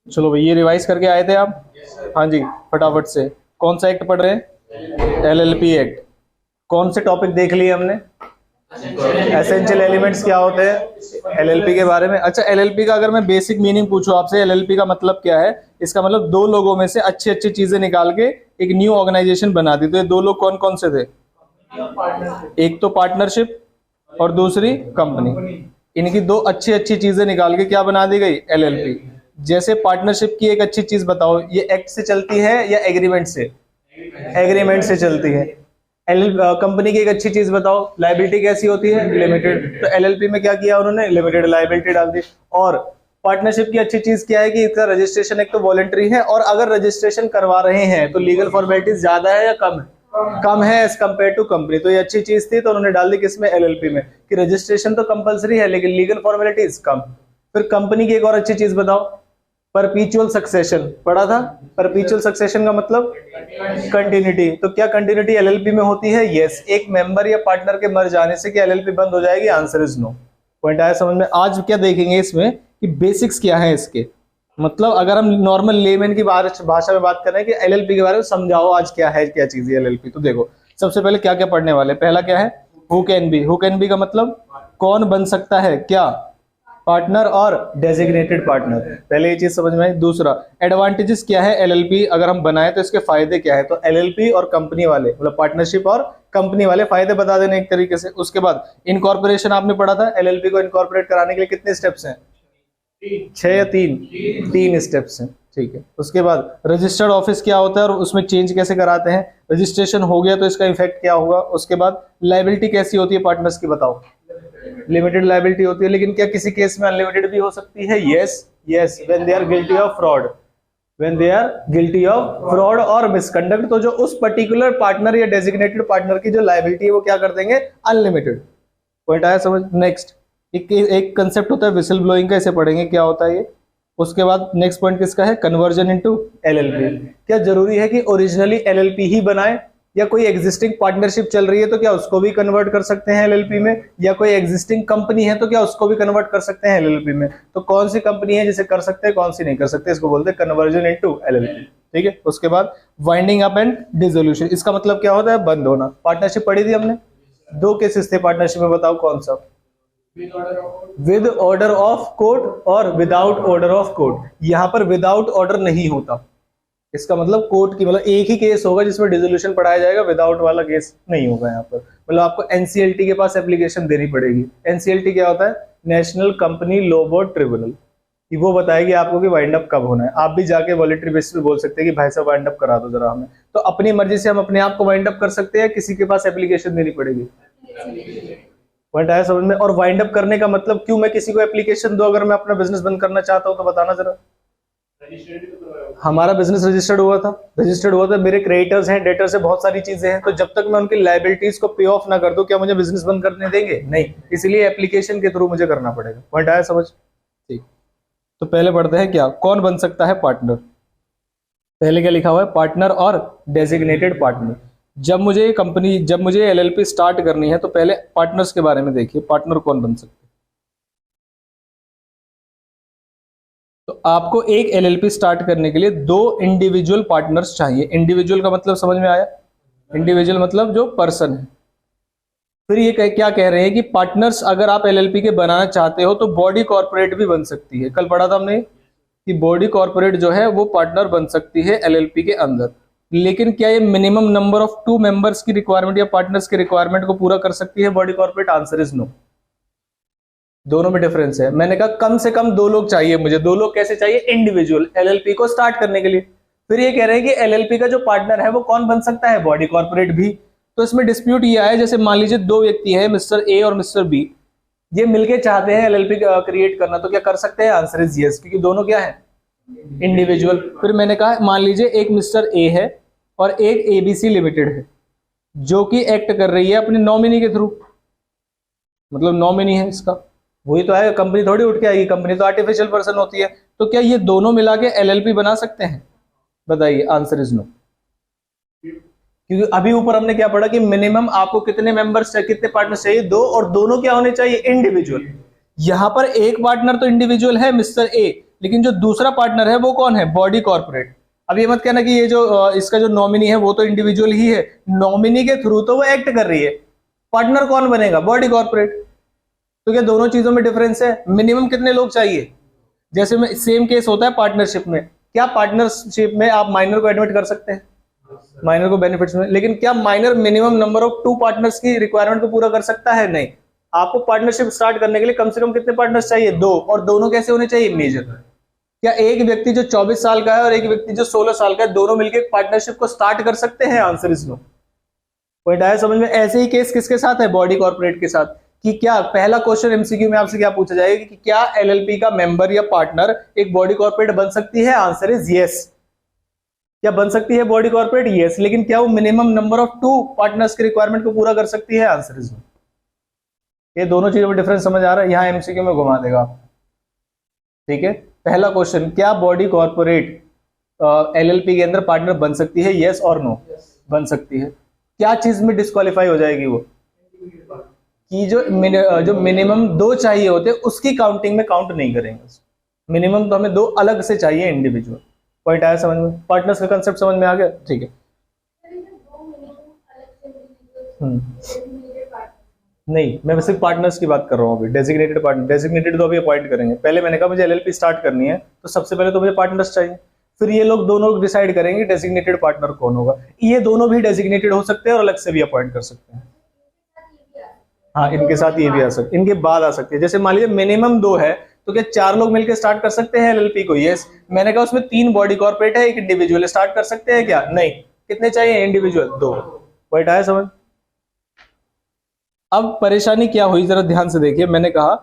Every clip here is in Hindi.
चलो भाई, ये रिवाइज करके आए थे आप? हाँ जी, फटाफट से। कौन सा एक्ट पढ़ रहे हैं? LLP act. कौन से टॉपिक देख लिए हमने? एसेंशियल एलिमेंट्स क्या होते हैं एलएलपी के बारे में। अच्छा, एलएलपी का अगर मैं बेसिक मीनिंग पूछूं आपसे, एलएलपी का मतलब क्या है? इसका मतलब दो लोगों में से अच्छी अच्छी चीजें निकाल के एक न्यू ऑर्गेनाइजेशन बना दी। तो ये दो लोग कौन कौन से थे? एक तो पार्टनरशिप और दूसरी कंपनी। इनकी दो अच्छी अच्छी चीजें निकाल के क्या बना दी गई? एलएलपी। जैसे पार्टनरशिप की एक अच्छी चीज बताओ, ये एक्ट से चलती है या एग्रीमेंट से? एग्रीमेंट से चलती है। कंपनी की एक अच्छी चीज बताओ, लायबिलिटी कैसी होती है? लिमिटेड। तो एलएलपी में क्या किया उन्होंने? लिमिटेड लायबिलिटी डाल दी। और पार्टनरशिप की अच्छी चीज क्या है कि इसका रजिस्ट्रेशन एक तो वॉलंटरी है, और अगर रजिस्ट्रेशन करवा रहे हैं तो लीगल फॉर्मेलिटीज ज्यादा है या कम है? कम है एज कम्पेयर टू कंपनी। तो ये अच्छी चीज थी, तो उन्होंने डाल दी किसमें? एलएलपी में, कि रजिस्ट्रेशन तो कंपलसरी है लेकिन लीगल फॉर्मेलिटीज कम। फिर कंपनी की एक और अच्छी चीज बताओ, परपीचुअल सक्सेशन। पढ़ा था? परपीचुअल सक्सेशन का मतलब कंटिन्यूटी। तो क्या कंटिन्यूटी एलएलपी में होती है? यस। एक मेंबर या पार्टनर के मर जाने से क्या एलएलपी बंद हो जाएगी? Answer is no. पॉइंट आया समझ में? आज क्या देखेंगे इसमें कि बेसिक्स क्या है इसके। मतलब अगर हम नॉर्मल लेमैन की भाषा में बात कर रहे हैं कि एलएलपी के बारे में समझाओ आज क्या है, क्या चीज है एलएलपी। तो देखो, सबसे पहले क्या क्या पढ़ने वाले। पहला क्या है? Who can be. Who can be का मतलब कौन बन सकता है? क्या? Partner or designated partner. पहले ये चीज समझ में आई। दूसरा, एडवांटेजेस क्या है एलएलपी अगर हम बनाए तो इसके फायदे क्या है। तो एलएलपी और कंपनी वाले, मतलब पार्टनरशिप और कंपनी वाले फायदे बता देने एक तरीके से। उसके बाद इनकॉर्पोरेशन आपने पढ़ा था, एलएलपी को इनकॉर्पोरेट कराने के लिए कितने स्टेप्स हैं? 6 या 3? 3 स्टेप्स हैं, ठीक है। उसके बाद रजिस्टर्ड ऑफिस क्या होता है और उसमें चेंज कैसे कराते हैं। रजिस्ट्रेशन हो गया तो इसका इफेक्ट क्या होगा। उसके बाद लायबिलिटी कैसी होती है पार्टनर्स की, बताओ। लिमिटेड लायबिलिटी होती है, लेकिन क्या किसी केस में अनलिमिटेड भी हो सकती है? Yes, yes, when they are guilty of fraud. When they are guilty of fraud और मिसकंडक्ट, तो जो उस पर्टिकुलर पार्टनर या डेजिग्नेटेड पार्टनर की जो लायबिलिटी है वो क्या कर देंगे? अनलिमिटेड। पॉइंट आया समझ? नेक्स्ट, एक कंसेप्ट होता है विसल ब्लोइंग का, इसे पढ़ेंगे क्या होता है ये। उसके बाद नेक्स्ट पॉइंट किसका है? Conversion into LLP. क्या जरूरी है कि ओरिजिनली एलएलपी ही बनाए, या कोई एग्जिस्टिंग पार्टनरशिप चल रही है तो क्या उसको भी कन्वर्ट कर सकते हैं एलएलपी में, या कोई एग्जिस्टिंग कंपनी है तो क्या उसको भी कन्वर्ट कर सकते हैं एलएलपी में। तो कौन सी कंपनी है जिसे कर सकते हैं, कौन सी नहीं कर सकते, इसको बोलते हैं कन्वर्जन इनटू एलएलपी, ठीक है। उसके बाद वाइंडिंग अप एंड डिसोल्यूशन, इसका मतलब क्या होता है? बंद होना। पार्टनरशिप पढ़ी थी हमने, 2 केसेस थे पार्टनरशिप में, बताओ कौन सा? विद ऑर्डर ऑफ कोर्ट और विदाउट ऑर्डर ऑफ कोर्ट। यहां पर विदाउट ऑर्डर नहीं होता, इसका मतलब कोर्ट की, मतलब एक ही केस होगा जिसमें डिसोल्यूशन पढ़ाया जाएगा, विदाउट वाला केस नहीं होगा यहाँ पर। मतलब आपको एनसीएलटी के पास एप्लीकेशन देनी पड़ेगी। एनसीएलटी क्या होता है? National company law board tribunal. वो बताएगी आपको कि वाइंड अप कब होना है। आप भी जाके वॉलंटरी बेसिस पे बोल सकते हैं कि भाई साहब वाइंड अप करा दो जरा हमें। तो अपनी मर्जी से हम अपने आप को वाइंड अप कर सकते हैं, किसी के पास एप्लीकेशन देनी पड़ेगी। पॉइंट आया समझ में? और वाइंड अप करने का मतलब, क्यों मैं किसी को एप्लीकेशन दूं अगर मैं अपना बिजनेस बंद करना चाहता हूं तो बताना जरा। हमारा बिजनेस रजिस्टर्ड हुआ था, मेरे क्रेडिटर्स हैं, डेटर्स है, बहुत सारी चीजें हैं। तो जब तक मैं उनकी लायबिलिटीज को पे ऑफ ना कर दूं, क्या मुझे बिजनेस बंद करने देंगे? नहीं। इसलिए एप्लीकेशन के थ्रू मुझे करना पड़ेगा। पॉइंट आया समझ? ठीक। तो पहले पढ़ते हैं क्या, कौन बन सकता है पार्टनर। पहले क्या लिखा हुआ है? Partner or designated partner. जब मुझे एलएलपी स्टार्ट करनी है तो पहले पार्टनर्स के बारे में देखिए, पार्टनर कौन बन सकते हैं। तो आपको एक एलएलपी स्टार्ट करने के लिए 2 इंडिविजुअल पार्टनर्स चाहिए। इंडिविजुअल का मतलब समझ में आया? इंडिविजुअल मतलब जो पर्सन है। फिर ये क्या कह रहे हैं कि पार्टनर्स अगर आप एलएलपी के बनाना चाहते हो तो बॉडी कॉर्पोरेट भी बन सकती है। कल पढ़ा था हमने कि बॉडी कॉर्पोरेट जो है वो पार्टनर बन सकती है एलएलपी के अंदर। लेकिन क्या ये मिनिमम नंबर ऑफ 2 मेंबर्स की रिक्वायरमेंट या पार्टनर्स की रिक्वायरमेंट को पूरा कर सकती है body corporate? Answer is no. दोनों में डिफरेंस है। मैंने कहा कम से कम 2 लोग चाहिए मुझे। 2 लोग कैसे चाहिए? इंडिविजुअल, एलएलपी को स्टार्ट करने के लिए। फिर ये कह रहे हैं कि एलएलपी का जो पार्टनर है वो कौन बन सकता है? बॉडी कॉर्पोरेट भी। तो इसमें डिस्प्यूट ये आया, जैसे मान लीजिए 2 व्यक्ति हैं, मिस्टर ए और मिस्टर बी, ये मिलके चाहते हैं एलएलपी क्रिएट करना, तो क्या कर सकते हैं? आंसर इज यस, क्योंकि दोनों क्या है? इंडिविजुअल। फिर मैंने कहा मान लीजिए एक मिस्टर ए है और एक एबीसी लिमिटेड है जो कि एक्ट कर रही है अपने नॉमिनी के थ्रू, मतलब नॉमिनी है इसका, वही तो आएगा, कंपनी थोड़ी उठ के आएगी, कंपनी तो आर्टिफिशियल पर्सन होती है। तो क्या ये दोनों मिला के एलएलपी बना सकते हैं? बताइए, आंसर इज नो। क्योंकि अभी ऊपर हमने क्या पढ़ा कि मिनिमम आपको कितने मेंबर्स चाहिए, कितने पार्टनर्स चाहिए? 2, और दोनों क्या होने चाहिए? इंडिविजुअल। यहां पर एक पार्टनर तो इंडिविजुअल है, मिस्टर ए, लेकिन जो दूसरा पार्टनर है वो कौन है, बॉडी कॉर्पोरेट। अब ये मत कहना कि ये जो इसका जो नॉमिनी है वो तो इंडिविजुअल ही है, नॉमिनी के थ्रू तो वो एक्ट कर रही है, पार्टनर कौन बनेगा, बॉडी कॉर्पोरेट। तो क्या दोनों चीजों में डिफरेंस है, मिनिमम कितने लोग चाहिए। जैसे में सेम केस होता है पार्टनरशिप में, क्या पार्टनरशिप में आप माइनर को एडमिट कर सकते हैं, माइनर को बेनिफिट्स में, लेकिन क्या minor minimum number of 2 partners की रिक्वायरमेंट को पूरा कर सकता है, नहीं। आपको पार्टनरशिप स्टार्ट करने के लिए कम से कम कितने पार्टनर्स चाहिए, 2, और दोनों कैसे होने चाहिए, मेजर। क्या एक व्यक्ति जो 24 साल का है और एक व्यक्ति जो 16 साल का है, दोनों मिलकर पार्टनरशिप को स्टार्ट कर सकते हैं, आंसर इज नो। पॉइंट आया समझ में। ऐसे ही केस किसके साथ है, बॉडी कॉर्पोरेट के साथ। कि क्या पहला क्वेश्चन एमसीक्यू में आपसे क्या पूछा जाएगा कि क्या एलएलपी का मेंबर या पार्टनर एक बॉडी कॉर्पोरेट बन सकती है, आंसर इज यस। क्या बन सकती है बॉडी कॉर्पोरेट, यस, लेकिन क्या वो मिनिमम नंबर ऑफ 2 पार्टनर्स की रिक्वायरमेंट को पूरा कर सकती है, आंसर इज नो। ये दोनों चीजों में डिफरेंस समझ आ रहा है, यहां एमसीक्यू में घुमा देगा आप, ठीक है। पहला क्वेश्चन, क्या बॉडी कॉर्पोरेट एलएलपी के अंदर पार्टनर बन सकती है, यस और नो, बन सकती है। क्या चीज में डिस्क्वालीफाई हो जाएगी वो, कि जो मिनिमम 2 चाहिए होते उसकी काउंटिंग में काउंट नहीं करेंगे, मिनिमम तो हमें 2 अलग से चाहिए इंडिविजुअल। पॉइंट आया समझ में, पार्टनर्स का कंसेप्ट समझ में आ गया, ठीक है। नहीं, मैं सिर्फ पार्टनर्स की बात कर रहा हूँ अभी, डेजिग्नेटेड पार्टनर, डेजिग्नेटेड तो अभी अपॉइंट करेंगे। पहले मैंने कहा मुझे एलएलपी स्टार्ट करनी है तो सबसे पहले तो मुझे पार्टनर्स चाहिए, फिर ये लोग दोनों डिसाइड करेंगे डेजिग्नेटेड पार्टनर कौन होगा। ये दोनों भी डेजिग्नेटेड हो सकते हैं और अलग से भी अपॉइंट कर सकते हैं। हाँ, इनके साथ ये भी आ सकते, इनके बाद आ सकते हैं। जैसे मान लीजिए मिनिमम 2 है तो क्या 4 लोग मिलकर स्टार्ट कर सकते हैं एलएलपी को, यस। मैंने कहा उसमें 3 बॉडी कॉर्पोरेट है, 1 इंडिविजुअल, स्टार्ट कर सकते हैं क्या, नहीं। कितने चाहिए इंडिविजुअल, 2। पॉइंट आया समझ। अब परेशानी क्या हुई जरा ध्यान से देखिए, मैंने कहा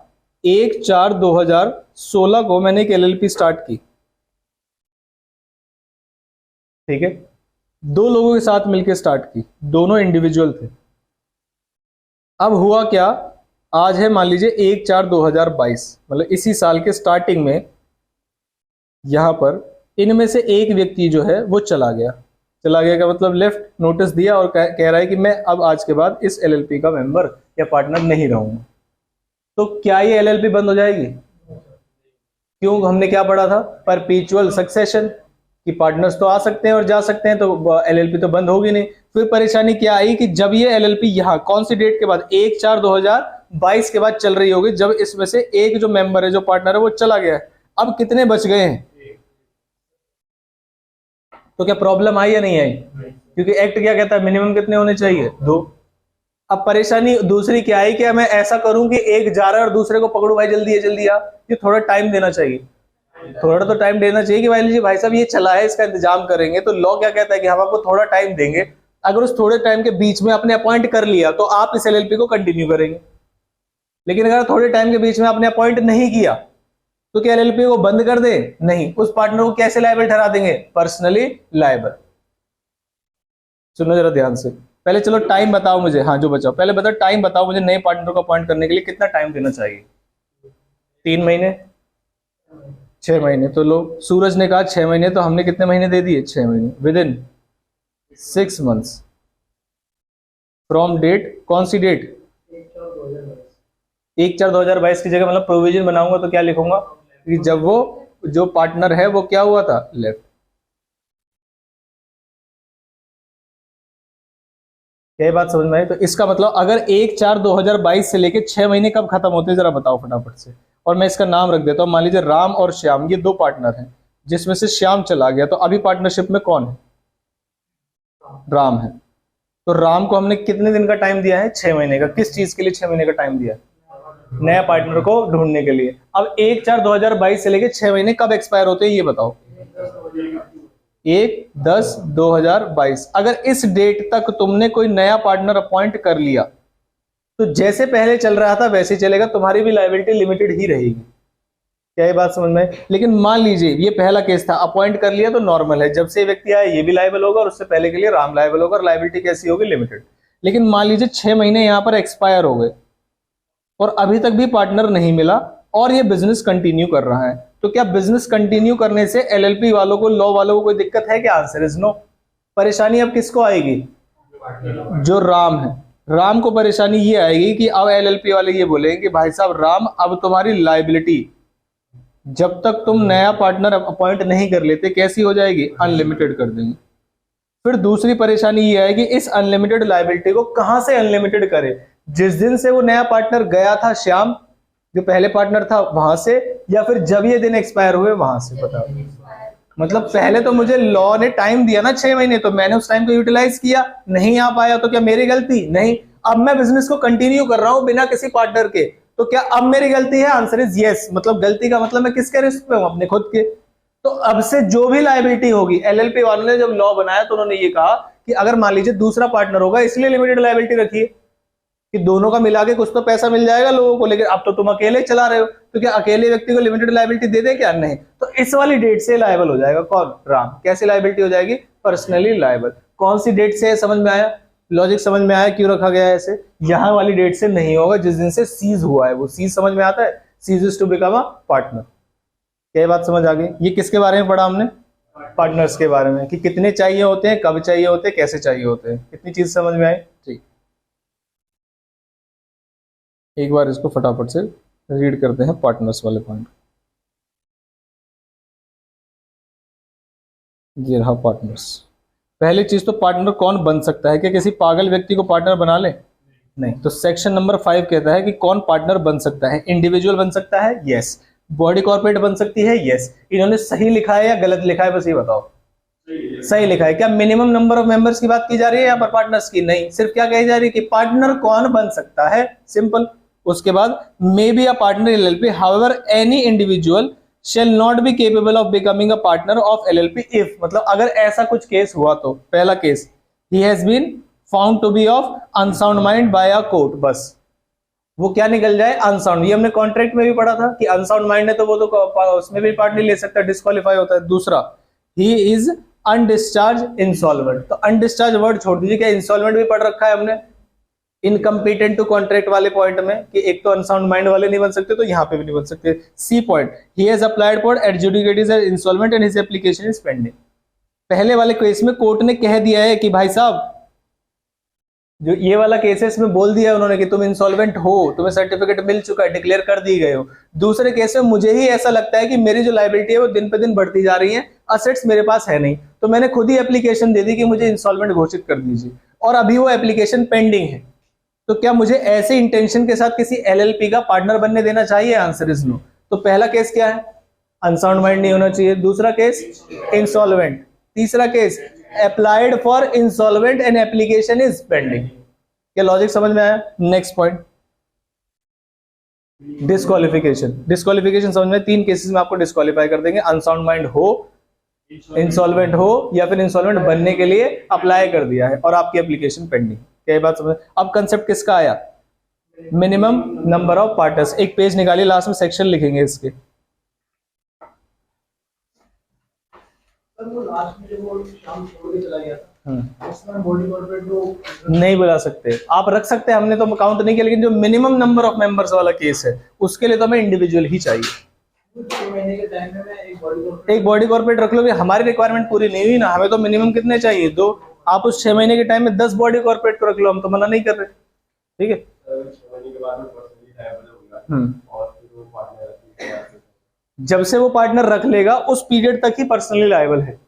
1/4/2016 को मैंने एक एलएलपी स्टार्ट की, ठीक है। 2 लोगों के साथ मिलकर स्टार्ट की, दोनों इंडिविजुअल थे। अब हुआ क्या, आज है मान लीजिए 1/4/2022, मतलब इसी साल के स्टार्टिंग में यहां पर इनमें से एक व्यक्ति जो है वो चला गया का मतलब लेफ्ट, नोटिस दिया और कह रहा है कि मैं अब आज के बाद इस एलएलपी का मेंबर या पार्टनर नहीं रहूंगा। तो क्या ये एलएलपी बंद हो जाएगी, क्यों, हमने क्या पढ़ा था, परपेचुअल सक्सेशन, कि पार्टनर्स तो आ सकते हैं और जा सकते हैं, तो एलएलपी तो बंद होगी नहीं। फिर परेशानी क्या आई कि जब ये एलएलपी यहाँ कौन सी डेट के बाद, 1/4/2022 के बाद चल रही होगी, जब इसमें से एक जो मेंबर है, जो पार्टनर है, वो चला गया है। अब कितने बच गए हैं, तो क्या प्रॉब्लम आई या नहीं आई, क्योंकि एक्ट क्या कहता है, मिनिमम कितने होने चाहिए, 2। अब परेशानी दूसरी क्या आई कि मैं ऐसा करूं कि एक जा रहा है और दूसरे को पकड़ू, भाई जल्दी आ, ये थोड़ा टाइम देना चाहिए, थोड़ा तो टाइम देना चाहिए कि भाई साहब ये चला है, इसका इंतजाम करेंगे। तो लॉ क्या कहता है कि हम आपको थोड़ा टाइम देंगे, अगर उस थोड़े टाइम के बीच में आपने अपॉइंट कर लिया तो आप इस एलएलपी को कंटिन्यू करेंगे, लेकिन अगर थोड़े टाइम के बीच में आपने अपॉइंट नहीं किया तो क्या एलएलपी को बंद कर दे, नहीं। उस पार्टनर को कैसे लायबल ठहरा देंगे, पर्सनली लायबल। सुनो जरा ध्यान से, पहले चलो टाइम बताओ मुझे, हाँ जो बचाओ, पहले बताओ टाइम बताओ मुझे, नए पार्टनर को अपॉइंट करने के लिए कितना टाइम देना चाहिए, 3 महीने, 6 महीने। तो लोग, सूरज ने कहा 6 महीने, तो हमने कितने महीने दे दिए, 6 महीने, within 6 months from date, कौन सी डेट, 1/4/2022 की जगह मतलब प्रोविजन बनाऊंगा तो क्या लिखूंगा कि जब वो जो पार्टनर है वो क्या हुआ था, लेफ्ट। यही बात समझ में आई। तो इसका मतलब अगर 1/4/2022 से लेके 6 महीने कब खत्म होते हैं, जरा बताओ फटाफट से। और मैं इसका नाम रख देता हूं, मान लीजिए राम और श्याम, ये 2 पार्टनर हैं, जिसमें से श्याम चला गया, तो अभी पार्टनरशिप में कौन है, राम है। तो राम को हमने कितने दिन का टाइम दिया है, 6 महीने का। किस चीज के लिए 6 महीने का टाइम दिया, नया पार्टनर को ढूंढने के लिए। अब 1/4/2022 से लेके 6 महीने कब एक्सपायर होते हैं, ये बताओ, 1/10/2022। अगर इस डेट तक तुमने कोई नया पार्टनर अपॉइंट कर लिया तो जैसे पहले चल रहा था वैसे ही चलेगा, तुम्हारी भी लायबिलिटी लिमिटेड ही रहेगी। क्या ये बात समझ में? लेकिन मान लीजिए ये पहला केस था, अपॉइंट कर लिया तो नॉर्मल है, जब से व्यक्ति आया ये भी लायबल होगा और उससे पहले के लिए राम लायबल होगा, और लायबिलिटी कैसी होगी, लिमिटेड। लेकिन मान लीजिए 6 महीने यहां पर एक्सपायर हो गए और अभी तक भी पार्टनर नहीं मिला और ये बिजनेस कंटिन्यू कर रहा है, तो क्या बिजनेस कंटिन्यू करने से एलएलपी वालों को, लॉ वालों को कोई दिक्कत है क्या? Answer is no. परेशानी अब किसको आएगी? जो राम है, राम को परेशानी ये आएगी कि अब एलएलपी वाले ये बोलेंगे कि भाई साहब राम, अब तुम्हारी लायबिलिटी जब तक तुम नया पार्टनर अपॉइंट नहीं कर लेते कैसी हो जाएगी, अनलिमिटेड कर देंगे। फिर दूसरी परेशानी ये है कि इस अनलिमिटेड लायबिलिटी को कहां से अनलिमिटेड करे, जिस दिन से वो नया पार्टनर गया था श्याम, जो पहले पार्टनर था वहां से, या फिर जब ये दिन एक्सपायर हुए वहां से, बताओ। मतलब पहले तो मुझे लॉ ने टाइम दिया ना 6 महीने, तो मैंने उस टाइम को यूटिलाइज किया, नहीं आ पाया तो क्या मेरी गलती? नहीं। अब मैं बिजनेस को कंटिन्यू कर रहा हूं बिना किसी पार्टनर के, तो क्या अब मेरी गलती है? Answer is yes. मतलब गलती का मतलब मैं किसके रिस्क पे हूं? अपने खुद के। तो अब से जो भी लायबिलिटी होगी, एलएलपी वालों ने जब लॉ बनाया तो उन्होंने ये कहा कि अगर मान लीजिए दूसरा पार्टनर होगा, इसलिए लिमिटेड लायबिलिटी रखी है कि दोनों का मिला के कुछ तो पैसा मिल जाएगा लोगों को, लेकिन अब तो तुम अकेले चला रहे हो, तो क्या अकेले व्यक्ति को लिमिटेड लायबिलिटी दे दे? क्या नहीं। तो इस वाली डेट से लायबल हो जाएगा कौन? राम। कैसी लायबिलिटी हो जाएगी? Personally liable. कौन सी डेट से? समझ में आया? लॉजिक समझ में आया क्यों रखा गया है ऐसे? यहां वाली डेट से नहीं होगा जिस दिन से सीज हुआ है, वो सीज समझ में आता है, ceases to become a partner. क्या बात समझ आ गई? ये किसके बारे में पढ़ा हमने? पार्टनर्स के बारे में, कि कितने चाहिए होते हैं, कब चाहिए होते हैं, कैसे चाहिए होते हैं। कितनी चीज समझ में आई? ठीक, एक बार इसको फटाफट से रीड करते हैं, पार्टनर्स वाले पॉइंट। ये रहा पार्टनर्स। पहली चीज तो पार्टनर कौन बन सकता है? क्या किसी पागल व्यक्ति को पार्टनर बना ले? नहीं। तो सेक्शन नंबर 5 कहता है कि कौन पार्टनर बन सकता है। इंडिविजुअल बन सकता है, यस। बॉडी कॉर्पोरेट बन सकती है, यस। इन्होंने सही लिखा है या गलत लिखा है, बस ये बताओ। सही लिखा है। क्या मिनिमम नंबर ऑफ मेंबर्स की बात की जा रही है यहाँ पर पार्टनर्स की? नहीं। सिर्फ क्या कही जा रही है कि पार्टनर कौन बन सकता है, सिंपल। उसके बाद may be a partner LLP, however any individual shall not be capable of becoming a partner of LLP if, मतलब अगर ऐसा कुछ केस हुआ तो। पहला case, he has been found to be of unsound mind by a court, बस। वो क्या निकल जाए? अनसाउंड। ये हमने कॉन्ट्रैक्ट में भी पढ़ा था कि अनसाउंड माइंड है तो वो तो उसमें भी पार्ट नहीं ले सकता, डिस्क्वालीफाई होता है। दूसरा, ही इज अनडिस्चार्ज इंसॉल्वेंट। तो अनडिस्चार्ज वर्ड छोड़ दीजिए, क्या इंसॉल्वेंट भी पढ़ रखा है हमने इनकम्पिटेंट टू कॉन्ट्रैक्ट वाले पॉइंट में, कि एक तो अनसाउंड माइंड वाले नहीं बन सकते, तो यहां पे भी नहीं बन सकते। C point, he has applied for adjudicate as insolvent and his application is pending. पहले वाले केस में कोर्ट ने कह दिया है कि भाई साहब, जो ये वाला केस है इसमें बोल दिया है उन्होंने कि तुम इंसॉल्वेंट हो, तुम्हें सर्टिफिकेट मिल चुका है, डिक्लेयर कर दी गए हो। दूसरे केस में मुझे ही ऐसा लगता है कि मेरी जो लायबिलिटी है वो दिन पे दिन बढ़ती जा रही है, असेट्स मेरे पास है नहीं, तो मैंने खुद ही एप्लीकेशन दे दी कि मुझे इंसॉल्वेंट घोषित कर दीजिए, और अभी वो एप्लीकेशन पेंडिंग है। तो क्या मुझे ऐसे इंटेंशन के साथ किसी एलएलपी का पार्टनर बनने देना चाहिए? Answer is no. तो पहला केस क्या है? अनसाउंड माइंड नहीं होना चाहिए। दूसरा केस, इंसॉल्वेंट। तीसरा case, applied for insolvent and application is pending. क्या लॉजिक समझ में आया? Next point, disqualification. डिस्क्वालिफिकेशन समझ में? 3 केसेस में आपको डिस्क्वालीफाई कर देंगे, अनसाउंड माइंड हो, इंसॉल्वेंट हो, या फिर इंसॉल्वेंट बनने के लिए अप्लाई कर दिया है और आपकी एप्लीकेशन पेंडिंग। क्या बात समझ? अब कंसेप्ट किसका आया? Minimum number of partners. एक पेज निकालिए, लास्ट में सेक्शन लिखेंगे इसके। वो लास्ट में जब वो शाम छोड़ के चला गया था, उसमें बॉडी कॉर्पोरेट को नहीं बुला सकते। आप रख सकते हैं, हमने तो काउंट नहीं किया, लेकिन जो मिनिमम नंबर ऑफ मेंबर्स वाला केस है उसके लिए तो हमें इंडिविजुअल ही चाहिए। 6 महीने के टाइम में मैं एक बॉडी कॉर्पोरेट रख लो, हमारी रिक्वायरमेंट पूरी नहीं हुई ना, हमें तो मिनिमम कितने चाहिए? 2। आप उस 6 महीने के टाइम में 10 बॉडी कॉर्पोरेट को रख लो, हम तो मना नहीं कर रहे। ठीक है। जब से वो पार्टनर रख लेगा उस पीरियड तक ही पर्सनली लायबल है।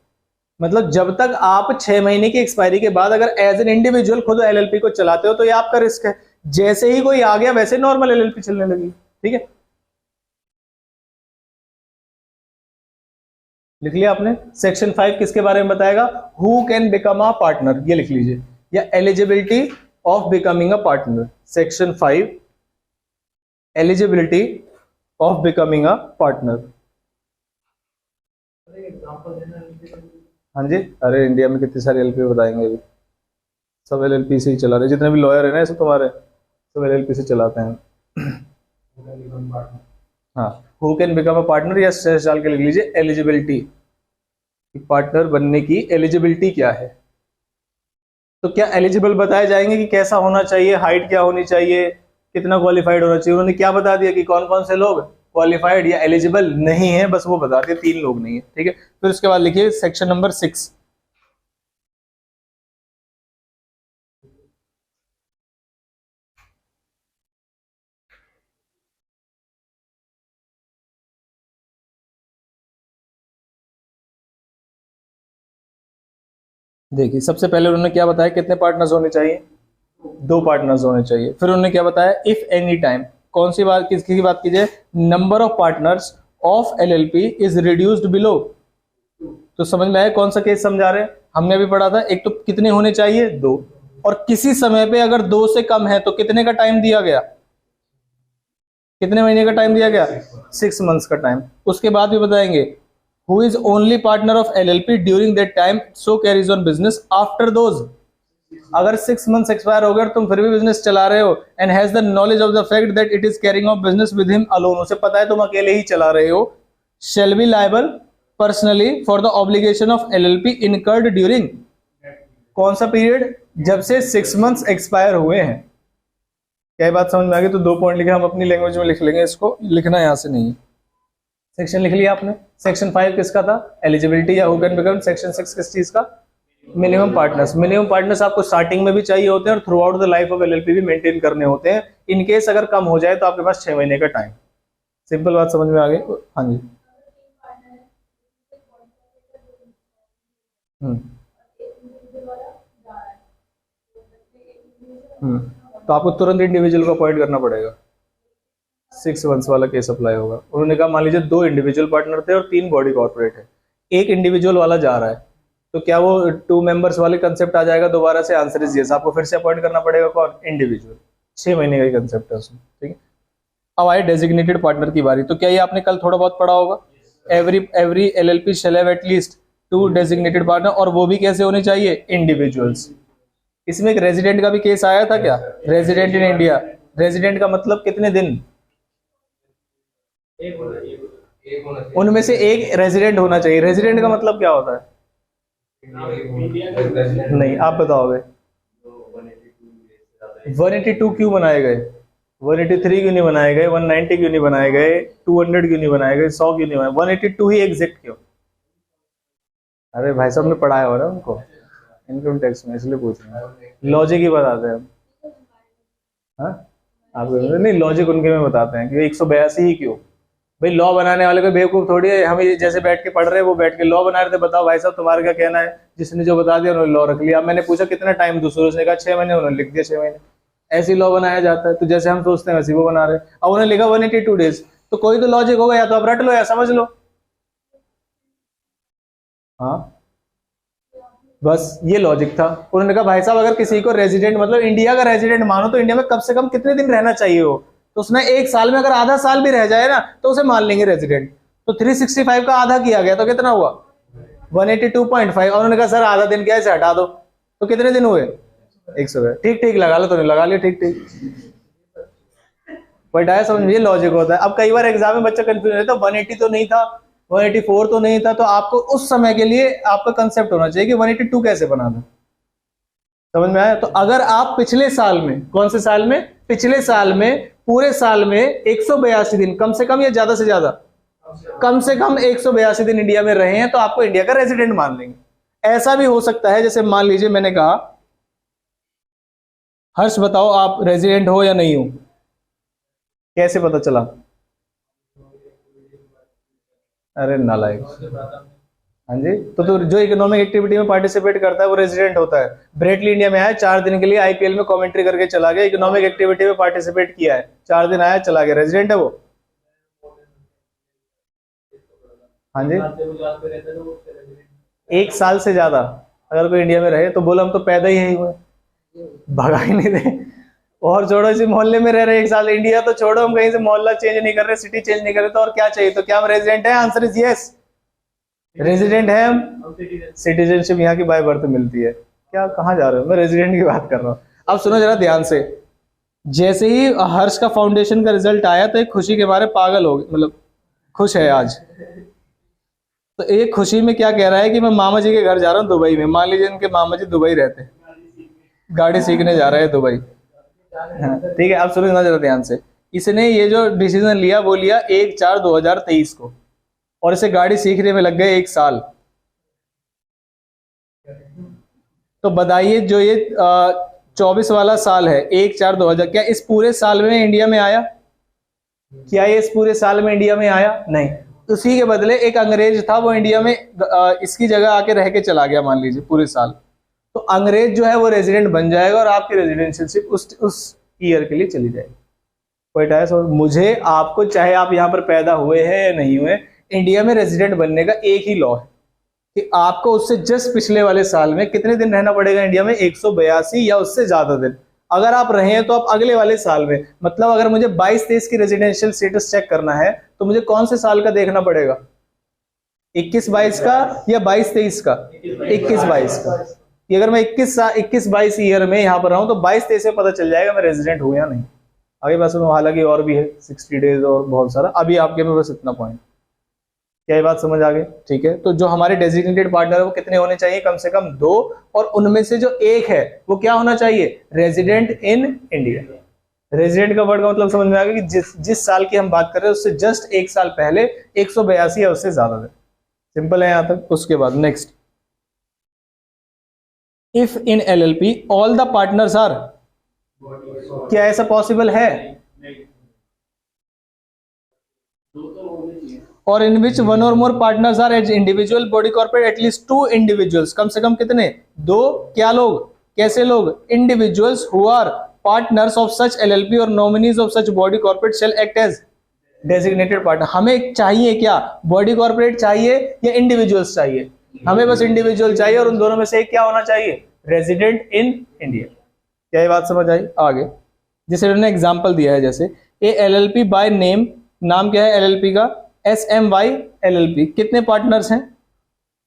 मतलब जब तक आप 6 महीने की एक्सपायरी के बाद अगर एज एन इंडिविजुअल खुद एलएलपी को चलाते हो तो ये आपका रिस्क है। जैसे ही कोई आ गया वैसे नॉर्मल एलएलपी चलने लगी। ठीक है, लिख लिया आपने? सेक्शन 5 किसके बारे में बताएगा? Who can become a partner, ये लिख लीजिए, या eligibility of becoming a partner. Section 5, eligibility of becoming a partner. हाँ जी, अरे इंडिया में कितनी सारी एलपी बताएंगे अभी, सब एलएलपी से ही चला रहे। जितने भी लॉयर है ना सब तुम्हारे, सब एलएलपी से चलाते हैं। हाँ, who can become a partner, या शेष डाल के लिख लीजिए एलिजिबिलिटी, पार्टनर बनने की एलिजिबिलिटी क्या है। तो क्या एलिजिबल बताए जाएंगे कि कैसा होना चाहिए, हाइट क्या होनी चाहिए, कितना क्वालिफाइड होना चाहिए। उन्होंने क्या बता दिया कि कौन कौन से लोग क्वालिफाइड या एलिजिबल नहीं है, बस वो बता दिया, 3 लोग नहीं है। ठीक है, फिर उसके बाद लिखिए सेक्शन नंबर 6। देखिए सबसे पहले उन्होंने क्या बताया, कितने पार्टनर्स होने चाहिए, 2 पार्टनर्स होने चाहिए। फिर उन्होंने क्या बताया, इफ एनी टाइम, कौन सी बात, किसकी बात कीजिए, number of partners of LLP is reduced below. तो समझ में आया कौन सा केस समझा रहे हैं, हमने अभी पढ़ा था। एक तो कितने होने चाहिए, 2, और किसी समय पे अगर 2 से कम है तो कितने का टाइम दिया गया, कितने महीने का टाइम दिया गया, 6 मंथ्स का टाइम। उसके बाद भी बताएंगे who is only partner of LLP during that time so carries on business after those. अगर 6 मंथ्स एक्सपायर हो गए तुम फिर भी बिजनेस चला रहे हो, and has the knowledge of the fact that it is carrying of business with him alone, उसे पता है तुम अकेले ही चला रहे हो, shall be liable personally for the obligation of LLP incurred during, कौन सा पीरियड, जब से 6 मंथ्स एक्सपायर हुए हैं। क्या बात समझ में आ गई? तो 2 पॉइंट लिखे, हम अपनी लैंग्वेज में लिख लेंगे, इसको लिखना यहां से नहीं। सेक्शन लिख लिया आपने। सेक्शन 5 किसका था, एलिजिबिलिटी या हु कैन बिकम। सेक्शन 6 किस चीज का, मिनिमम पार्टनर्स। मिनिमम पार्टनर्स आपको स्टार्टिंग में भी चाहिए होते हैं और through out the life of LLP भी मेंटेन करने होते हैं। इन केस अगर कम हो जाए तो आपके पास 6 महीने का टाइम। सिंपल बात समझ में आ गई? हाँ जी। तो आपको तुरंत इंडिविजुअल को अपॉइंट करना पड़ेगा। 6 मंथ्स वाला केस अप्लाई होगा। उन्होंने कहा मान लीजिए 2 इंडिविजुअल पार्टनर थे और 3 बॉडी कॉर्पोरेट है, एक इंडिविजुअल वाला जा रहा है, तो क्या वो 2 मेंबर्स वाले कंसेप्ट आ जाएगा दोबारा से? Answer is yes. आपको फिर से अपॉइंट करना पड़ेगा कौन, इंडिविजुअल। 6 महीने का ही कंसेप्ट है उसमें, ठीक है। अब आए डेजिग्नेटेड पार्टनर की बारी। तो क्या ये आपने कल थोड़ा बहुत पढ़ा होगा, every LLP shall have at least 2 designated partner, और वो भी कैसे होने चाहिए, इंडिविजुअल्स। इसमें एक रेजिडेंट का भी केस आया था क्या, रेजिडेंट इन इंडिया। रेजिडेंट का मतलब कितने दिन, उनमें से एक रेजिडेंट होना चाहिए। रेजिडेंट का मतलब क्या होता है, नहीं आप बताओगे। 182 क्यों बनाए गए, 183 क्यों नहीं बनाए गए, 190 क्यों नहीं बनाए गए, 200 क्यों नहीं बनाए गए, 100 क्यों नहीं बनाए, 182 ही एग्जैक्ट क्यों? अरे भाई साहब ने पढ़ाया हो ना उनको इनकम टैक्स में, इसलिए पूछ रहे हैं। लॉजिक ही बताते हैं हाँ? आपको नहीं, लॉजिक उनके में बताते हैं कि 182 ही क्यों। भाई लॉ बनाने वाले को बेवकूफ थोड़ी है, हम जैसे बैठ के पढ़ रहे हैं वो बैठ के लॉ बना रहे थे। बताओ भाई साहब तुम्हारा क्या कहना है, जिसने जो बता दिया उन्होंने लॉ रख लिया। मैंने पूछा कितना टाइम दूसरे, उसने कहा 6 महीने, उन्होंने लिख दिया 6 महीने। ऐसी लॉ बनाया जाता है, तो जैसे हम सोचते हैं वैसे वो बना रहे। अब उन्होंने लिखा 182 डेज, तो कोई तो लॉजिक होगा, या तो आप रट लो या समझ लो। हाँ बस ये लॉजिक था। उन्होंने कहा भाई साहब अगर किसी को रेजिडेंट मतलब इंडिया का रेजिडेंट मानो तो इंडिया में कम से कम कितने दिन रहना चाहिए हो, तो उसने 1 साल में अगर आधा साल भी रह जाए ना तो उसे मान लेंगे रेजिडेंट। तो 365 का आधा किया गया तो कितना हुआ, 182.5। और उन्होंने कहा सर आधा दिन क्या है, इसे हटा दो, तो कितने दिन हुए, 100। ठीक ठीक लगा लो, तो लगा लिया, ठीक ठीक। बट आया समझ में, ये लॉजिक होता है। अब कई बार एग्जाम में बच्चा कंफ्यूज रहता है, 180 तो नहीं था, 184 तो नहीं था, तो आपको उस समय के लिए आपका कंसेप्ट होना चाहिए कि 182 कैसे बना था। समझ में आया? तो अगर आप पिछले साल में, कौन से साल में, पिछले साल में पूरे साल में 182 दिन कम से कम या ज्यादा से ज्यादा, कम से कम 182 दिन इंडिया में रहे हैं, तो आपको इंडिया का रेजिडेंट मान लेंगे। ऐसा भी हो सकता है जैसे मान लीजिए मैंने कहा हर्ष बताओ आप रेजिडेंट हो या नहीं हो, कैसे पता चला? अरे नालायक। हाँ जी, तो जो इकोनॉमिक एक्टिविटी में पार्टिसिपेट करता है वो रेजिडेंट होता है। ब्रेटली इंडिया में आया, 4 दिन के लिए आईपीएल में कमेंट्री करके चला गया, इकोनॉमिक एक्टिविटी में पार्टिसिपेट किया है, 4 दिन आया चला गया, रेजिडेंट है वो? हाँ जी, 1 साल से ज्यादा अगर कोई इंडिया में रहे तो बोलो हम तो पैदा ही यही हुए, भगा ही नहीं दे। और छोड़ो, इसी मोहल्ले में रह रहे 1 साल, इंडिया तो छोड़ो, हम कहीं से मोहल्ला चेंज नहीं कर रहे, सिटी चेंज नहीं कर रहे, तो और क्या चाहिए? तो क्या हम रेजिडेंट है? आंसर इज यस, रेजिडेंट है हम। सिटीजनशिप यहाँ की बाय बर्थ मिलती है। क्या कहाँ जा रहे हो, मैं रेजिडेंट की बात कर रहा हूँ। अब सुनो जरा ध्यान से, जैसे ही हर्ष का फाउंडेशन का रिजल्ट आया तो एक खुशी के मारे पागल हो गए, मतलब खुश है आज। तो एक खुशी में क्या कह रहा है कि मैं मामा जी के घर जा रहा हूँ दुबई में। मान लीजिए इनके मामा जी दुबई रहते हैं, गाड़ी सीखने जा रहे हैं दुबई। ठीक है, अब सुनो ना जरा ध्यान से। इसने ये जो डिसीजन लिया वो लिया 1/4/2023 को, और इसे गाड़ी सीखने में लग गए 1 साल। तो बताइए जो ये 24 वाला साल है, 1/4/2000, क्या इस पूरे साल में इंडिया में आया? क्या ये इस पूरे साल में इंडिया में आया? नहीं। उसी के बदले एक अंग्रेज था, वो इंडिया में इसकी जगह आके रह के चला गया, मान लीजिए पूरे साल। तो अंग्रेज जो है वो रेजिडेंट बन जाएगा और आपकी रेजिडेंशियलशिप उस ईयर के लिए चली जाएगी। पॉइंट आया समझ? मुझे आपको, चाहे आप यहाँ पर पैदा हुए हैं या नहीं हुए, इंडिया में रेजिडेंट बनने का एक ही लॉ है कि आपको उससे जस्ट पिछले वाले साल में कितने दिन रहना पड़ेगा इंडिया में, 182 या उससे ज्यादा दिन। अगर आप रहे हैं तो आप अगले वाले साल में, मतलब अगर मुझे 22-23 की रेजिडेंशियल स्टेटस चेक करना है तो मुझे कौन से साल का देखना पड़ेगा, 21-22 का या 22-23 का? 21-22 का। कि अगर मैं 21-22 ईयर में यहाँ पर रहा हूं तो 22-23 में पता चल जाएगा मैं रेजिडेंट हूं या नहीं। आगे पास में हालांकि और भी है 60 डेज और बहुत सारा, अभी आपके में बस इतना पॉइंट। क्या ये बात समझ आ गई? ठीक है। तो जो हमारे डेजिग्नेटेड पार्टनर है वो कितने होने चाहिए? कम से कम 2, और उनमें से जो एक है वो क्या होना चाहिए? Resident in India. रेजिडेंट का वर्ड का मतलब समझ में आ गया कि जिस साल की हम बात कर रहे हैं उससे जस्ट एक साल पहले 182 या उससे ज्यादा दिन। सिंपल है यहां तक। उसके बाद next, if in LLP all the partners are, क्या ऐसा पॉसिबल है? और इन विच वन और more partners are as individual body corporate at least 2 individuals, कम से कम कितने? 2 क्या लोग? कैसे लोग? Individuals who are partners of such LLP और nominees of such body corporate shall act as designated partner. हमें चाहिए क्या? बॉडी कॉर्पोरेट चाहिए या इंडिविजुअल्स चाहिए? हमें बस इंडिविजुअल चाहिए और उन दोनों में से एक क्या होना चाहिए? Resident in India. क्या ये बात समझ आई? आगे जैसे उन्होंने एग्जांपल दिया है, जैसे ए LLP बाय नेम, नाम क्या है LLP का? SMY LLP। कितने पार्टनर्स हैं?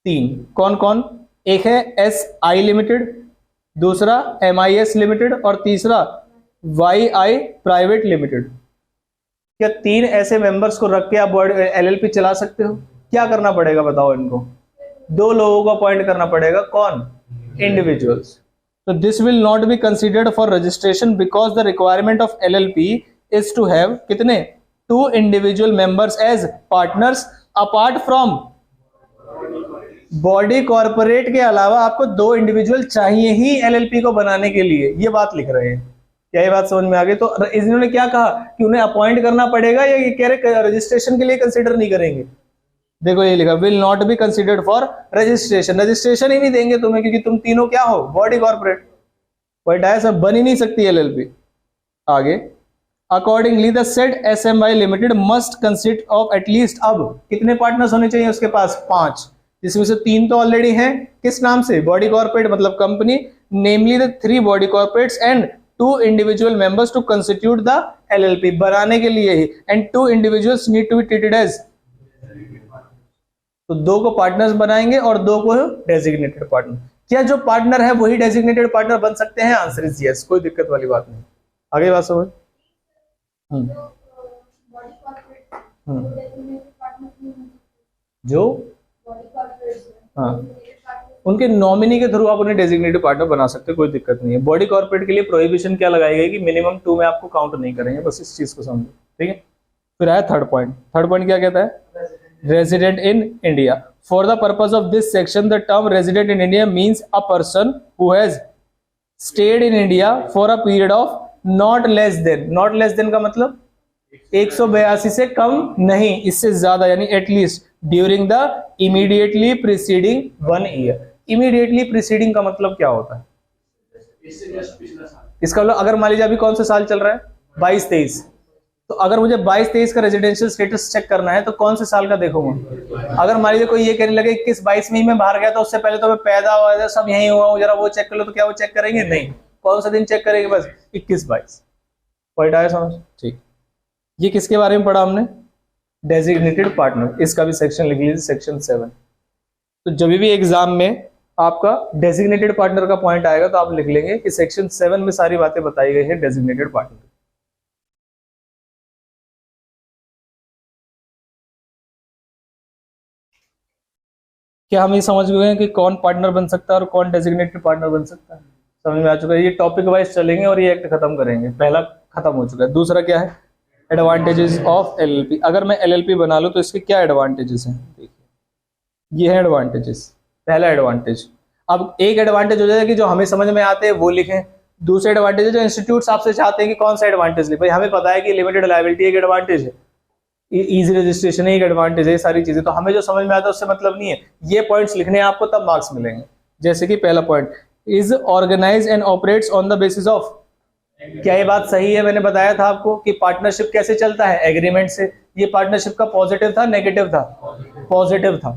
3। कौन कौन? एक है SI लिमिटेड, दूसरा MIS लिमिटेड और तीसरा YI प्राइवेट लिमिटेड। क्या 3 ऐसे मेंबर्स को रख के आप LLP चला सकते हो? क्या करना पड़ेगा बताओ इनको? 2 लोगों को अपॉइंट करना पड़ेगा। कौन? Individuals. So this will not be considered for registration because the requirement of LLP is to have कितने? 2 individual members as partners apart from body corporate के अलावा आपको 2 इंडिविजुअल चाहिए ही LLP को बनाने के लिए। ये बात लिख रहे हैं। क्या ये बात समझ में आ गई? तो इन्होंने क्या कहा कि उन्हें अपॉइंट करना पड़ेगा या ये कह रहे रजिस्ट्रेशन के लिए कंसिडर नहीं करेंगे? देखो ये लिखा, will not be considered for registration. Registration ही नहीं देंगे तुम्हें क्योंकि तुम तीनों क्या हो? Body corporate. पॉइंट आया? सब बन ही नहीं सकती LLP। आगे, accordingly the said SMY limited must consist of at least, अब कितने पार्टनर्स होने चाहिए उसके पास? 5, जिसमें से 3 तो ऑलरेडी हैं। किस नाम से? बॉडी कॉर्पोरेट मतलब company, namely the 3 body corporates and 2 individual members to constitute the LLP, बनाने के लिए ही। And 2 individuals need to be treated as, तो 2 को पार्टनर्स बनाएंगे और 2 को डेजिग्नेटेड पार्टनर। क्या जो पार्टनर है वही डेजिग्नेटेड पार्टनर बन सकते हैं? आंसर इज यस, कोई दिक्कत वाली बात नहीं। आगे बात समझ। जो हाँ, उनके नॉमिनी के थ्रू आप उन्हें डेजिग्नेटेड पार्टनर बना सकते हैं, कोई दिक्कत नहीं है। बॉडी कॉर्पोरेट के लिए प्रोहिबिशन क्या लगाई गई कि मिनिमम 2 में आपको काउंट नहीं करेंगे, बस इस चीज को समझो। ठीक है। फिर आया थर्ड पॉइंट। थर्ड पॉइंट क्या कहता है? Resident in India. For the purpose of this section the term resident in India means a person who has stayed in India for a period of not less than, not less than का मतलब 182 से कम नहीं, इससे ज्यादा, यानी at least during the immediately preceding 1 year. Immediately preceding का मतलब क्या होता है? इसका मतलब अगर मान लीजिए अभी कौन सा साल चल रहा है? 22-23, तो अगर मुझे 22-23 का रेजिडेंशियल स्टेटस चेक करना है तो कौन से साल का देखूंगा? अगर मान लीजिए कोई ये कहने लगे 21-22 में ही मैं बाहर गया तो उससे पहले तो मैं पैदा हुआ था, सब यहीं हुआ हूं, जरा वो चेक कर लो, तो क्या वो चेक करेंगे? नहीं। कौन सा दिन चेक करेंगे? बस 21-22। पॉइंट आया समझ? ठीक। ये किसके बारे में पढ़ा हमने? Designated partner. इसका भी सेक्शन लिख लीजिए, सेक्शन 7। तो जब भी एग्जाम में आपका डेजिग्नेटेड पार्टनर का पॉइंट आएगा तो आप लिख लेंगे कि सेक्शन 7 में सारी बातें बताई गई है डेजिग्नेटेड पार्टनर। क्या हम ये समझ गए कि कौन पार्टनर बन सकता है और कौन डेजिग्नेटेड पार्टनर बन सकता है? समझ में आ चुका है? ये टॉपिक वाइज चलेंगे और ये एक्ट खत्म करेंगे। पहला खत्म हो चुका है। दूसरा क्या है? Advantages of LLP। अगर मैं LLP बना लूं तो इसके क्या एडवांटेजेस हैं? देखिए, ये है एडवांटेजेस। पहला एडवांटेज, अब एक एडवांटेज हो जाएगा कि जो हमें समझ में आते हैं वो लिखें। दूसरे एडवांटेज जो इंस्टीट्यूट आपसे चाहते हैं कि कौन सा एडवांटेज लिखे। भाई हमें पता है कि लिमिटेड लायबिलिटी एक एडवांटेज है, इजी रजिस्ट्रेशन एक एडवांटेज है, सारी चीजें तो हमें जो समझ में आता है उससे मतलब नहीं है। ये पॉइंट्स लिखने हैं आपको, तब मार्क्स मिलेंगे। जैसे कि पहला point, is organise and operates on the basis of. क्या ये बात सही है? मैंने बताया था आपको कि पार्टनरशिप कैसे चलता है, एग्रीमेंट से। ये पार्टनरशिप का पॉजिटिव था नेगेटिव था? पॉजिटिव था।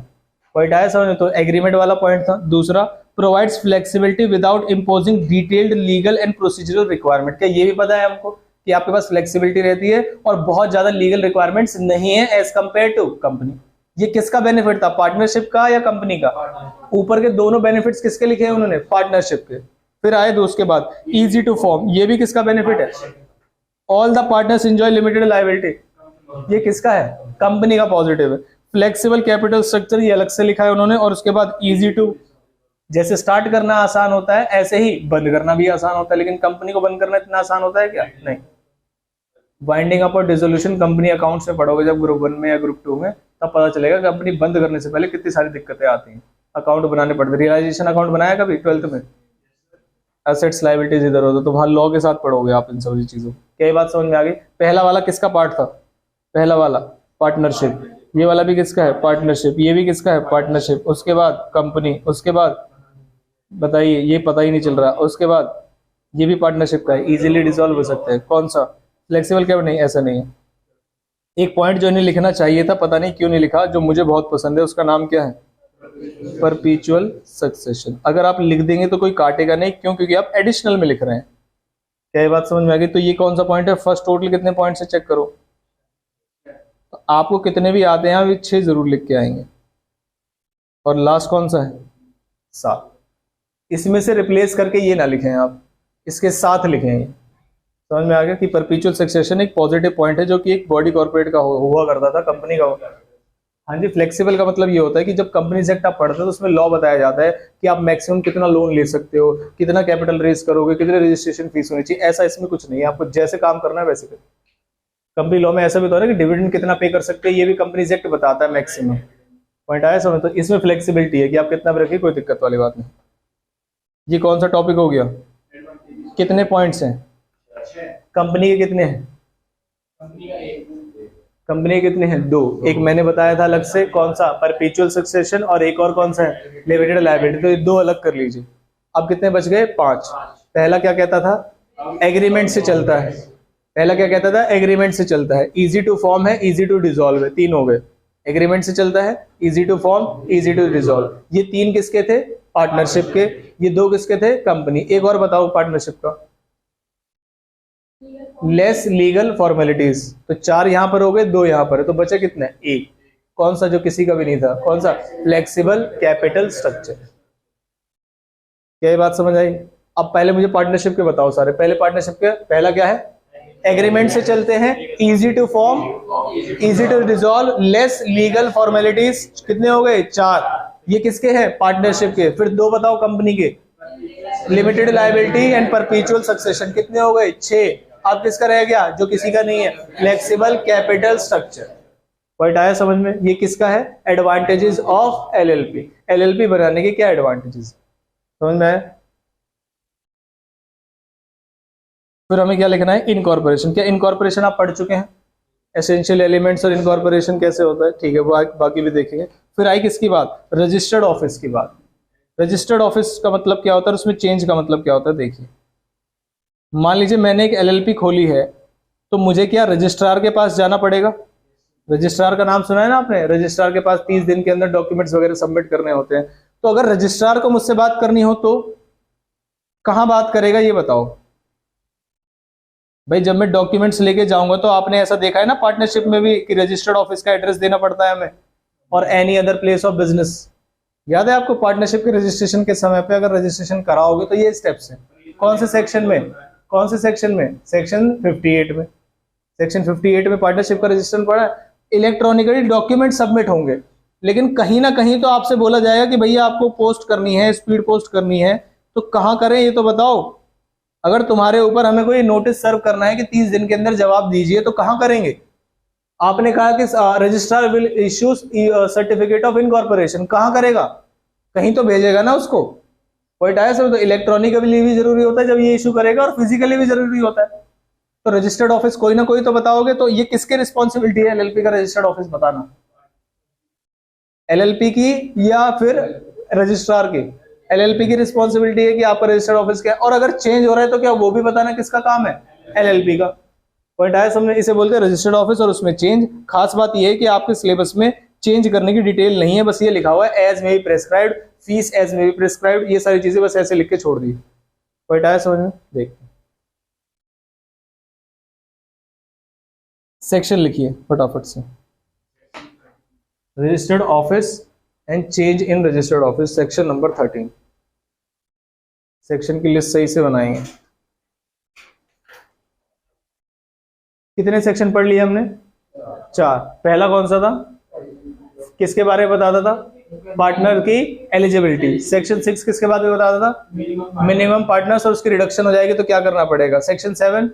पॉइंट आया समझ में? तो एग्रीमेंट वाला पॉइंट था। दूसरा, provides flexibility without imposing detailed legal and procedural requirement. क्या ये भी पता है हमको कि आपके पास फ्लेक्सिबिलिटी रहती है और बहुत ज्यादा लीगल रिक्वायरमेंट्स नहीं है एज कंपेयर टू कंपनी। ये किसका बेनिफिट था, पार्टनरशिप का या कंपनी का? ऊपर के दोनों बेनिफिट्स किसके लिखे हैं उन्होंने? पार्टनरशिप के। फिर आए दो उसके बाद, इजी टू फॉर्म, ये भी किसका बेनिफिट है? All the partners enjoy limited liability, ये किसका है? कंपनी का पॉजिटिव है। फ्लेक्सिबल कैपिटल स्ट्रक्चर, ये अलग से लिखा है उन्होंने। और उसके बाद इजी टू, जैसे स्टार्ट करना आसान होता है ऐसे ही बंद करना भी आसान होता है, लेकिन कंपनी को बंद करना इतना आसान होता है क्या? नहीं। वाइंडिंग अप और डिसोल्यूशन कंपनी अकाउंट्स में पढ़ोगे जब ग्रुप 1 में या ग्रुप 2 में, तब पता चलेगा कंपनी बंद करने से पहले कितनी सारी दिक्कतें आती हैं, अकाउंट बनाने पड़ते। रियलाइजेशन अकाउंट बनाया कभी 12th में? एसेट्स लायबिलिटीज इधर होता, तो वहां लॉ के साथ पढ़ोगे आप इन सभी चीजों। क्या ये बात समझ में आ गई? पहला वाला किसका पार्ट था? पहला वाला पार्टनरशिप। ये वाला भी किसका है? पार्टनरशिप। ये भी किसका है? पार्टनरशिप। उसके बाद कंपनी। उसके बाद बताइए, ये पता ही नहीं चल रहा। उसके बाद ये भी पार्टनरशिप का है, इजीली डिसॉल्व हो सकते हैं। कौन सा? फ्लेक्सिबल क्या? नहीं, ऐसा नहीं है। एक पॉइंट जो इन्हें लिखना चाहिए था, पता नहीं क्यों नहीं लिखा, जो मुझे बहुत पसंद है, उसका नाम क्या है? परपीचुअल सक्सेशन। अगर आप लिख देंगे तो कोई काटेगा नहीं, क्यों? क्योंकि आप एडिशनल में लिख रहे हैं। क्या ये बात समझ में आ गई? तो ये कौन सा पॉइंट है? फर्स्ट टोटल कितने पॉइंट से चेक करो, तो आपको कितने भी आते हैं आप 6 जरूर लिख के आएंगे। और लास्ट कौन सा है? 7। इसमें से रिप्लेस करके ये ना लिखें आप, इसके साथ लिखें। ये समझ में आ गया कि परपीचुअल सक्सेशन एक पॉजिटिव पॉइंट है, जो कि एक बॉडी कॉर्पोरेट का हुआ करता था, कंपनी का हुआ। हाँ जी, फ्लेक्सिबल का मतलब ये होता है कि जब कंपनीज एक्ट आप पढ़ते हो तो उसमें लॉ बताया जाता है कि आप मैक्सिमम कितना लोन ले सकते हो, कितना कैपिटल रेज करोगे, कितने रजिस्ट्रेशन फीस होनी चाहिए। ऐसा इसमें कुछ नहीं है, आपको जैसे काम करना है वैसे करें। कंपनी लॉ में ऐसा भी तो है कि डिविडेंड कितना पे कर सकते हैं, ये भी कंपनीज एक्ट बताता है मैक्सिमम। पॉइंट आया समझ? तो इसमें फ्लेक्सिबिलिटी है कि आप कितना भी रखिए, कोई दिक्कत वाली बात नहीं। ये कौन सा टॉपिक हो गया? कितने पॉइंट्स हैं? कंपनी के कितने हैं? कंपनी के कितने हैं? 2। एक मैंने बताया था अलग से, कौन सा? परपीचुअल सक्सेशन। और एक और कौन सा है? Limited liability. तो ये 2 अलग कर लीजिए। अब कितने बच गए? 5। पहला क्या कहता था? एग्रीमेंट से चलता है। पहला क्या कहता था? एग्रीमेंट से चलता है। इजी टू फॉर्म है, इजी टू डिसॉल्व है। 3 हो गए। एग्रीमेंट से चलता है, easy to form, easy to dissolve. ये 3 किसके थे? पार्टनरशिप के। ये 2 किसके थे? कंपनी। एक और बताओ पार्टनरशिप का। Less legal formalities. तो 4 यहां पर हो गए, 2 यहां पर है, तो बचे कितने? 1। कौन सा? जो किसी का भी नहीं था। कौन सा? Flexible capital structure. क्या ये बात समझ आई? अब पहले मुझे पार्टनरशिप के बताओ सारे। पहले पार्टनरशिप के पहला क्या है? एग्रीमेंट से चलते हैं, easy to form, easy to dissolve, less legal formalities. कितने हो गए? 4। ये किसके हैं? पार्टनरशिप के। फिर 2 बताओ कंपनी के, लिमिटेड लायबिलिटी एंड परपीचुअल सक्सेशन। कितने हो गए? 6। अब किसका रह गया जो किसी का नहीं है? Flexible capital structure. पॉइंट आया समझ में? ये किसका है? Advantages of LLP. एलएलपी बनाने के क्या एडवांटेजेस समझ में आया? फिर हमें क्या लिखना है? इनकॉर्पोरेशन। क्या इनकॉर्पोरेशन आप पढ़ चुके हैं? एसेंशियल एलिमेंट्स और इनकॉर्पोरेशन कैसे होता है, ठीक है, वो बाकी भी देखेंगे। फिर आई किसकी बात? रजिस्टर्ड ऑफिस की बात। रजिस्टर्ड ऑफिस का मतलब क्या होता है, उसमें चेंज का मतलब क्या होता है? देखिए, मान लीजिए मैंने एक एलएलपी खोली है, तो मुझे क्या रजिस्ट्रार के पास जाना पड़ेगा? रजिस्ट्रार का नाम सुना है ना आपने? रजिस्ट्रार के पास 30 दिन के अंदर डॉक्यूमेंट्स वगैरह सबमिट करने होते हैं। तो अगर रजिस्ट्रार को मुझसे बात करनी हो तो कहां बात करेगा, ये बताओ भाई। जब मैं डॉक्यूमेंट्स लेके जाऊंगा, तो आपने ऐसा देखा है ना पार्टनरशिप में भी कि रजिस्टर्ड ऑफिस का एड्रेस देना पड़ता है हमें, और any other place of business. याद है आपको? पार्टनरशिप के रजिस्ट्रेशन के समय पे अगर रजिस्ट्रेशन कराओगे तो ये स्टेप्स हैं। कौन से सेक्शन में? कौन से सेक्शन में? सेक्शन 58 में। सेक्शन 58 में पार्टनरशिप का रजिस्ट्रेशन पड़ा। इलेक्ट्रॉनिकली डॉक्यूमेंट सबमिट होंगे, लेकिन कहीं ना कहीं तो आपसे बोला जाएगा कि भैया आपको पोस्ट करनी है, स्पीड पोस्ट करनी है, तो कहां करें ये तो बताओ। अगर तुम्हारे ऊपर हमें कोई नोटिस सर्व करना है कि 30 दिन के अंदर जवाब दीजिए, तो कहां करेंगे? आपने कहा कि registrar will issue certificate of incorporation. कहां करेगा? कहीं तो भेजेगा ना उसको। पॉइंट आया सब? तो इलेक्ट्रॉनिकली भी जरूरी होता है जब ये इशू करेगा, और फिजिकली भी जरूरी होता है। तो रजिस्टर्ड ऑफिस कोई ना कोई तो बताओगे। तो ये किसके रिस्पॉन्सिबिलिटी है एलएलपी का रजिस्टर्ड ऑफिस बताना? एलएलपी की या फिर रजिस्ट्रार की? एलएलपी की रिस्पॉन्सिबिलिटी है कि आपका रजिस्टर्ड ऑफिस क्या है, और अगर चेंज हो रहा है तो क्या वो भी बताना किसका काम है, एलएलपी का। पॉइंट आया समझ? इसे बोलते हैं रजिस्टर्ड ऑफिस और उसमें चेंज। खास बात यह है कि आपके सिलेबस में चेंज करने की डिटेल नहीं है, बस ये लिखा हुआ है as may be prescribed, fees as may be prescribed, ये सारी चीजें बस ऐसे लिख के छोड़ दी। पॉइंट आया समझ में? देखते सेक्शन लिखिए फटाफट से, registered office and change in registered office, section number 13। Section की लिस्ट सही से बनाएंगे। कितने सेक्शन पढ़ लिए हमने? 4। पहला कौन सा था? किसके बारे में बताता था? पार्टनर की एलिजिबिलिटी। सेक्शन 6 किसके बारे में बताता था? मिनिमम पार्टनर्स, और उसकी रिडक्शन हो जाएगी तो क्या करना पड़ेगा। Section 7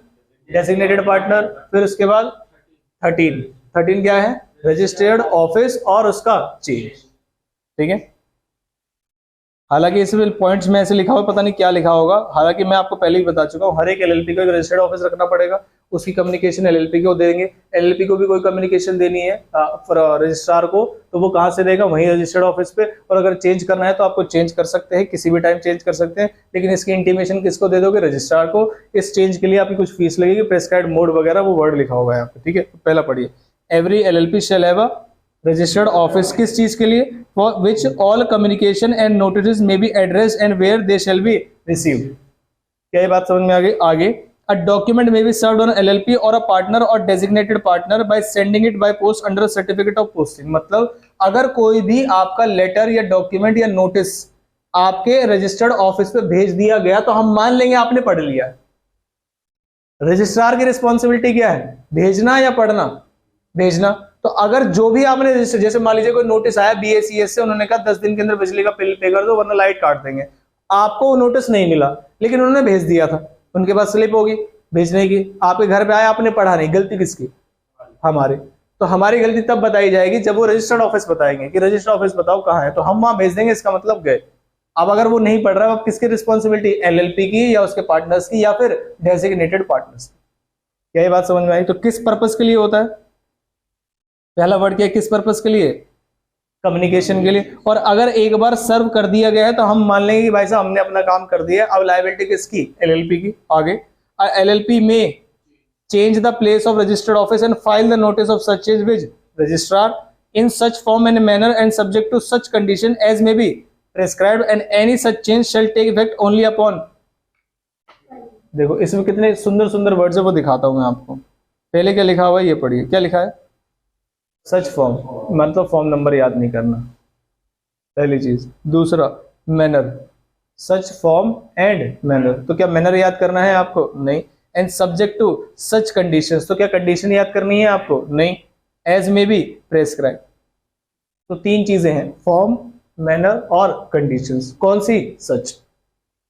designated partner. फिर उसके बाद 13 क्या है? रजिस्टर्ड ऑफिस और उसका चेंज। ठीक है, हालांकि इसमें पॉइंट्स में ऐसे लिखा हुआ, पता नहीं क्या लिखा होगा, हालांकि मैं आपको पहले ही बता चुका हूं, हर एक एलएलपी को एक रजिस्टर्ड ऑफिस रखना पड़ेगा, उसकी कम्युनिकेशन एलएलपी को देंगे। एलएलपी को भी कोई कम्युनिकेशन देनी है रजिस्ट्रार को, तो वो कहाँ से देगा? वहीं रजिस्टर्ड ऑफिस पे। और अगर चेंज करना है तो आपको चेंज कर सकते हैं, किसी भी टाइम चेंज कर सकते हैं, लेकिन इसकी इंटीमेशन किसको दे दोगे? रजिस्ट्रार को। इस चेंज के लिए आपकी कुछ फीस लगेगी, प्रेस्क्राइब्ड मोड वगैरह वो वर्ड लिखा होगा यहाँ पे। ठीक है, पहला पढ़िए, every LLP shall have a registered office. किस चीज के लिए? For which all communication and notice may be addressed and where they shall be received. क्या ये बात समझ में आ गई? आगे, a document may be served on LLP or a partner or designated partner by sending it by post under certificate of posting. मतलब अगर कोई भी आपका लेटर या डॉक्यूमेंट या नोटिस आपके रजिस्टर्ड ऑफिस पे भेज दिया गया तो हम मान लेंगे आपने पढ़ लिया। रजिस्ट्रार की रिस्पॉन्सिबिलिटी क्या है? भेजना या पढ़ना? भेजना। तो अगर जो भी आपने रजिस्टर, जैसे मान लीजिए कोई नोटिस आया बीएसीएस से, उन्होंने कहा 10 दिन के अंदर बिजली का बिल पे कर दो वरना लाइट काट देंगे, आपको वो नोटिस नहीं मिला लेकिन उन्होंने भेज दिया था, उनके पास स्लिप होगी भेजने की, आपके घर पे आया, आपने पढ़ा नहीं, गलती किसकी? हमारे। तो हमारी गलती तब बताई जाएगी जब वो रजिस्टर्ड ऑफिस बताएंगे कि रजिस्टर्ड ऑफिस बताओ कहाँ है, तो हम वहां भेज देंगे, इसका मतलब गए। अब अगर वो नहीं पढ़ रहा है, अब किसकी रिस्पॉन्सिबिलिटी? एलएलपी की या उसके पार्टनर्स की या फिर डेजिग्नेटेड पार्टनर्स की। क्या ये बात समझ में आई? तो किस पर्पस के लिए होता है? पहला वर्ड क्या है? किस पर्पस के लिए? कम्युनिकेशन के लिए। और अगर एक बार सर्व कर दिया गया है तो हम मान लेंगे कि भाई साहब हमने अपना काम कर दिया। अब लायबिलिटी किसकी? एलएलपी की। आगे, एलएलपी में change the place of registered office and file the notice of such change with registrar in such form and manner and subject to such condition as may be prescribed and any such change shall take effect only upon. देखो इसमें कितने सुंदर सुंदर वर्ड्स है, वो दिखाता हूं मैं आपको। पहले क्या लिखा हुआ है ये पढ़िए, क्या लिखा है? सच फॉर्म, मतलब फॉर्म नंबर याद नहीं करना, पहली चीज। दूसरा, manner, such form and manner, तो क्या मैनर याद करना है आपको? नहीं। And subject to such conditions, तो क्या कंडीशन याद करनी है आपको? नहीं। एज मे बी प्रेस्क्राइब, तो 3 चीजें हैं, फॉर्म, मैनर और कंडीशंस। कौन सी? सच।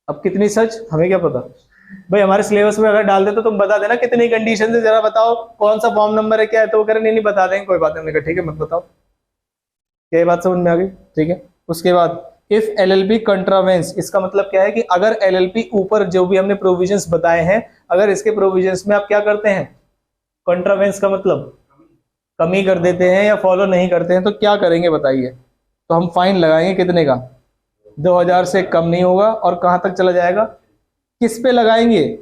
अब कितनी सच हमें क्या पता भाई, हमारे सिलेबस में अगर डाल दे तो तुम बता देना कितनी कंडीशन है, जरा बताओ कौन सा फॉर्म नंबर है, क्या है, तो वो करें नहीं बता देंगे, कोई बात नहीं, ठीक है मत बताओ। क्या ये बात समझ में आ गई? ठीक है। उसके बाद इफ एलएलपी कंट्रावेंस, इसका मतलब क्या है कि अगर एलएलपी ऊपर जो भी हमने प्रोविजंस बताए हैं, अगर इसके प्रोविजंस में आप क्या करते हैं? कंट्रावेंस का मतलब कमी कर देते हैं या फॉलो नहीं करते हैं, तो क्या करेंगे बताइए? तो हम फाइन लगाएंगे कितने का? 2000 से कम नहीं होगा। और कहां तक चला जाएगा? किस पे लगाएंगे?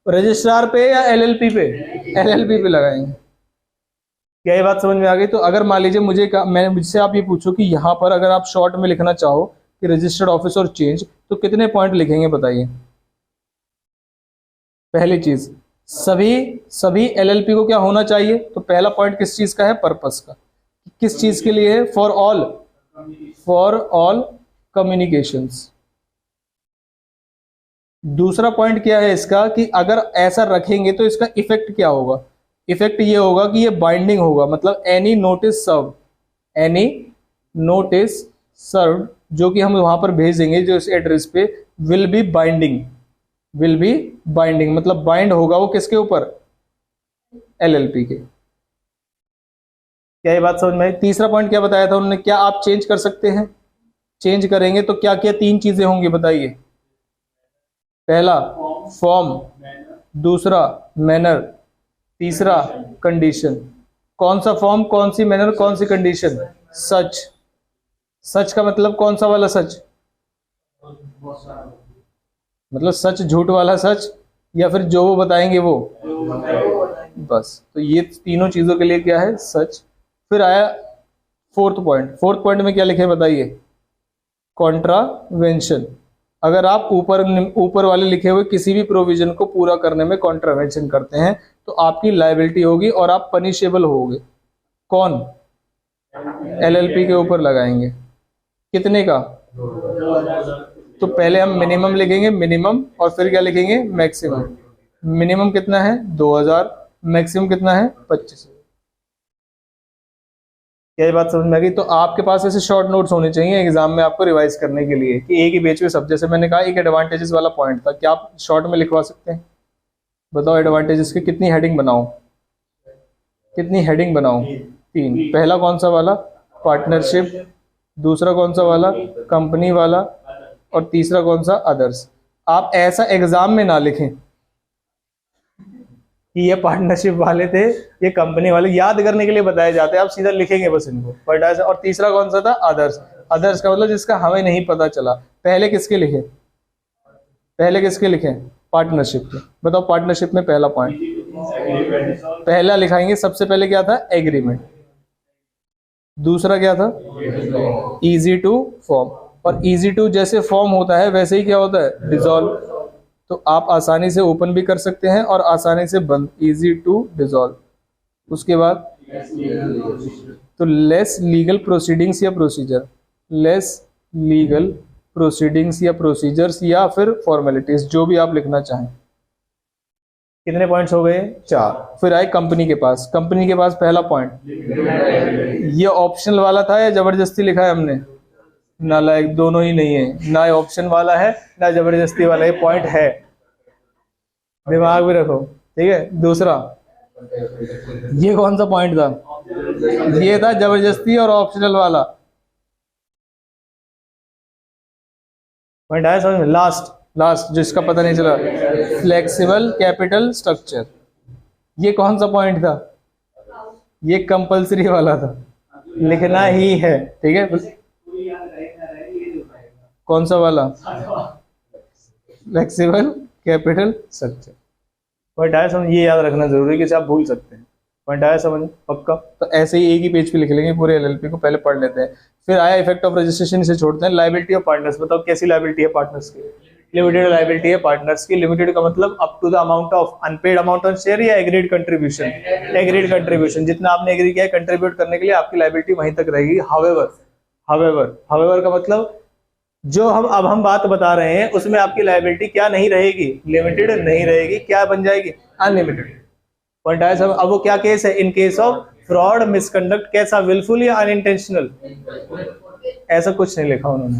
रजिस्ट्रार पे या एलएलपी पे? एलएलपी पे लगाएंगे। क्या ये बात समझ में आ गई? तो अगर मान लीजिए मुझसे आप ये पूछो कि यहाँ पर अगर आप शॉर्ट में लिखना चाहो कि रजिस्टर्ड ऑफिस और चेंज, तो कितने पॉइंट लिखेंगे बताइए? पहली चीज, सभी एलएलपी को क्या होना चाहिए? तो पहला पॉइंट किस चीज का है? पर्पस का। किस चीज के लिए है? For all communications. दूसरा पॉइंट क्या है इसका कि अगर ऐसा रखेंगे तो इसका इफेक्ट क्या होगा? इफेक्ट ये होगा कि ये बाइंडिंग होगा, मतलब एनी नोटिस सर्व जो कि हम वहां पर भेजेंगे जो इस एड्रेस पे, विल बी बाइंडिंग, मतलब बाइंड होगा वो किसके ऊपर? एलएलपी के। क्या ये बात समझ में आई? तीसरा पॉइंट क्या बताया था उन्होंने? क्या आप चेंज कर सकते हैं? चेंज करेंगे तो क्या क्या 3 चीजें होंगी बताइए? पहला फॉर्म, दूसरा मैनर, तीसरा कंडीशन। कौन सा फॉर्म, कौन सी मैनर, कौन सी कंडीशन? सच का मतलब कौन सा वाला सच? मतलब सच झूठ वाला सच, या फिर जो वो बताएंगे वो, बस। तो ये तीनों चीजों के लिए क्या है, सच। फिर आया फोर्थ पॉइंट। फोर्थ पॉइंट में क्या लिखे बताइए, कॉन्ट्रावेंशन। अगर आप ऊपर वाले लिखे हुए किसी भी प्रोविजन को पूरा करने में कॉन्ट्रावेंशन करते हैं तो आपकी लायबिलिटी होगी और आप पनिशेबल होगे। कौन, एलएलपी के ऊपर लगाएंगे। कितने का, तो पहले हम मिनिमम लिखेंगे, मिनिमम, और फिर क्या लिखेंगे, मैक्सिमम। मिनिमम कितना है 2000, मैक्सिमम कितना है 25। क्या ये बात समझ में आ गई? तो आपके पास ऐसे शॉर्ट नोट्स होने चाहिए एग्जाम में आपको रिवाइज करने के लिए कि एक ही पेज पे सब। जैसे मैंने कहा एक एडवांटेजेस वाला पॉइंट था, क्या आप शॉर्ट में लिखवा सकते हैं? बताओ एडवांटेजेस की कितनी हेडिंग बनाओ, कितनी हेडिंग बनाओ? 3। पहला कौन सा वाला, पार्टनरशिप। दूसरा कौन सा वाला, कंपनी वाला। और तीसरा कौन सा, अदर्स। आप ऐसा एग्जाम में ना लिखें कि ये पार्टनरशिप वाले थे, ये कंपनी वाले, याद करने के लिए बताए जाते हैं, आप सीधा लिखेंगे बस इनको, बट ऐसा। और तीसरा कौन सा था, अदर्स। अदर्स का मतलब जिसका हमें नहीं पता चला। पहले किसके लिखे, पहले किसके लिखे, पार्टनरशिप के। बताओ पार्टनरशिप में पहला पॉइंट, पहला लिखाएंगे सबसे पहले क्या था, एग्रीमेंट। दूसरा क्या था, इजी टू फॉर्म। और इजी टू जैसे फॉर्म होता है वैसे ही क्या होता है, डिसॉल्व। तो आप आसानी से ओपन भी कर सकते हैं और आसानी से बंद, इजी टू डिसॉल्व। उसके बाद तो लेस लीगल प्रोसीडिंग्स या प्रोसीजर, लेस लीगल प्रोसीडिंग्स या प्रोसीजर्स या फिर फॉर्मेलिटीज, जो भी आप लिखना चाहें। कितने पॉइंट्स हो गए, 4। फिर आए कंपनी के पास। कंपनी के पास पहला पॉइंट, ये ऑप्शनल वाला था या जबरदस्ती लिखा है हमने, नालायक, दोनों ही नहीं है, ना ऑप्शन वाला है ना जबरदस्ती वाला, ये पॉइंट है, दिमाग में रखो, ठीक है। दूसरा, ये कौन सा पॉइंट था, ये था जबरदस्ती और ऑप्शनल वाला पॉइंट आया समझ में। लास्ट लास्ट जिसका पता नहीं चला, फ्लेक्सिबल कैपिटल स्ट्रक्चर, ये कौन सा पॉइंट था, ये कंपलसरी वाला था, लिखना ही है, ठीक है। कौन सा वाला, फ्लेक्सिबल कैपिटल स्ट्रक्चर। पॉइंट आया समझ, ये याद रखना जरूरी है कि आप भूल सकते हैं। पॉइंट आया समझ, पक्का। तो ऐसे ही एक ही पेज पे लिख लेंगे पूरे एलएलपी को, पहले पढ़ लेते हैं। फिर आया इफेक्ट ऑफ रजिस्ट्रेशन, इसे छोड़ते हैं। लायबिलिटी ऑफ पार्टनर्स, बताओ कैसी लायबिलिटी है पार्टनर्स की, लिमिटेड लायबिलिटी है पार्टनर्स की। लिमिटेड का मतलब up to the amount of unpaid amount of share या एग्रीड कंट्रीब्यूशन, एग्रीड कंट्रीब्यूशन, जितना आपने एग्री किया है कंट्रीब्यूट करने के लिए, आपकी लायबिलिटी वहीं तक रहेगी। हावेवर, हावेवर, हावेवर का मतलब जो हम बात बता रहे हैं उसमें आपकी लायबिलिटी क्या नहीं रहेगी, लिमिटेड नहीं रहेगी, क्या बन जाएगी, अनलिमिटेड। पॉइंट आया सब। अब वो क्या केस है, इन केस ऑफ फ्रॉड मिसकंडक्ट, कैसा, विलफुल या अनइंटेंशनल, ऐसा कुछ नहीं लिखा उन्होंने,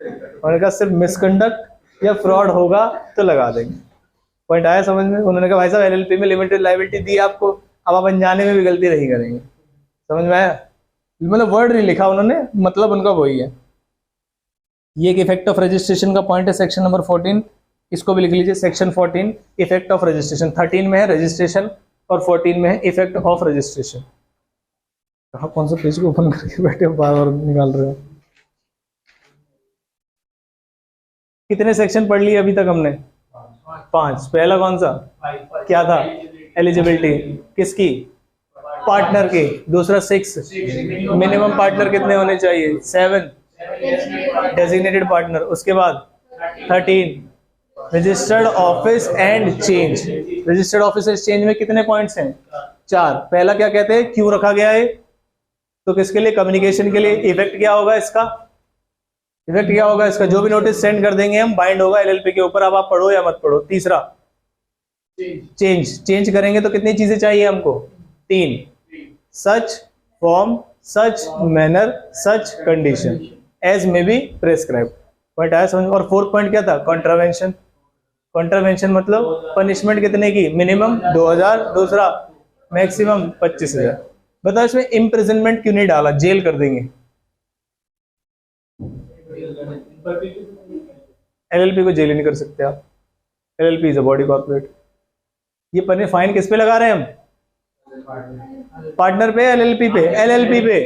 उन्होंने कहा सिर्फ मिसकंडक्ट या फ्रॉड होगा तो लगा देंगे। पॉइंट आया समझ में। उन्होंने कहा भाई साहब एलएलपी में लिमिटेड लायबिलिटी दी आपको, अब आप अनजाने में भी गलती नहीं करेंगे, समझ में आया। मतलब वर्ड नहीं लिखा उन्होंने, मतलब उनका वही है। ये एक इफेक्ट ऑफ रजिस्ट्रेशन का पॉइंट है, सेक्शन नंबर 14, इसको भी लिख लीजिए, सेक्शन 14 इफेक्ट ऑफ रजिस्ट्रेशन। 13 में है रजिस्ट्रेशन और 14 में है इफेक्ट ऑफ रजिस्ट्रेशन। कहाँ कौन सा पेज को ओपन करके बैठे हो, बार बार निकाल रहे हो। कितने सेक्शन पढ़ लिए अभी तक हमने, 5। पहला कौन सा, क्या था, एलिजिबिलिटी किसकी, पार्टनर की। दूसरा 6, मिनिमम पार्टनर कितने होने चाहिए, 7, डेजिग्नेटेड पार्टनर। उसके बाद 13, registered office and change. Registered office and change में कितने पॉइंट्स हैं, 4। पहला क्या कहते हैं, क्यों रखा गया है, तो किसके लिए, कम्युनिकेशन के लिए। इफेक्ट क्या होगा इसका, इफेक्ट क्या होगा इसका, जो भी नोटिस सेंड कर देंगे हम, बाइंड होगा एलएलपी के ऊपर, अब आप पढ़ो या मत पढ़ो। तीसरा चेंज, चेंज करेंगे तो कितनी चीजें चाहिए हमको, 3, such form, such manner, such condition, as may be prescribe. Point आया समझ। और 4th पॉइंट क्या था, कॉन्ट्रावेंशन। कॉन्ट्रावेंशन मतलब पनिशमेंट कितने की, मिनिमम 2000, दूसरा मैक्सिमम 25,000। बताओ इसमें इम्प्रिजनमेंट क्यों नहीं डाला, जेल कर देंगे। एलएलपी को जेल नहीं कर सकते आप, LLP is a body corporate. ये फाइन किस पे लगा रहे हैं हम, पार्टनर पे, एलएलपी पे, एलएलपी पे।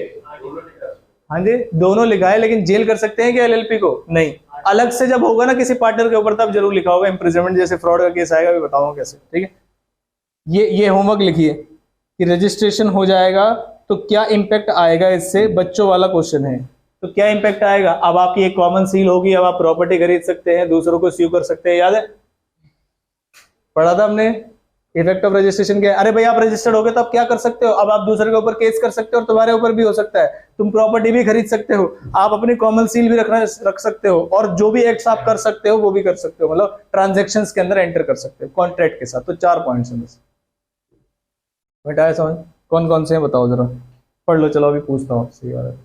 हाँ जी, दोनों लिखा है, लेकिन जेल कर सकते हैं क्या एलएलपी को, नहीं। अलग से जब होगा ना किसी पार्टनर के ऊपर तब जरूर लिखा होगा इम्प्रिजनमेंट, जैसे फ्रॉड का केस आएगा भी बताऊंगा कैसे, ठीक है। ये होमवर्क लिखिए कि रजिस्ट्रेशन हो जाएगा तो क्या इम्पैक्ट आएगा, इससे बच्चों वाला क्वेश्चन है। तो क्या इम्पैक्ट आएगा, अब आपकी एक कॉमन सील होगी, अब आप प्रॉपर्टी खरीद सकते हैं, दूसरों को स्यू कर सकते हैं, याद है पढ़ा था हमने इफेक्ट ऑफ रजिस्ट्रेशन क्या। अरे भाई आप रजिस्टर्ड हो गए तो आप क्या कर सकते हो, अब आप दूसरे के ऊपर केस कर सकते हो और तुम्हारे ऊपर भी हो सकता है, तुम प्रॉपर्टी भी खरीद सकते हो, आप अपनी कॉमन सील भी रख सकते हो, और जो भी एक्ट्स आप कर सकते हो वो भी कर सकते हो, मतलब ट्रांजेक्शन्स के अंदर एंटर कर सकते हो कॉन्ट्रैक्ट के साथ। तो 4 पॉइंट्स हैं बस, बेटा है समझ, कौन कौन से हैं बताओ जरा, पढ़ लो। चलो अभी पूछता हूँ आपसे यार।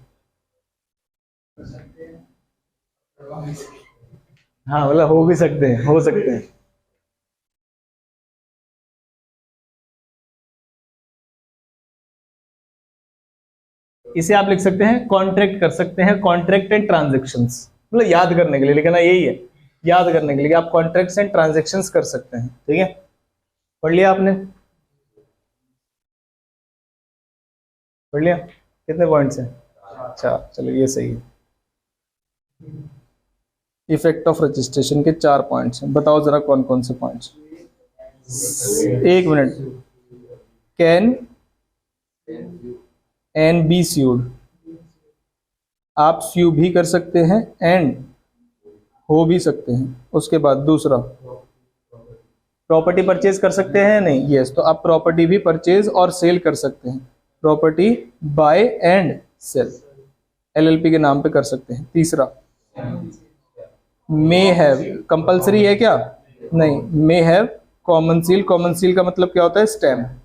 हाँ मतलब हो भी सकते हैं, हो सकते हैं। इसे आप लिख सकते हैं कॉन्ट्रैक्ट कर सकते हैं, कॉन्ट्रैक्ट एंड ट्रांजेक्शंस, मतलब याद करने के लिए लिखना यही है, याद करने के लिए आप कॉन्ट्रैक्ट्स एंड ट्रांजेक्शंस कर सकते हैं, ठीक है। पढ़ लिया आपने, पढ़ लिया, कितने पॉइंट्स हैं? अच्छा चलो ये सही है। इफेक्ट ऑफ रजिस्ट्रेशन के 4 पॉइंट्स हैं, बताओ जरा कौन कौन से points. 1 minute, can and be sued, आप स्यू भी कर सकते हैं एंड हो भी सकते हैं। उसके बाद दूसरा, प्रॉपर्टी परचेज कर सकते हैं नहीं, यस, तो आप प्रॉपर्टी भी परचेज और सेल कर सकते हैं, property buy and sell LLP के नाम पे कर सकते हैं। तीसरा, मे हैव, कंपलसरी है क्या? नहीं, मे have common seal, common seal का मतलब क्या होता है? स्टैम्प।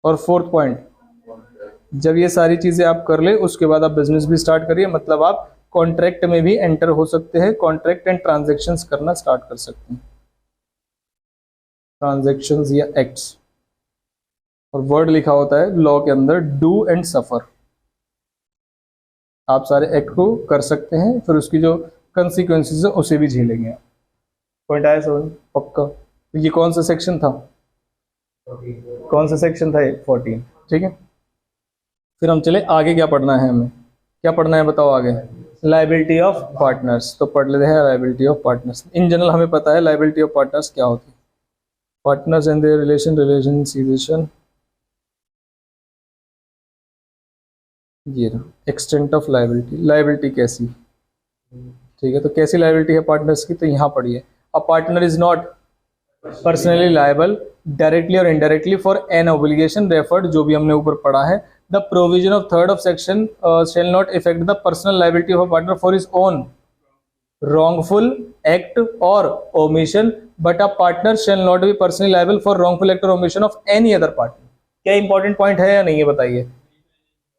और 4th पॉइंट, जब ये सारी चीजें आप कर ले उसके बाद आप बिजनेस भी स्टार्ट करिए, मतलब आप कॉन्ट्रैक्ट में भी एंटर हो सकते हैं, कॉन्ट्रैक्ट एंड ट्रांजैक्शंस करना स्टार्ट कर सकते हैं, ट्रांजैक्शंस या एक्ट्स। और वर्ड लिखा होता है लॉ के अंदर, डू एंड सफर, आप सारे एक्ट को कर सकते हैं, फिर उसकी जो कंसिक्वेंसेस है उसे भी झेलेंगे। पॉइंट आया समझ? पक्का। तो ये कौन सा सेक्शन था? कौन सा सेक्शन था ये? 14, ठीक है। फिर हम चले आगे, क्या पढ़ना है हमें, क्या पढ़ना है बताओ आगे? Liability of partners. तो पढ़ लेते हैं liability of partners. In general हमें पता है लायबिलिटी ऑफ पार्टनर्स क्या होती है, पार्टनर्स एंड देयर रिलेशन, ये एक्सटेंट ऑफ लायबिलिटी, लायबिलिटी कैसी, ठीक है। तो कैसी लायबिलिटी है पार्टनर्स की, तो यहाँ पढ़िए, a partner is not personally liable directly और indirectly for an obligation referred, जो भी हमने ऊपर पढ़ा है, the provision of 3rd of section shall not affect the personal liability of a partner for his own wrongful act or omission, but a partner shall not be personally liable for wrongful act or omission of any other partner। क्या इंपॉर्टेंट पॉइंट है या नहीं, ये बताइए,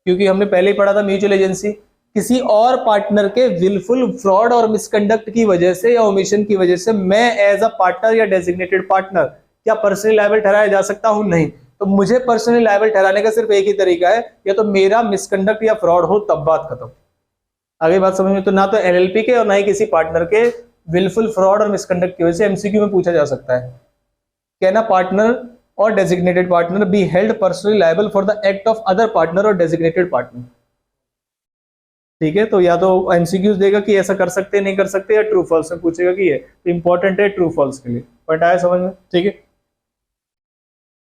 क्योंकि हमने पहले ही पढ़ा था म्यूचुअल एजेंसी, किसी और पार्टनर के विलफुल फ्रॉड और मिसकंडक्ट की वजह से या ओमिशन की वजह से मैं एज अ पार्टनर या डेजिग्नेटेड पार्टनर क्या पर्सनली लायबल ठहराया जा सकता हूं? नहीं। तो मुझे पर्सनली लायबल ठहराने का सिर्फ एक ही तरीका है, या तो मेरा मिसकंडक्ट या फ्रॉड हो, तब बात खत्म। आगे बात समझ में? तो ना तो एलएलपी के और ना ही किसी पार्टनर के विलफुल फ्रॉड और मिसकंडक्ट की वजह से एमसीक्यू में पूछा जा सकता है, can a partner or designated partner be held personally liable for the act of other partner or designated partner, ठीक है। तो या तो एमसीक्यूज देगा कि ऐसा कर सकते नहीं कर सकते, या ट्रू फॉल्स में पूछेगा कि ये, तो इंपॉर्टेंट है ट्रू फॉल्स के लिए। बट आया समझ में? ठीक है।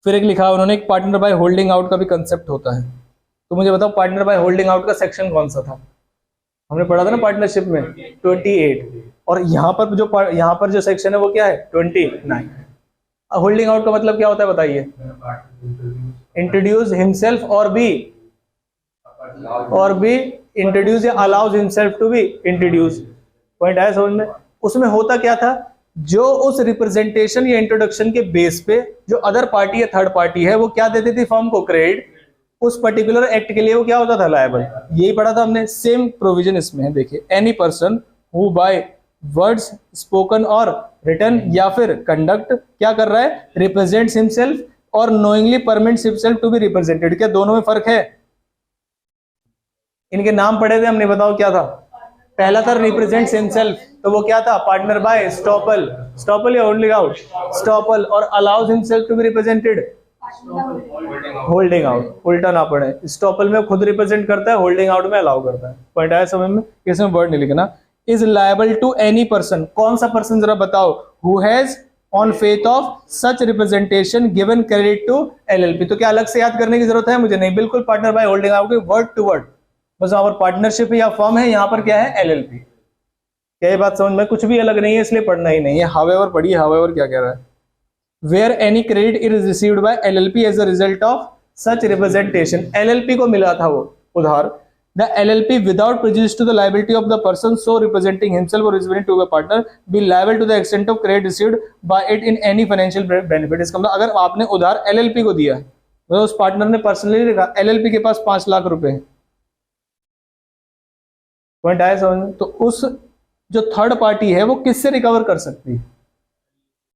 फिर एक लिखा उन्होंने, एक पार्टनर बाय होल्डिंग आउट का भी कंसेप्ट होता है। तो मुझे बताओ पार्टनर बाय होल्डिंग आउट का सेक्शन कौन सा था? हमने पढ़ा था ना पार्टनरशिप में, 28। और यहाँ पर जो सेक्शन है वो क्या है? 29। होल्डिंग आउट का मतलब क्या होता है बताइए? Introduce himself or be introduce or allows himself to be introduce. Point आया समझ में? उसमें होता क्या था, जो उस रिप्रेजेंटेशन या इंट्रोडक्शन के बेस पे जो अदर पार्टी या थर्ड पार्टी है वो क्या देती थी फर्म को? क्रेडिट। उस पर्टिकुलर एक्ट के लिए वो क्या होता था? लायबल। यही पढ़ा था हमने। सेम प्रोविजन इसमें है, देखिए, any person who by words spoken or written या फिर कंडक्ट क्या कर रहा है? Represents himself or knowingly permits himself to be represented. क्या दोनों में फर्क है? इनके नाम पढ़े थे हमने, बताओ क्या था? पहला था रिप्रेजेंट्स हिमसेल्फ, तो वो क्या था? पार्टनर बाय स्टॉपल या holding out? Estoppel. Or allows himself to be represented, holding out, उल्टा ना पड़े, स्टॉपल में खुद रिप्रेजेंट करता है, होल्डिंग आउट में अलाउ करता है। पॉइंट आया समझ में? इसमें वर्ड नहीं लिखना। Is liable to any person, कौन सा पर्सन जरा बताओ, who has on faith of such representation given credit to LLP. तो क्या अलग से याद करने की जरूरत है मुझे? नहीं, बिल्कुल partner by holding out word to word, बस वहां पर पार्टनरशिप या फॉर्म है, यहाँ पर क्या है? एलएलपी। क्या ये बात समझ में? कुछ भी अलग नहीं है, इसलिए पढ़ना ही नहीं है। हावेवर पढ़िए, हावेवर क्या कह रहा है। Where any credit is received by LLP as a result of such representation, LLP को मिला था वो उधार, the LLP without prejudice to the liability of the person so representing himself or is willing to be a partner be liable to the extent of credit received by it in any financial benefit। इसका मतलब अगर आपने उधार LLP को दिया है, तो उस पार्टनर ने पर्सनली लिखा, LLP के पास 5 लाख रुपए हैं, पॉइंट आया समझ में? तो उस जो थर्ड पार्टी है वो किससे रिकवर कर सकती है?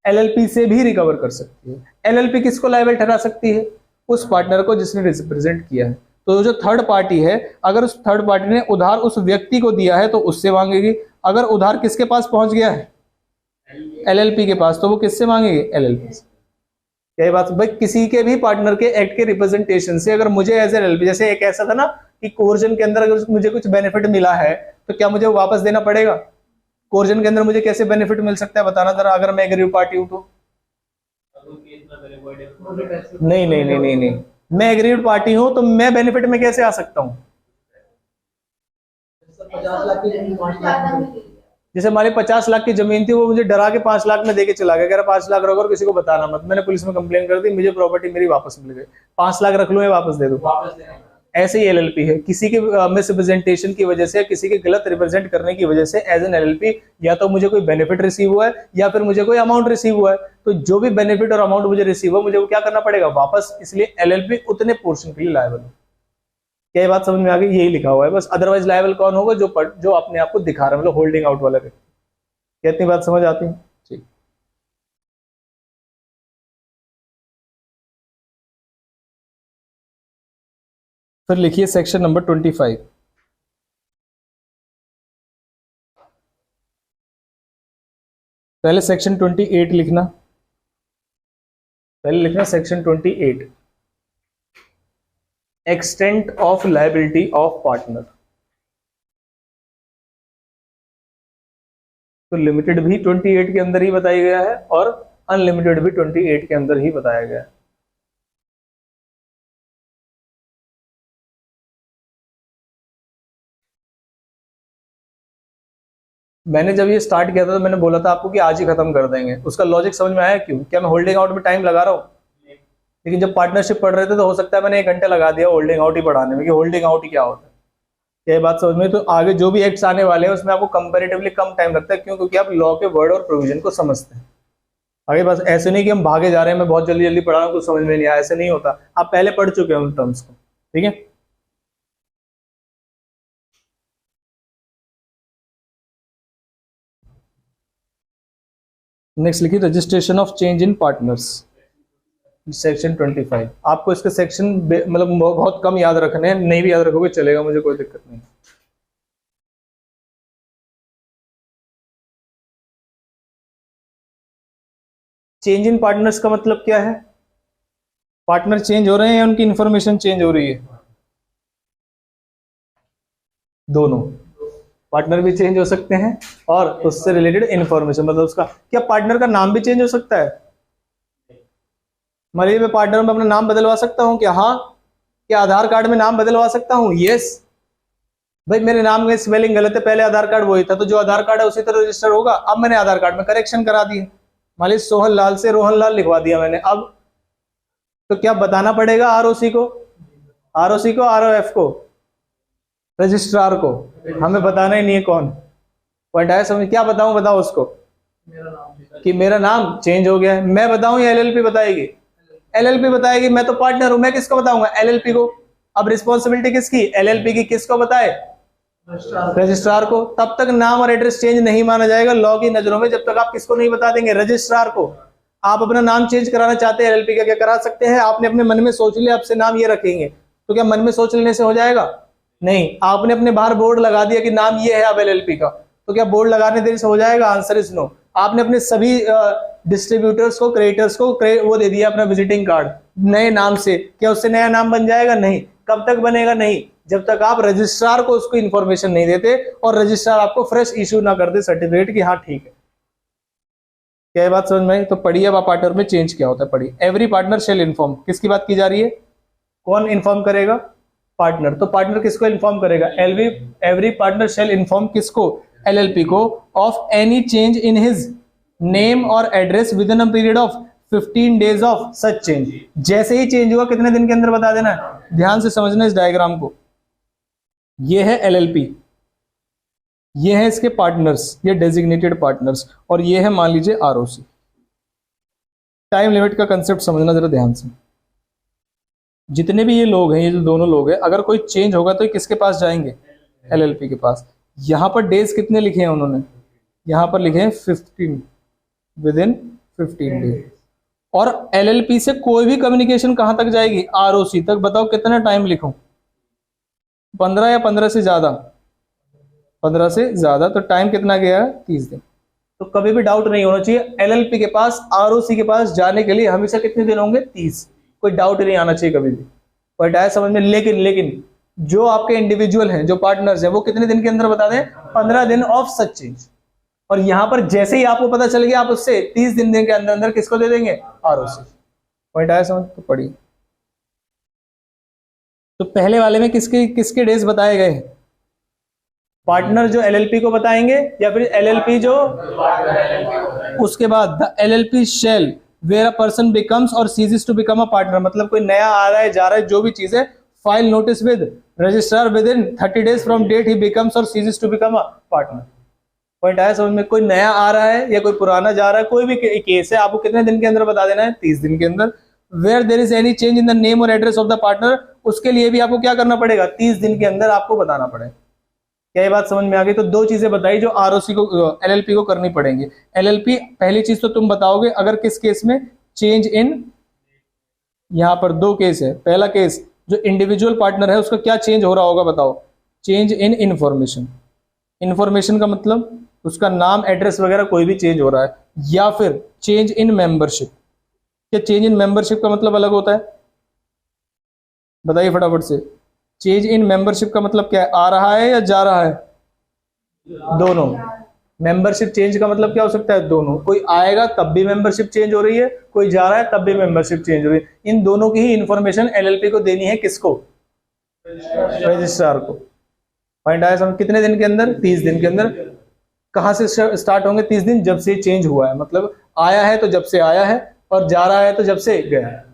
LLP से भी रिकवर कर सकती है। LLP किसको लायबल ठहरा सकती है? उस पार्टनर को जिसने रिप्रेजेंट किया है। तो जो थर्ड पार्टी है, अगर उस थर्ड पार्टी ने उधार उस व्यक्ति को दिया है तो उससे मांगेगी। अगर उधार किसके पास पहुंच गया है? LLP के पास, तो वो किससे मांगेगी? LLP से। यही बात भाई, किसी के भी पार्टनर के एक्ट के रिप्रेजेंटेशन से अगर मुझे एज LLP, जैसे एक ऐसा था ना कि कोर्जन के अंदर अगर मुझे कुछ बेनिफिट मिला है तो क्या मुझे वापस देना पड़ेगा? कोर्जन के अंदर मुझे कैसे बेनिफिट मिल सकता है बताना जरा, अगर मैं एग्रीव पार्टी हूं तो? नहीं नहीं नहीं नहीं नहीं, मैं एग्रीड पार्टी हूं तो मैं बेनिफिट में कैसे आ सकता हूं? 50 लाख की जमीन 5 लाख, जैसे हमारी 50 लाख की जमीन थी, वो मुझे डरा के 5 लाख में देके चला गया, कह रहा 5 लाख रखो और किसी को बताना मत। मैंने पुलिस में कंप्लेन कर दी, मुझे प्रॉपर्टी मेरी वापस मिल गई, 5 लाख रख लो या वापस दे दो। ऐसे ही एलएलपी है, किसी के मिसरिप्रेजेंटेशन की वजह से, किसी के गलत रिप्रेजेंट करने की वजह से एज एन एलएलपी या तो मुझे कोई बेनिफिट रिसीव हुआ है या फिर मुझे कोई अमाउंट रिसीव हुआ है, तो जो भी बेनिफिट और अमाउंट मुझे रिसीव हुआ मुझे वो क्या करना पड़ेगा? वापस। इसलिए एलएलपी उतने पोर्शन के लिए लायबल है। क्या ये बात समझ में आ गई? यही लिखा हुआ है बस। अदरवाइज लायबल कौन होगा? जो अपने आप को दिखा रहा है, मतलब होल्डिंग आउट वाला व्यक्ति। क्या इतनी बात समझ आती है? ठीक। फिर लिखिए सेक्शन नंबर 25। पहले सेक्शन 28 लिखना, पहले लिखना section 28, extent of liability of partner. तो लिमिटेड भी 28 के अंदर ही बताया गया है और अनलिमिटेड भी 28 के अंदर ही बताया गया है। मैंने जब ये स्टार्ट किया था तो मैंने बोला था आपको कि आज ही खत्म कर देंगे। उसका लॉजिक समझ में आया क्यों? क्या मैं होल्डिंग आउट में टाइम लगा रहा हूँ? लेकिन जब पार्टनरशिप पढ़ रहे थे तो हो सकता है मैंने 1 घंटा लगा दिया होल्डिंग आउट ही पढ़ाने में कि होल्डिंग आउट ही क्या होता है। ये बात समझ में? तो आगे जो भी एक्ट्स आने वाले हैं उसमें आपको कंपैरेटिवली कम टाइम लगता है। क्यों? क्योंकि आप लॉ के वर्ड और प्रोविजन को समझते हैं। आगे बस ऐसे नहीं कि हम भागे जा रहे हैं, मैं बहुत जल्दी जल्दी पढ़ा रहा हूँ, कुछ समझ में नहीं आया, ऐसे नहीं होता। आप पहले पढ़ चुके हैं उन टर्म्स को, ठीक है। नेक्स्ट लिखिए registration of change in partners, section 25। आपको इसके सेक्शन मतलब बहुत कम याद रखने हैं, नहीं भी याद रखोगे चलेगा, मुझे कोई दिक्कत नहीं। चेंज इन पार्टनर्स का मतलब क्या है? पार्टनर चेंज हो रहे हैं या उनकी इंफॉर्मेशन चेंज हो रही है? दोनों। पार्टनर भी चेंज हो सकते हैं और उससे रिलेटेड इंफॉर्मेशन, मतलब उसका क्या पार्टनर का नाम भी चेंज हो सकता है? मान लीजिए मैं पार्टनर में अपना नाम बदलवा सकता हूं क्या? हाँ। क्या आधार कार्ड में नाम बदलवा सकता हूं? यस। भाई मेरे नाम में स्पेलिंग गलत है, पहले आधार कार्ड वही था तो जो आधार कार्ड है उसी तरह रजिस्टर होगा। अब मैंने आधार कार्ड में करेक्शन करा दिए, मान लीजिए सोहन लाल से रोहन लाल लिखवा दिया मैंने, अब तो क्या बताना पड़ेगा? आरओसी को, आरओएफ को, रजिस्ट्रार को, हमें बताना ही नहीं है कौन। पॉइंट आया समझ? क्या बताऊं? बताओ उसको कि मेरा नाम चेंज हो गया है। मैं बताऊं या एलएलपी बताएगी? एलएलपी बताएगी। मैं तो पार्टनर हूं, मैं किसको बताऊंगा? एलएलपी को। अब रिस्पॉन्सिबिलिटी किसकी? एलएलपी की। किसको बताए? रजिस्ट्रार को। तब तक नाम और एड्रेस चेंज नहीं माना जाएगा लॉ की नजरों में जब तक आप किसको नहीं बता देंगे? रजिस्ट्रार को। आप अपना नाम चेंज कराना चाहते हैं एलएलपी का, क्या करा सकते हैं? आपने अपने मन में सोच लिया आपसे नाम ये रखेंगे, तो क्या मन में सोच लेने से हो जाएगा? नहीं। आपने अपने बाहर बोर्ड लगा दिया कि नाम ये है अब एलएलपी का, तो क्या बोर्ड लगाने देने से हो जाएगा? Answer is no. आपने अपने सभी डिस्ट्रीब्यूटर्स को, क्रेडिटर्स को वो दे दिया अपना विजिटिंग कार्ड नए नाम से, क्या उससे नया नाम बन जाएगा? नहीं। कब तक बनेगा? नहीं, जब तक आप रजिस्ट्रार को उसको इन्फॉर्मेशन नहीं देते और रजिस्ट्रार आपको फ्रेश इश्यू ना कर दे सर्टिफिकेट की हाँ ठीक है। क्या ये बात समझ में आई? तो पढ़िए अब पार्टनर में चेंज क्या होता है, पढ़िए। एवरी पार्टनर शेल इन्फॉर्म, किसकी बात की जा रही है? कौन इन्फॉर्म करेगा? पार्टनर। तो पार्टनर किसको इन्फॉर्म करेगा? एवरी पार्टनर शेल इन्फॉर्म किसको? एलएलपी को, of any change in his name और address within a period of 15 days of such change. जैसे ही चेंज हुआ कितने दिन के अंदर बता देना है। ध्यान से समझना इस डायग्राम को। ये है एलएलपी, ये है इसके पार्टनर्स, ये डेजिग्नेटेड पार्टनर्स, और ये है मान लीजिए आरओसी। टाइम लिमिट का कंसेप्ट समझना जरा ध्यान से। जितने भी ये लोग हैं, ये जो दोनों लोग हैं, अगर कोई चेंज होगा तो ये किसके पास जाएंगे? एलएलपी के पास। यहां पर डेज कितने लिखे हैं उन्होंने? यहां पर लिखे हैं 15, विद इन 15 डेज। और एलएलपी से कोई भी कम्युनिकेशन कहां तक जाएगी? आरओसी तक। बताओ कितना टाइम लिखूं? 15 या 15 से ज्यादा? 15 से ज्यादा। तो टाइम कितना गया? 30 दिन। तो कभी भी डाउट नहीं होना चाहिए, एलएलपी के पास, आरओसी के पास जाने के लिए हमेशा कितने दिन होंगे? 30। कोई डाउट नहीं आना चाहिए कभी भी। बट आया समझ में? लेकिन जो आपके इंडिविजुअल हैं, जो पार्टनर्स हैं, वो कितने दिन के अंदर बता दें? 15 दिन ऑफ सच चेंज। और यहां पर जैसे ही आपको पता चल गया, आप उससे 30 दिन के अंदर अंदर किसको दे देंगे? आरओसी। पॉइंट आया समझ? तो पढ़िए। तो पहले वाले में किसके किसके डेज बताए गए? पार्टनर जो एलएलपी को बताएंगे, या फिर एलएलपी जो उसके बाद the LLP shall where a person becomes और ceases to become a partner. मतलब कोई नया आ रहा है, जा रहा है, जो भी चीज है, file notice with registrar within 30 days from date he becomes और ceases to become a partner. Point आया समझ में? कोई नया आ रहा है या कोई पुराना जा रहा है, कोई भी केस है, आपको कितने दिन के अंदर बता देना है? 30 दिन के अंदर। Where there is any change in the name और एड्रेस ऑफ द पार्टनर, उसके लिए भी आपको क्या करना पड़ेगा? 30 दिन के अंदर आपको बताना पड़ेगा। क्या ये बात समझ में आ गई? तो दो चीजें बताई जो आरओसी को, एलएलपी को करनी पड़ेंगी। एलएलपी पहली चीज तो तुम बताओगे अगर किस केस में चेंज इन, यहां पर दो केस है। पहला केस जो इंडिविजुअल पार्टनर है उसका क्या चेंज हो रहा होगा बताओ? Change in information. इंफॉर्मेशन का मतलब उसका नाम, एड्रेस वगैरह कोई भी चेंज हो रहा है। या फिर चेंज इन मेंबरशिप। क्या चेंज इन मेंबरशिप का मतलब अलग होता है? बताइए फटाफट से। चेंज इन मेंबरशिप का मतलब क्या है? आ रहा है या जा रहा है? दोनों। मेंबरशिप चेंज का मतलब क्या हो सकता है? दोनों। कोई आएगा तब भी मेंबरशिप चेंज हो रही है, कोई जा रहा है तब भी मेंबरशिप चेंज हो रही है। इन दोनों की ही इंफॉर्मेशन एलएलपी को देनी है। किसको? रजिस्ट्रार को। पॉइंट आया समझ? कितने दिन के अंदर? 30 दिन के अंदर। कहां से स्टार्ट होंगे 30 दिन? जब से चेंज हुआ है। मतलब आया है तो जब से आया है, और जा रहा है तो जब से गया है।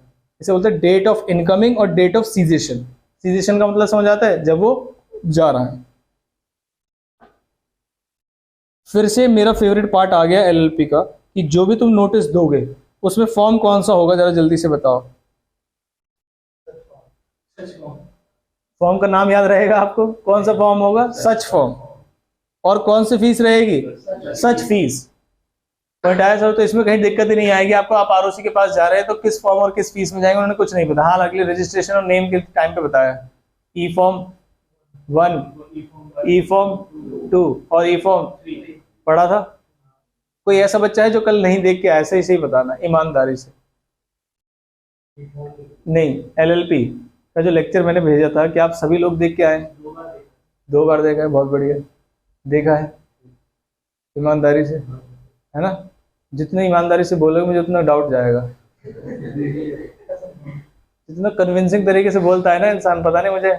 इसे बोलते हैं डेट ऑफ इनकमिंग और डेट ऑफ सीजेशन। सीजेशन का मतलब समझ आता है? जब वो जा रहा है। फिर से मेरा फेवरेट पार्ट आ गया एलएलपी का, कि जो भी तुम नोटिस दोगे उसमें फॉर्म कौन सा होगा? जरा जल्दी से बताओ। फॉर्म का नाम याद रहेगा आपको? कौन सा फॉर्म होगा? Such form. और कौन सी फीस रहेगी? सच फीस। पॉइंट आया सर? तो इसमें कहीं दिक्कत ही नहीं आएगी आपको। आप आरओसी के पास जा रहे हैं तो किस फॉर्म और किस फीस में जाएंगे उन्होंने कुछ नहीं बताया। हाँ, अगले रजिस्ट्रेशन और नेम के टाइम पे बताया। ई फॉर्म 1, ई फॉर्म 2 और ई फॉर्म पढ़ा था। कोई ऐसा बच्चा है जो कल नहीं देख के आया? ऐसे ही बताना ईमानदारी से। नहीं, एलएलपी का जो लेक्चर मैंने भेजा था, कि आप सभी लोग देख के आए? 2 बार देखा है, बहुत बढ़िया। देखा है ईमानदारी से, है ना? जितने ईमानदारी से बोलोगे मुझे उतना डाउट जाएगा। जितना कन्विंसिंग तरीके से बोलता है ना इंसान, पता नहीं मुझे।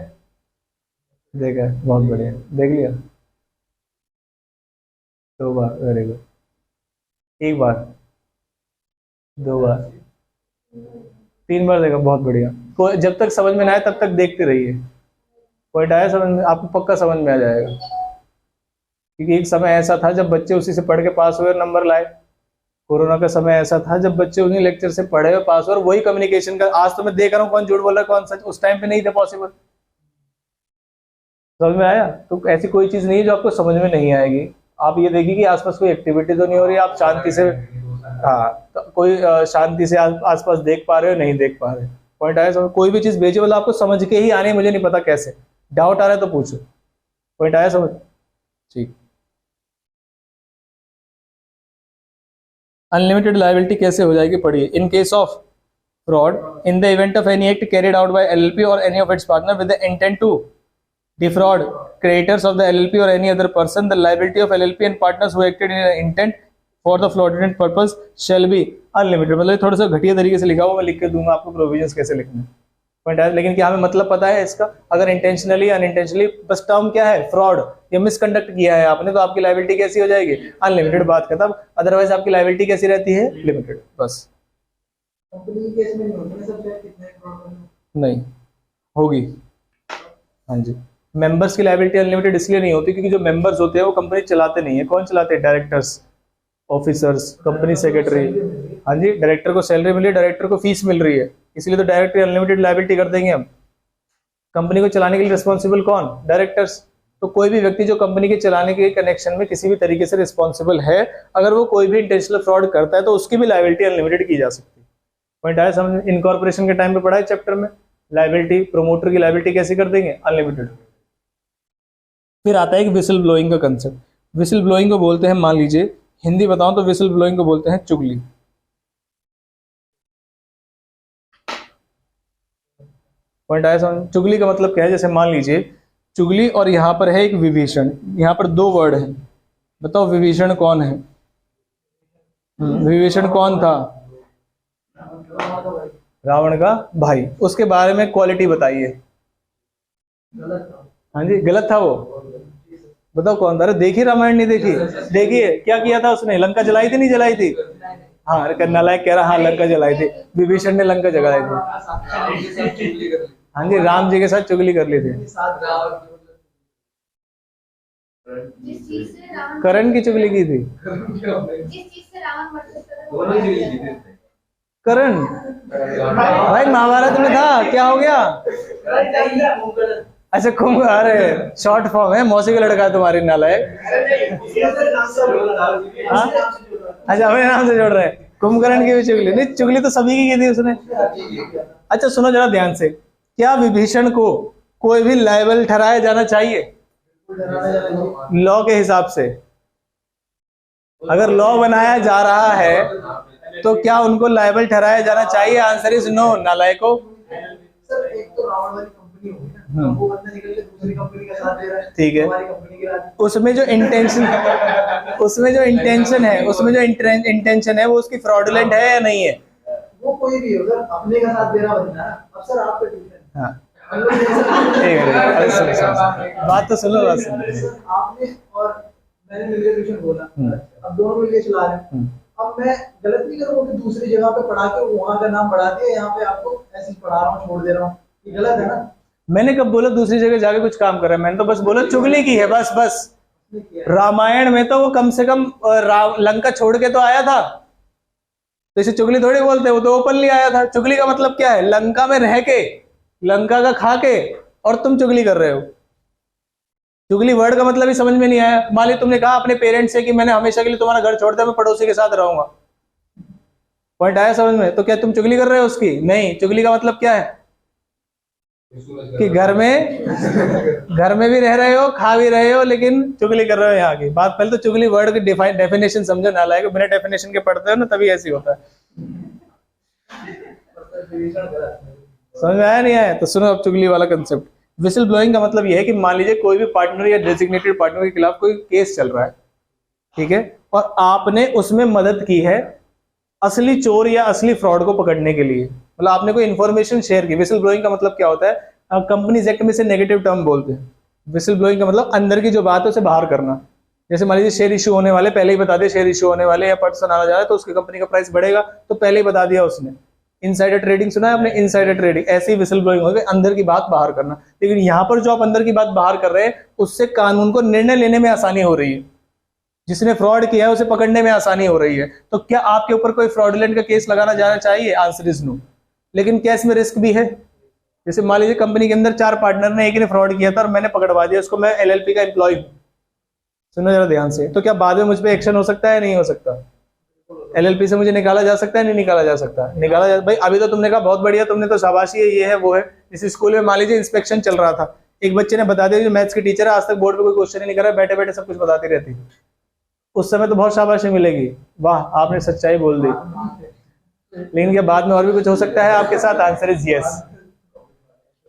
देखा है, बहुत बढ़िया। देख लिया 2 बार, वेरी गुड। 1 बार, 2 बार, 3 बार देखा, बहुत बढ़िया। कोई जब तक समझ में ना आए तब तक देखते रहिए। पॉइंट आया समझ में? आपको पक्का समझ में आ जाएगा। क्योंकि एक समय ऐसा था जब बच्चे उसी से पढ़ के पास हुए, नंबर लाए। कोरोना का समय ऐसा था जब बच्चे उन्हीं लेक्चर से पढ़े हुए पास हुए, और वही कम्युनिकेशन का। आज तो मैं देख रहा हूँ कौन झूठ बोल रहा है कौन सच। उस टाइम पे नहीं था पॉसिबल। समझ में आया? तो ऐसी कोई चीज नहीं है जो आपको समझ में नहीं आएगी। आप ये देखिए कि आसपास कोई एक्टिविटी तो नहीं हो रही, आप शांति से, हाँ, तो कोई शांति से आसपास देख पा रहे हो, नहीं देख पा रहे। पॉइंट आया समझ? कोई भी चीज भेजे वाला आपको समझ के ही आने, मुझे नहीं पता कैसे। डाउट आ रहा है तो पूछो। पॉइंट आया समझ? ठीक। अनलिमिटेड लायबिलिटी कैसे हो जाएगी, पढ़िए। In case of fraud in the event of any act carried out by LLP और any of its partner with the intent to defraud creditors of the LLP or any other person, the liability of LLP and partners who acted in an intent for the fraudulent purpose shall be unlimited। मतलब थोड़ा सा घटिया तरीके से लिखा हुआ, मैं लिख के दूंगा आपको प्रोविजंस कैसे लिखने पॉइंट है, लेकिन क्या हमें मतलब पता है इसका? अगर इंटेंशनली अनइंटेंशनली, बस टर्म क्या है, फ्रॉड, ये मिसकंडक्ट किया है आपने, तो आपकी लायबिलिटी कैसी हो जाएगी, अनलिमिटेड, बात खत्म। अदरवाइज आपकी लायबिलिटी कैसी रहती है, लिमिटेड, बस। कंपनी के केस में नहीं होता सब कितने फ्रॉड नहीं होगी, हाँ जी। मेंबर्स की लायबिलिटी अनलिमिटेड इसलिए नहीं होती क्योंकि जो मेंबर्स होते हैं वो कंपनी चलाते नहीं है। कौन चलाते हैं? Directors, officers, company secretary. हाँ जी, डायरेक्टर को सैलरी मिली, डायरेक्टर को फीस मिल रही है, इसलिए तो डायरेक्टर अनलिमिटेड लायबिलिटी कर देंगे हम। कंपनी को चलाने के लिए रिस्पॉन्सिबल कौन? डायरेक्टर्स। तो कोई भी व्यक्ति जो कंपनी के चलाने के कनेक्शन में किसी भी तरीके से रिस्पॉन्सिबल है, अगर वो कोई भी इंटेंशनल फ्रॉड करता है तो उसकी भी लायबिलिटी अनलिमिटेड की जा सकती है। पॉइंट आया समझ? इनकॉर्पोरेशन के टाइम पे पढ़ा है चैप्टर में, लायबिलिटी, प्रोमोटर की लायबिलिटी कैसे कर देंगे, अनलिमिटेड। फिर आता है एक विसल ब्लोइंग का कंसेप्ट। विसल ब्लोइंग को बोलते हैं, मान लीजिए हिंदी बताऊं तो विसल ब्लोइंग को बोलते हैं चुगली। पॉइंट आया समझ? चुगली का मतलब क्या है? जैसे मान लीजिए चुगली और यहाँ पर है एक विभीषण, यहाँ पर दो वर्ड है, बताओ विभीषण कौन है? विभीषण कौन था? रावण का भाई। उसके बारे में क्वालिटी बताइए। हाँ जी, गलत था वो, बताओ कौन था? अरे देखी रामायण, नहीं देखी? देखिए क्या किया था उसने, लंका जलाई थी, नहीं जलाई थी? हाँ, अरे नालायक कह रहा, हाँ लंका जलाई थी, विभीषण ने लंका जलाई थी। हाँ जी, राम जी के साथ चुगली कर ली थी। करण की चुगली की थी, करण भाई महाभारत में था, क्या हो गया? अच्छा कुंभ, अरे शॉर्ट फॉर्म है, मौसी का लड़का तुम्हारी, नालायक। हाँ? अच्छा अपने नाम से जोड़ रहे हैं। कुंभकर्ण की भी चुगली? नहीं, चुगली तो सभी की थी उसने। अच्छा सुनो जरा ध्यान से, क्या विभीषण को कोई भी लायबल ठहराया जाना चाहिए लॉ के हिसाब से? अगर लॉ बनाया जा रहा है तो क्या उनको लायबल ठहराया जाना चाहिए? आंसर इज नो, नालायको। ठीक है, उसमें जो इंटेंशन है, उसमें जो इंटेंशन है वो उसकी फ्रॉडुलेंट है या नहीं है? वो कोई भी हो, अपने का साथ दे रहा बंदा ना, अब सर आप पे ट्यूशन। हाँ बात तो सुनो, बात सुनो। आपने और मैंने मिलकर ट्यूशन बोला, अब दोनों मिलकर चला रहे हैं। अब मैं गलत नहीं करूँगा कि दूसरी जगह पे पढ़ा के वहाँ का नाम बढ़ा दिया, यहाँ पे आपको ऐसे पढ़ा रहा हूँ, छोड़ दे रहा हूँ, ये गलत है ना? मैंने कब बोला दूसरी जगह जाके कुछ काम कर रहा है? मैंने तो बस बोला चुगली की है, बस बस। रामायण में तो वो कम से कम लंका छोड़ के तो आया था, तो इसे चुगली थोड़ी बोलते, वो तो ओपनली आया था। चुगली का मतलब क्या है? लंका में रह के, लंका का खा के, और तुम चुगली कर रहे हो। चुगली वर्ड का मतलब ही समझ में नहीं आया। मान ली तुमने कहा अपने पेरेंट्स से कि मैंने हमेशा के लिए तुम्हारा घर छोड़ दिया, मैं पड़ोसी के साथ रहूंगा। पॉइंट आया समझ में? तो क्या तुम चुगली कर रहे हो उसकी? नहीं। चुगली का मतलब क्या है? कि घर में भी रह रहे हो, खा भी रहे हो, लेकिन चुगली कर रहे हो। यहाँ की बात, पहले तो चुगली वर्ड की डेफिनेशन समझो, ना लाएगा बिना डेफिनेशन के पढ़ते हो ना, तभी ऐसी होता है। समझ में आया नहीं आया? तो सुनो अब चुगली वाला कंसेप्ट। विसल ब्लोइंग का मतलब यह है कि मान लीजिए कोई भी पार्टनर या डेजिग्नेटेड पार्टनर के खिलाफ कोई केस चल रहा है, ठीक है, और आपने उसमें मदद की है असली चोर या असली फ्रॉड को पकड़ने के लिए, मतलब आपने कोई इन्फॉर्मेशन शेयर की। विसल ब्लोइंग का मतलब क्या होता है? कंपनीज एक्ट में से नेगेटिव टर्म बोलते हैं। विसल ब्लोइंग का मतलब अंदर की जो बात है उसे बाहर करना। जैसे मान लीजिए शेयर इशू होने वाले, पहले ही बता दिया शेयर इशू होने वाले, या पर्सन आना जा रहा है तो उसकी कंपनी का प्राइस बढ़ेगा, तो पहले ही बता दिया उसने। इनसाइडर ट्रेडिंग सुना है आपने? इनसाइडर ट्रेडिंग, ऐसी ही विसल ब्लोइंग होगी, अंदर की बात बाहर करना। लेकिन यहाँ पर जो आप अंदर की बात बाहर कर रहे हैं, उससे कानून को निर्णय लेने में आसानी हो रही है। जिसने फ्रॉड किया है उसे पकड़ने में आसानी हो रही है। तो क्या आपके ऊपर कोई फ्रॉडुलेंट का केस लगाना जाना चाहिए? Answer is no. लेकिन क्या इसमें रिस्क भी है? जैसे मान लीजिए कंपनी के अंदर 4 पार्टनर ने, एक ने फ्रॉड किया था और मैंने पकड़वा दिया उसको, मैं एलएलपी का एम्प्लॉय हूं। सुनो जरा ध्यान से, तो क्या बाद में मुझ पे एक्शन हो सकता है? नहीं हो सकता। एलएलपी से मुझे निकाला जा सकता है? नहीं निकाला जा सकता। निकाला जा, भाई अभी तो तुमने कहा बहुत बढ़िया, तुमने तो शाबाशी है, ये है वो है। इस स्कूल में मान लीजिए इंस्पेक्शन चल रहा था, एक बच्चे ने बता दिया जो मैथ्स की टीचर है, आज तक बोर्ड पे कोई क्वेश्चन ही नहीं कर रहा, बैठे बैठे सब कुछ बताती रहती है, उस समय तो बहुत शाबाशी मिलेगी, वाह आपने सच्चाई बोल दी, लेकिन क्या बाद में और भी कुछ हो सकता है आपके साथ? Answer is yes.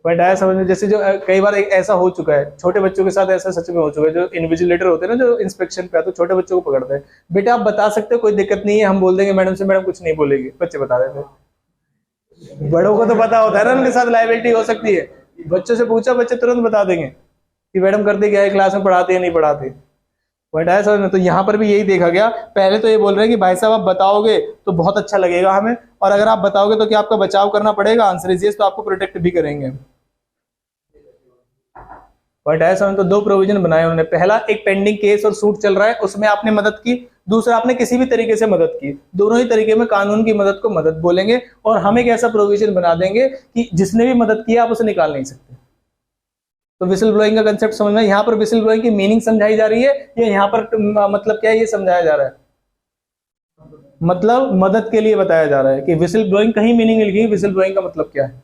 पॉइंट आया समझ में? जैसे जो कई बार ऐसा हो चुका है, छोटे बच्चों के साथ ऐसा सच में हो चुका है, जो इन्विजिलेटर होते हैं ना, जो इंस्पेक्शन पे आते हैं, छोटे बच्चों को पकड़ते हैं, बेटा आप बता सकते हो, कोई दिक्कत नहीं है, हम बोल देंगे मैडम से, मैडम कुछ नहीं बोलेगी, बच्चे बता देते हैं। बड़ों को तो पता होता है ना उनके साथ लायबिलिटी हो सकती है, बच्चों से पूछा बच्चे तुरंत बता देंगे कि मैडम करते क्या है, क्लास में पढ़ाते या नहीं पढ़ाते। पॉइंट आया समझ में? तो यहाँ पर भी यही देखा गया, पहले तो ये बोल रहे हैं कि भाई साहब आप बताओगे तो बहुत अच्छा लगेगा हमें, और अगर आप बताओगे तो क्या आपका बचाव करना पड़ेगा? आंसर इज यस, तो आपको प्रोटेक्ट भी करेंगे। पॉइंट आया समझ? तो दो प्रोविजन बनाए उन्होंने, पहला एक पेंडिंग केस और सूट चल रहा है उसमें आपने मदद की, दूसरा आपने किसी भी तरीके से मदद की, दोनों ही तरीके में कानून की मदद को मदद बोलेंगे, और हम एक ऐसा प्रोविजन बना देंगे कि जिसने भी मदद की आप उसे निकाल नहीं सकते। तो विसल ब्लोइंग का कंसेप्ट समझ में? यहाँ पर विसल ब्लोइंग की मीनिंग समझाई जा रही है, या यहाँ पर मतलब क्या है ये समझाया जा रहा है? मतलब मदद के लिए बताया जा रहा है कि विसल ब्लोइंग, कहीं मीनिंग लिखी विसल ब्लोइंग का मतलब क्या है,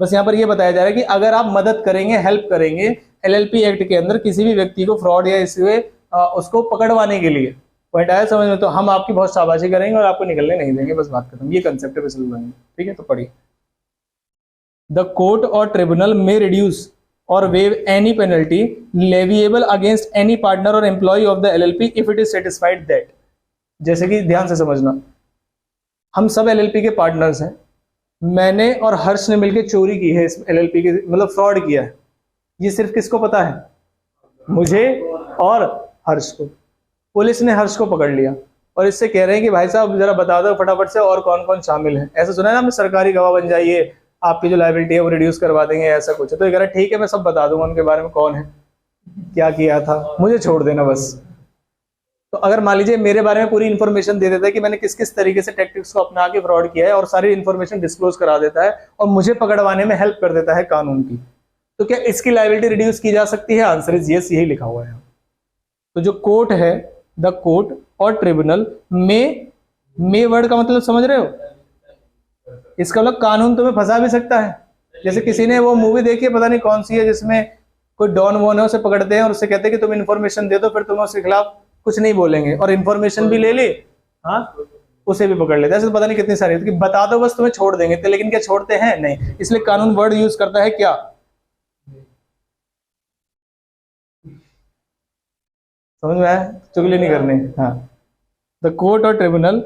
बस यहाँ पर ये बताया जा रहा है कि अगर आप मदद करेंगे, हेल्प करेंगे एलएलपी एक्ट के अंदर किसी भी व्यक्ति को फ्रॉड या इससे उसको पकड़वाने के लिए, पॉइंट आया समझ में? तो हम आपकी बहुत शाबाशी करेंगे और आपको निकलने नहीं देंगे, बस बात खत्म। ये कंसेप्ट है विसल ब्लोइंग। ठीक है, तो पढ़िए। द कोर्ट और ट्रिब्यूनल में reduce or waive any penalty leviable against any partner or employee of the LLP if it is satisfied that, जैसे कि ध्यान से समझना, हम सब LLP के पार्टनर्स हैं, मैंने और हर्ष ने मिलकर चोरी की है इस LLP के, मतलब फ्रॉड किया है, ये सिर्फ किसको पता है? मुझे और हर्ष को। पुलिस ने हर्ष को पकड़ लिया और इससे कह रहे हैं कि भाई साहब जरा बता दो फटाफट से और कौन कौन शामिल है, ऐसा सुना है ना हमने, सरकारी गवाह बन जाइए, आपकी जो लायबिलिटी है वो रिड्यूस करवा देंगे, ऐसा कुछ है। तो ये कह रहा ठीक है मैं सब बता दूंगा उनके बारे में, कौन है, क्या किया था, मुझे छोड़ देना बस। तो अगर मान लीजिए मेरे बारे में पूरी इन्फॉर्मेशन दे देता है कि मैंने किस किस तरीके से टैक्टिक्स को अपना के फ्रॉड किया है, और सारी इन्फॉर्मेशन डिस्क्लोज करा देता है और मुझे पकड़वाने में हेल्प कर देता है कानून की, तो क्या इसकी लायबिलिटी रिड्यूस की जा सकती है? आंसर इज यस, यही लिखा हुआ है। तो जो कोर्ट है, द कोर्ट और ट्रिब्यूनल में वर्ड का मतलब समझ रहे हो? इसका मतलब कानून तुम्हें फंसा भी सकता है। जैसे किसी ने वो मूवी देखी है, पता नहीं कौन सी है, जिसमें कोई डॉन वॉन है, उसे पकड़ते हैं और उससे कहते हैं कि तुम इन्फॉर्मेशन दे दो, फिर तुम उसके खिलाफ कुछ नहीं बोलेंगे, और इन्फॉर्मेशन भी ले ली, हाँ, उसे भी पकड़ लेते हैं। ऐसे पता नहीं कितनी सारी, कि बता दो बस तुम्हें छोड़ देंगे, तो लेकिन क्या छोड़ते हैं? नहीं। इसलिए कानून वर्ड यूज करता है क्या? समझ में आया? चुगली नहीं करनी। हाँ, द कोर्ट और ट्रिब्यूनल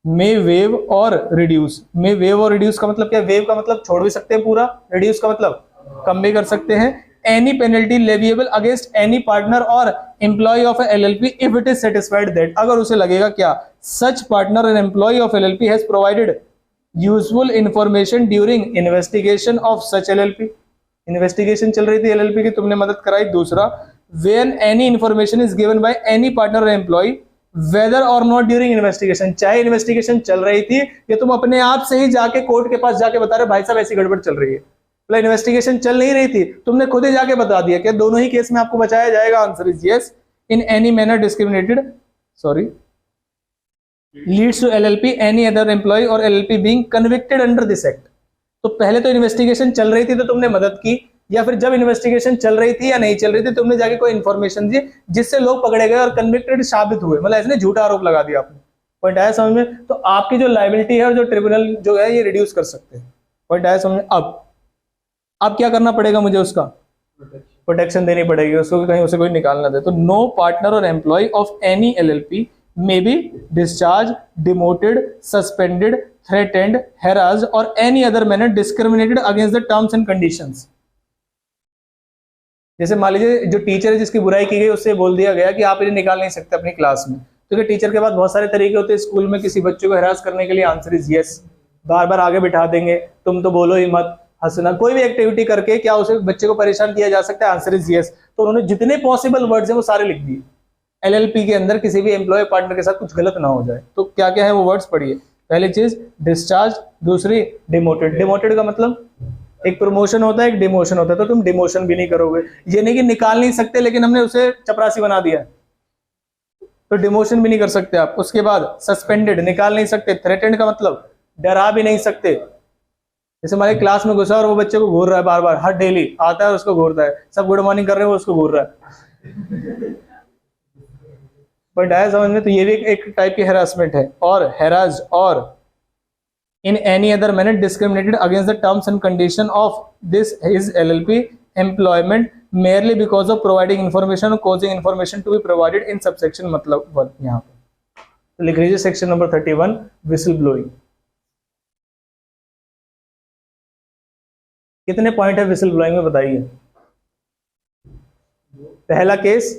में वेव और रिड्यूस, में वेव और रिड्यूस का मतलब क्या? वेव का मतलब छोड़ भी सकते हैं पूरा, रिड्यूस का मतलब कम भी कर सकते हैं। Any penalty leviable against any partner और employee of LLP if it is satisfied that, अगर उसे लगेगा क्या, such partner and employee of LLP has provided useful information during investigation of such LLP, investigation चल रही थी एलएलपी की, तुमने मदद कराई। दूसरा, when any information is given by any partner और एम्प्लॉय वेदर और नॉट ड्यूरिंग इन्वेस्टिगेशन, चाहे इन्वेस्टिगेशन चल रही थी या तुम अपने आप से ही जाके कोर्ट के पास जाके बता रहे भाई साहब ऐसी गड़बड़ चल रही है, मतलब इन्वेस्टिगेशन चल नहीं रही थी, तुमने खुद ही जाके बता दिया, क्या दोनों ही केस में आपको बचाया जाएगा? Answer is yes. In any manner discriminated leads to LLP any other employee और LLP being convicted under this act. तो पहले तो इन्वेस्टिगेशन चल रही थी तो तुमने मदद की, या फिर जब इन्वेस्टिगेशन चल रही थी या नहीं चल रही थी तुमने जाके कोई इन्फॉर्मेशन दी जिससे लोग पकड़े गए और कन्विक्टेड साबित हुए, मतलब इसने झूठा आरोप लगा दिया आपने। पॉइंट आया समझ में? तो आपकी जो लायबिलिटी है और जो ट्रिब्यूनल जो है ये रिड्यूस कर सकते हैं। पॉइंट आया समझ में? अब क्या करना पड़ेगा मुझे? उसका प्रोटेक्शन देनी पड़ेगी उसको, कहीं उसे कोई निकाल ना दे। तो नो पार्टनर और employee of any LLP may be discharged, demoted, suspended, threatened, harassed or any other manner discriminated against the terms and conditions। जैसे मान लीजिए जो टीचर है जिसकी बुराई की गई उससे बोल दिया गया कि आप इन्हें निकाल नहीं सकते अपनी क्लास में, तो क्या टीचर के पास बहुत सारे तरीके होते हैं स्कूल में किसी बच्चे को हरास करने के लिए? आंसर इज यस, बार बार आगे बिठा देंगे, तुम तो बोलो ही मत, हंसना, कोई भी एक्टिविटी करके क्या उसे बच्चे को परेशान किया जा सकता है? Answer is yes. तो उन्होंने जितने पॉसिबल वर्ड्स हैं वो सारे लिख दिए, एलएलपी के अंदर किसी भी एम्प्लॉय पार्टनर के साथ कुछ गलत ना हो जाए। तो क्या क्या है वो वर्ड्स पढ़िए। पहली चीज डिस्चार्ज, दूसरी डिमोटेड। डिमोटेड का मतलब एक प्रमोशन होता है, एक डिमोशन होता है, तो तुम डिमोशन भी नहीं करोगे, ये नहीं कि निकाल नहीं सकते लेकिन हमने उसे चपरासी बना दिया, तो डिमोशन भी नहीं कर सकते आप। उसके बाद सस्पेंडेड, निकाल नहीं सकते। थ्रेटेंड का मतलब डरा भी नहीं सकते, जैसे हमारे क्लास में घुसा और वो बच्चे को घूर रहा है बार बार, हर डेली आता है उसको घूरता है, सब गुड मॉर्निंग कर रहे हैं वो उसको घूर रहा है। पॉइंट आया समझ में? तो ये भी एक टाइप की हेरासमेंट है। और हेराज और in any other manner discriminated against the terms and condition of this his LLP employment merely because of providing information or causing information to be provided in subsection मतलब 1 यहाँ पे। तो लिख लीजिए सेक्शन नंबर 31 विसल ब्लोइंग। कितने पॉइंट है विसल ब्लोइंग में बताइए? पहला केस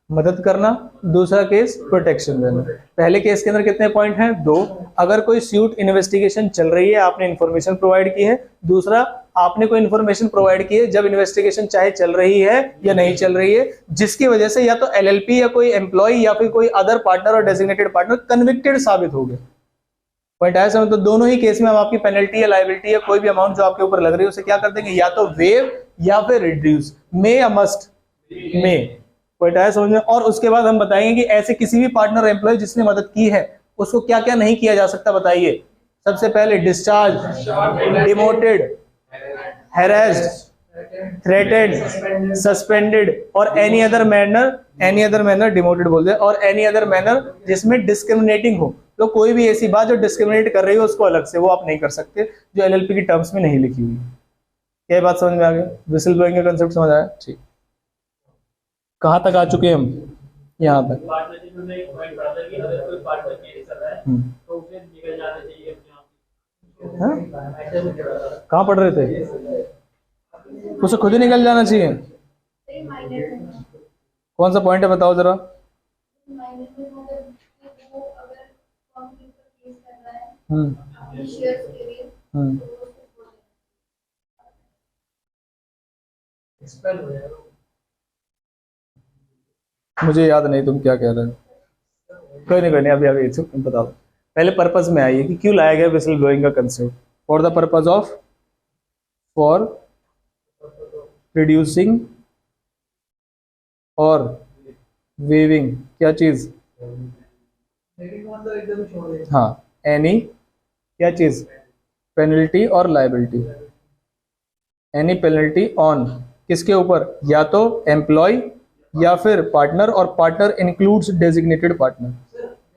मदद करना, दूसरा केस प्रोटेक्शन देना। पहले केस के अंदर कितने पॉइंट हैं? 2। अगर कोई स्यूट इन्वेस्टिगेशन चल रही है, आपने इंफॉर्मेशन प्रोवाइड की है। दूसरा, आपने कोई इंफॉर्मेशन प्रोवाइड की है जब इन्वेस्टिगेशन चाहे चल रही है या नहीं चल रही है, जिसकी वजह से या तो LLP या कोई एम्प्लॉय या फिर कोई other partner or designated partner convicted साबित हो गए। पॉइंट आया समझ? तो दोनों ही केस में हम आपकी पेनल्टी या लायबिलिटी या कोई भी अमाउंट जो आपके ऊपर लग रही है उसे क्या कर देंगे? या तो वेव या फिर रिड्यूस। मे या मस्ट? मे। पॉइंट आया समझ में? और उसके बाद हम बताएंगे कि ऐसे किसी भी पार्टनर एम्प्लॉय जिसने मदद की है उसको क्या क्या नहीं किया जा सकता, बताइए। सबसे पहले discharge, demoted, harassed, threatened, suspended और any other manner डिमोटेड बोल दे, और any other manner जिसमें डिस्क्रिमिनेटिंग हो। तो कोई भी ऐसी बात जो डिस्क्रिमिनेट कर रही हो उसको अलग से वो आप नहीं कर सकते, जो LLP की टर्म्स में नहीं लिखी हुई। क्या बात समझ में आ गई? विसल ब्लोइंग का कंसेप्ट समझ आया? ठीक। कहाँ तक आ चुके हैं हम? यहाँ तक। कहाँ पढ़ रहे थे? उसे खुद ही निकल जाना चाहिए। कौन सा पॉइंट है बताओ जरा। मुझे याद नहीं तुम क्या कह रहे हो। कोई नहीं अभी तुम बताओ। पहले पर्पस में आइए कि क्यों लाया गया विसल ब्लोइंग का concept. For the purpose of, for reducing और वेविंग, क्या चीज? हाँ, एनी क्या चीज? पेनल्टी और लायबिलिटी। एनी पेनल्टी ऑन किसके ऊपर? या तो एम्प्लॉय या फिर पार्टनर, और पार्टनर इंक्लूड्स डेजिग्नेटेड पार्टनर।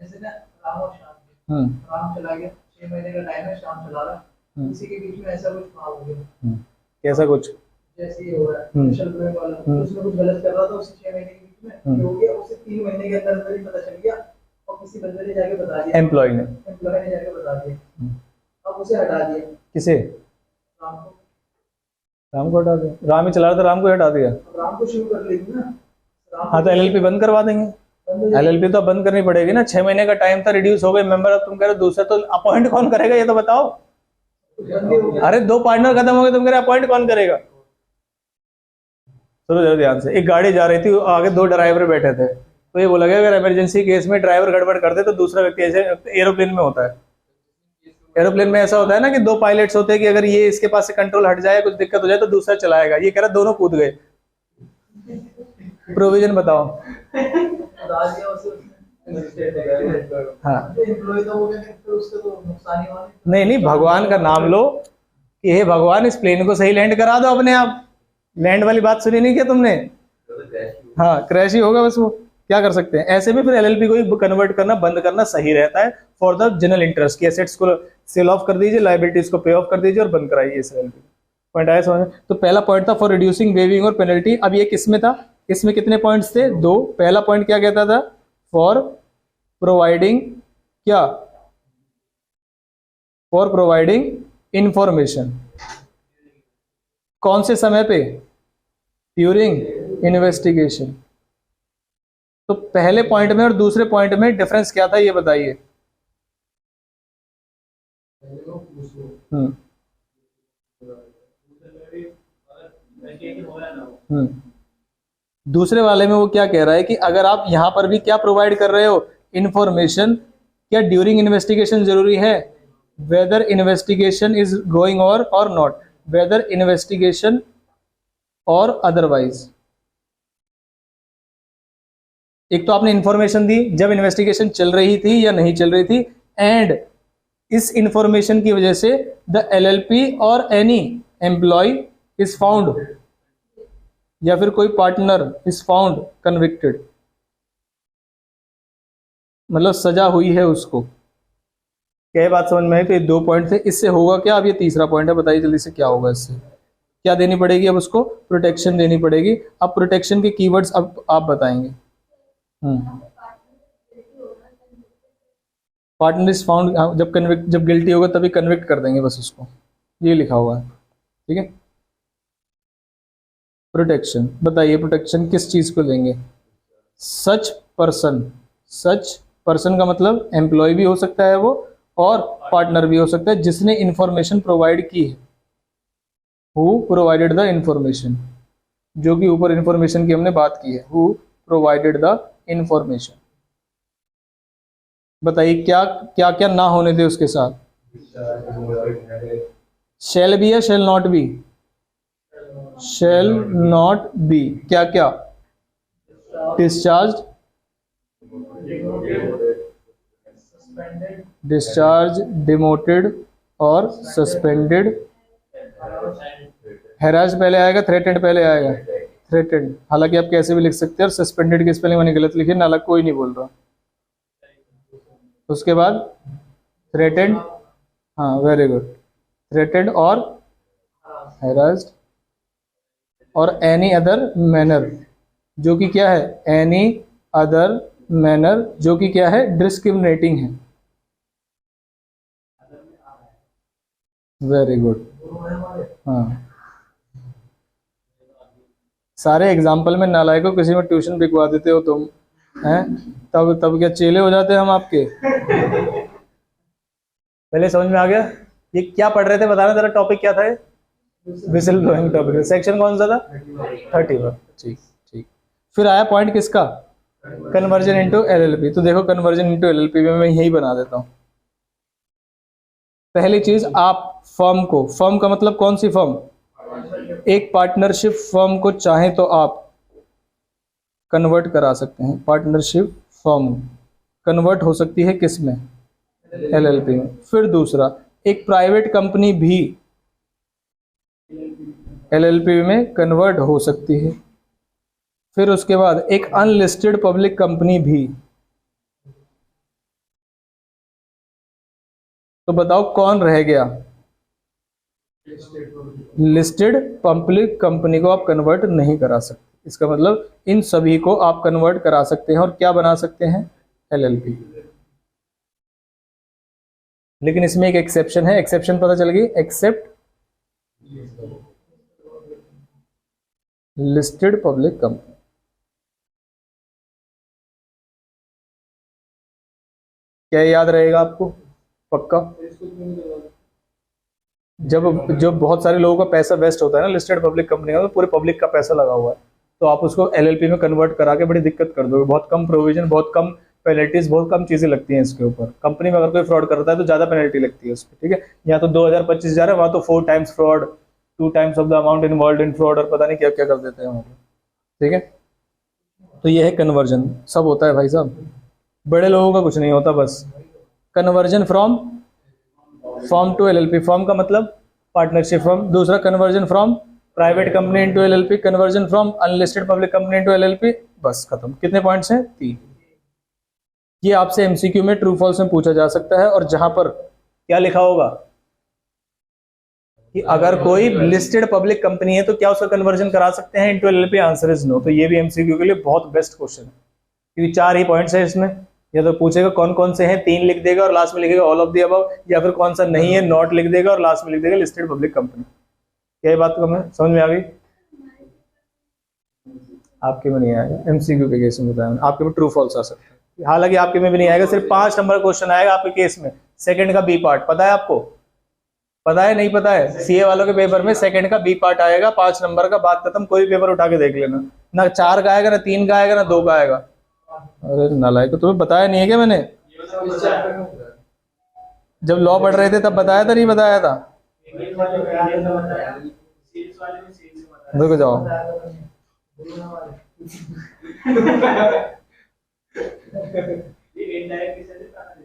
जैसे ना राम और श्याम, राम चला गया, 6 महीने का टाइम है, श्याम चला रहा, इसी के बीच में ऐसा कुछ काम हो गया। कैसा कुछ? जैसे ये हो रहा है विसल ब्लोइंग वाला, उसने कुछ गलत कर रहा था, उसे 6 महीने के बीच में हो गया, उसे 3 महीने के अंदर ही पता चल गया और किसी बंदे ने जाके बता दिया, एम्प्लॉय ने जाके बता दिया। अब उसे हटा दिया। किसे? राम को हटा दिया। राम ही चला रहा था, राम को हटा दिया। राम को शुरू कर लेगी ना। हाँ, तो LLP बंद करवा देंगे। LLP तो बंद करनी पड़ेगी ना। 6 महीने का टाइम था, रिड्यूस हो गए मेंबर। अब तुम कह रहे हो दूसरा, तो अपॉइंट कौन करेगा ये तो बताओ। अरे 2 पार्टनर खत्म हो गए, तुम कह रहे अपॉइंट कौन करेगा? सुनो जरा ध्यान से। एक गाड़ी जा रही थी, आगे 2 ड्राइवर बैठे थे, तो ये बोला गया अगर इमरजेंसी केस में ड्राइवर गड़बड़ कर दे तो दूसरा व्यक्ति, ऐसे एरोप्लेन में होता है। एरोप्लेन में ऐसा होता है ना कि 2 पायलट्स होते हैं कि अगर ये इसके पास से कंट्रोल हट जाए, कुछ दिक्कत हो जाए तो दूसरा चलाएगा। ये कह रहा दोनों कूद गए। प्रोविजन बताओ। हाँ, नहीं, भगवान का नाम लो कि हे भगवान इस प्लेन को सही लैंड करा दो अपने आप। लैंड वाली बात सुनी नहीं क्या तुमने? हाँ, क्रैश ही होगा बस। वो क्या कर सकते हैं? ऐसे में फिर LLP को ही कन्वर्ट करना, बंद करना सही रहता है फॉर द जनरल इंटरेस्ट की। एसेट्स को सेल ऑफ कर दीजिए, लायबिलिटीज को पे ऑफ कर दीजिए और बंद कराइए इस LLP। पॉइंट आया समझ? तो पहला पॉइंट था फॉर रिड्यूसिंग, वेविंग और पेनल्टी। अब ये किसमें था? इसमें कितने पॉइंट्स थे? 2। पहला पॉइंट क्या कहता था? फॉर प्रोवाइडिंग, क्या? For providing information. कौन से समय पे? During investigation. तो पहले पॉइंट में और दूसरे पॉइंट में डिफरेंस क्या था ये बताइए। दूसरे वाले में वो क्या कह रहा है कि अगर आप यहां पर भी क्या प्रोवाइड कर रहे हो? इंफॉर्मेशन। क्या ड्यूरिंग इन्वेस्टिगेशन जरूरी है? वेदर इन्वेस्टिगेशन इज गोइंग और नॉट, वेदर इन्वेस्टिगेशन और अदरवाइज। एक तो आपने इंफॉर्मेशन दी जब इन्वेस्टिगेशन चल रही थी या नहीं चल रही थी, एंड इस इंफॉर्मेशन की वजह से द LLP और एनी एम्प्लॉय इज फाउंड, या फिर कोई पार्टनर इज फाउंड कन्विक्टेड। मतलब सजा हुई है उसको। क्या ये बात समझ में आई? तो ये 2 पॉइंट थे, इससे होगा क्या? अब ये तीसरा पॉइंट है, बताइए जल्दी से क्या होगा इससे। क्या देनी पड़ेगी अब उसको? प्रोटेक्शन देनी पड़ेगी। अब प्रोटेक्शन के कीवर्ड्स अब आप बताएंगे। पार्टनर इज फाउंड, जब गिल्टी होगा तभी कन्विक्ट कर देंगे बस उसको, ये लिखा हुआ है, ठीक है। प्रोटेक्शन बताइए, प्रोटेक्शन किस चीज को देंगे? सच पर्सन, सच पर्सन का मतलब एम्प्लॉय भी हो सकता है वो, और पार्टनर भी हो सकता है जिसने इंफॉर्मेशन प्रोवाइड की है। हु प्रोवाइडेड द इंफॉर्मेशन, जो कि ऊपर इंफॉर्मेशन की हमने बात की है। Who provided the information. बताइए क्या क्या क्या ना होने थे उसके साथ? शैल बी या shall not be? Shall not be. क्या क्या? डिस्चार्ज, डिस्चार्ज, डिमोटेड और सस्पेंडेड। हैरास पहले आएगा, थ्रेटेंड पहले आएगा? थ्रेटेंड। हालांकि आप कैसे भी लिख सकते हैं, और सस्पेंडेड की स्पेलिंग मैंने गलत लिखी, नाला कोई नहीं बोल रहा। उसके बाद थ्रेटेंड, हाँ वेरी गुड, थ्रेटेंड और हैरास्ड और एनी अदर मैनर, जो कि क्या है? एनी अदर मैनर, जो कि क्या है? डिस्क्रिमिनेटिंग है। Very good. हाँ, सारे एग्जाम्पल में नालायक को किसी में ट्यूशन बिकवा देते हो तुम हैं, तब क्या चेले हो जाते हैं हम आपके? पहले समझ में आ गया? ये क्या पढ़ रहे थे बताना जरा, टॉपिक क्या था ये? Whistle blowing topic. सेक्शन कौन सा था? 31। ठीक ठीक। फिर आया पॉइंट किसका? Conversion into LLP. तो देखो कन्वर्जन इनटू एलएलपी में मैं यही बना देता हूं। पहली चीज, आप फर्म को, फर्म का मतलब कौन सी फर्म? एक पार्टनरशिप फर्म को चाहे तो आप कन्वर्ट करा सकते हैं। पार्टनरशिप फर्म कन्वर्ट हो सकती है किस में? एलएलपी में। फिर दूसरा, एक प्राइवेट कंपनी भी एलएलपी में कन्वर्ट हो सकती है। फिर उसके बाद एक अनलिस्टेड पब्लिक कंपनी भी। तो बताओ कौन रह गया? लिस्टेड पब्लिक कंपनी को आप कन्वर्ट नहीं करा सकते। इसका मतलब इन सभी को आप कन्वर्ट करा सकते हैं और क्या बना सकते हैं? एलएलपी। लेकिन इसमें एक एक्सेप्शन है। एक्सेप्शन पता चल गई? Except listed public company. क्या याद रहेगा आपको? पक्का? जब बहुत सारे लोगों का पैसा वेस्ट होता है ना लिस्टेड पब्लिक कंपनी का, तो पूरे पब्लिक का पैसा लगा हुआ है, तो आप उसको एलएलपी में कन्वर्ट करा के बड़ी दिक्कत कर दोगे। बहुत कम प्रोविजन, बहुत कम पेनल्टीज, बहुत कम चीजें लगती हैं इसके ऊपर। कंपनी में अगर कोई फ्रॉड करता है तो ज्यादा पेनल्टी लगती है उस पर, ठीक है। यहाँ तो 2025 है, वहां तो 4 times fraud, 2 times of the amount involve in fraud, और पता नहीं क्या क्या कर देते हैं वहां पर, ठीक है। तो ये है कन्वर्जन, सब होता है भाई साहब, बड़े लोगों का कुछ नहीं होता। बस conversion from firm to LLP, firm का मतलब पार्टनरशिप फर्म। दूसरा conversion from private company into LLP, conversion from unlisted public company into LLP. बस खत्म। कितने पॉइंट्स हैं? 3। ये आपसे एमसीक्यू में ट्रू फॉल्स में पूछा जा सकता है, और जहां पर क्या लिखा होगा कि अगर कोई लिस्टेड पब्लिक कंपनी है तो क्या उसका कन्वर्जन करा सकते हैं into LLP? Answer is no. तो ये भी एमसीक्यू के लिए बहुत बेस्ट क्वेश्चन है, क्योंकि 4 ही पॉइंट्स है इसमें। या तो पूछेगा कौन कौन से हैं, 3 लिख देगा और लास्ट में लिखेगा ऑल ऑफ द अबव, या फिर कौन सा नहीं है, नॉट लिख देगा और लास्ट में लिख देगा लिस्टेड पब्लिक कंपनी। क्या बात को हमें समझ में आ गई? आपके में नहीं आएगा, एमसीक्यू के केस में बताया, आपके में ट्रू फॉल्स आ सकता है। हालांकि आपके में भी नहीं आएगा, सिर्फ 5 नंबर क्वेश्चन आएगा आपके केस में। सेकंड का बी पार्ट पता है आपको? पता है नहीं पता है? सीए वालों के पेपर में सेकंड का बी पार्ट आएगा 5 नंबर का, बात खत्म। कोई पेपर उठा के देख लेना, ना 4 का आएगा, ना 3 का आएगा, ना 2 का आएगा। अरे नालायक, तुम्हें बताया नहीं है क्या मैंने? जब लॉ पढ़ रहे थे तब बताया था, नहीं बताया था? रुक जाओ,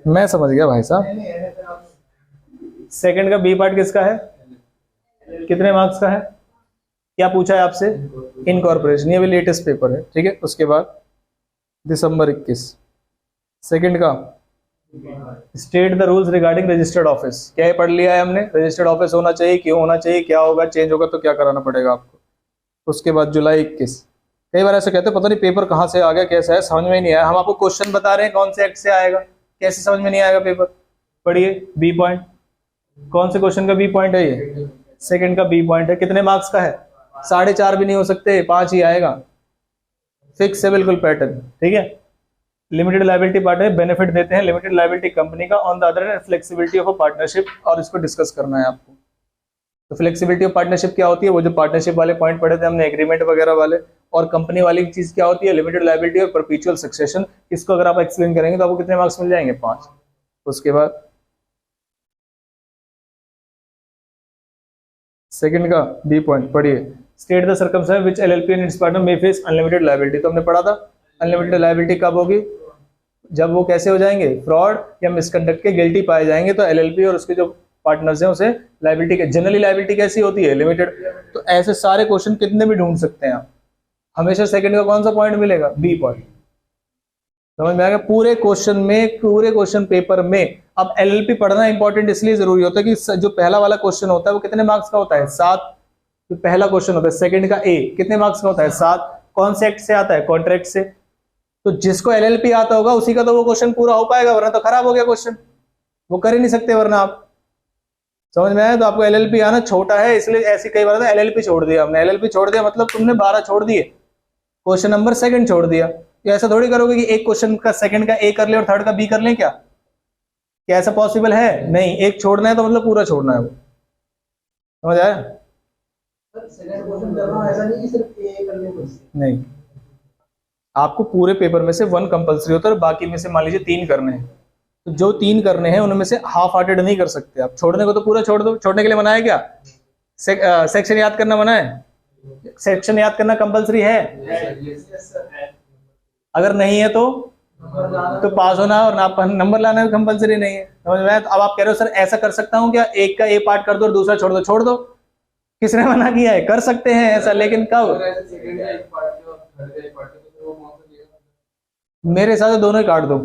मैं समझ गया भाई साहब। सेकंड का बी पार्ट किसका है? कितने मार्क्स का है? क्या पूछा है आपसे? इनकॉर्पोरेशन, ये भी लेटेस्ट पेपर है, ठीक है। उसके बाद दिसंबर 21, सेकंड का state the rules regarding registered office, क्या ये पढ़ लिया है हमने, रजिस्टर्ड ऑफिस होना चाहिए, क्यों होना चाहिए, क्या होगा, चेंज होगा तो क्या कराना पड़ेगा आपको। उसके बाद जुलाई 21, कई बार ऐसे कहते हैं पता नहीं पेपर कहाँ से आ गया, कैसा है, समझ में नहीं आया। हम आपको क्वेश्चन बता रहे हैं कौन से एक्ट से आएगा, कैसे समझ में नहीं आएगा पेपर। पढ़िए बी पॉइंट, कौन से क्वेश्चन का बी पॉइंट है ये, सेकंड का बी पॉइंट है। कितने मार्क्स का है, 4.5 भी नहीं हो सकते, 5 ही आएगा, फिक्स है बिल्कुल पैटर्न, ठीक है। लिमिटेड लायबिलिटी पार्टनर बेनिफिट देते हैं लिमिटेड लायबिलिटी कंपनी का, on the other hand flexibility of a partnership, और इसको डिस्कस करना है आपको। तो फ्लेक्सिबिलिटी ऑफ पार्टनरशिप क्या होती है, वो जो पार्टनरशिप वाले पॉइंट पढ़े थे हमने, एग्रीमेंट वगैरह वाले। और कंपनी वाली चीज क्या होती है, लिमिटेड लायबिलिटी और परपेचुअल सक्सेशन। इसको अगर आप एक्सप्लेन करेंगे तो आपको कितने मार्क्स मिल जाएंगे, 5। उसके बाद सेकंड का बी पॉइंट पढ़िए, state the circumstance which LLP and it's partner may face unlimited liability. तो हमने पढ़ा था अनलिमिटेड लायबिलिटी कब होगी, जब वो कैसे हो जाएंगे, फ्रॉड या मिसकंडक्ट के गिल्टी पाए जाएंगे, तो एलएलपी और उसके जो पार्टनर्स हैं उसे लायबिलिटी, जनरली लायबिलिटी कैसी होती है, लिमिटेड। तो ऐसे सारे क्वेश्चन कितने भी ढूंढ सकते हैं आप, हमेशा सेकंड का कौन सा पॉइंट मिलेगा, बी पॉइंट। समझ में आएगा, पूरे क्वेश्चन में, पूरे क्वेश्चन पेपर में। अब एलएलपी पढ़ना इंपॉर्टेंट इसलिए जरूरी होता है कि जो पहला वाला क्वेश्चन होता है वो कितने मार्क्स का होता है, 7। जो पहला क्वेश्चन होता है सेकंड का ए, कितने मार्क्स का होता है, 7। कौन से एक्ट से आता है, कॉन्ट्रैक्ट से। तो जिसको एलएलपी आता होगा उसी का तो वो क्वेश्चन पूरा हो पाएगा, वरना तो खराब हो गया क्वेश्चन, वो कर ही नहीं सकते वरना आप। समझ में आया, तो आपको एलएलपी आना छोटा है, इसलिए ऐसी कई बार एलएलपी छोड़ दिया हमने। एलएलपी छोड़ दिया मतलब तुमने 12 छोड़ दिए, क्वेश्चन नंबर सेकंड छोड़ दिया। तो ऐसा थोड़ी करोगे कि एक क्वेश्चन का सेकंड का ए कर ले और थर्ड का बी कर ले, क्या ऐसा पॉसिबल है, नहीं। एक छोड़ना है तो मतलब पूरा छोड़ना है वो। समझ आया, सेकंड क्वेश्चन कर रहा हूं, ऐसा नहीं कि सिर्फ ए करने को, नहीं, आपको पूरे पेपर में से 1 कंपलसरी होता है और बाकी में से मान लीजिए 3 करने हैं। तो जो 3 करने हैं उनमें से हाफ हार्टेड नहीं कर सकते आप, छोड़ने को तो पूरा छोड़ दो। छोड़ने के लिए मना है क्या, सेक्शन याद करना मना है, सेक्शन याद करना कंपलसरी है। अगर नहीं है तो पास होना और नंबर लाना कंपलसरी नहीं है। समझ में आया। तो अब आप कह रहे हो सर ऐसा कर सकता हूं क्या, एक का ए पार्ट कर दो और दूसरा छोड़ दो, छोड़ दो, किसने मना किया है, कर सकते हैं ऐसा, लेकिन कब, मेरे हिसाब से दोनों ही काट दो।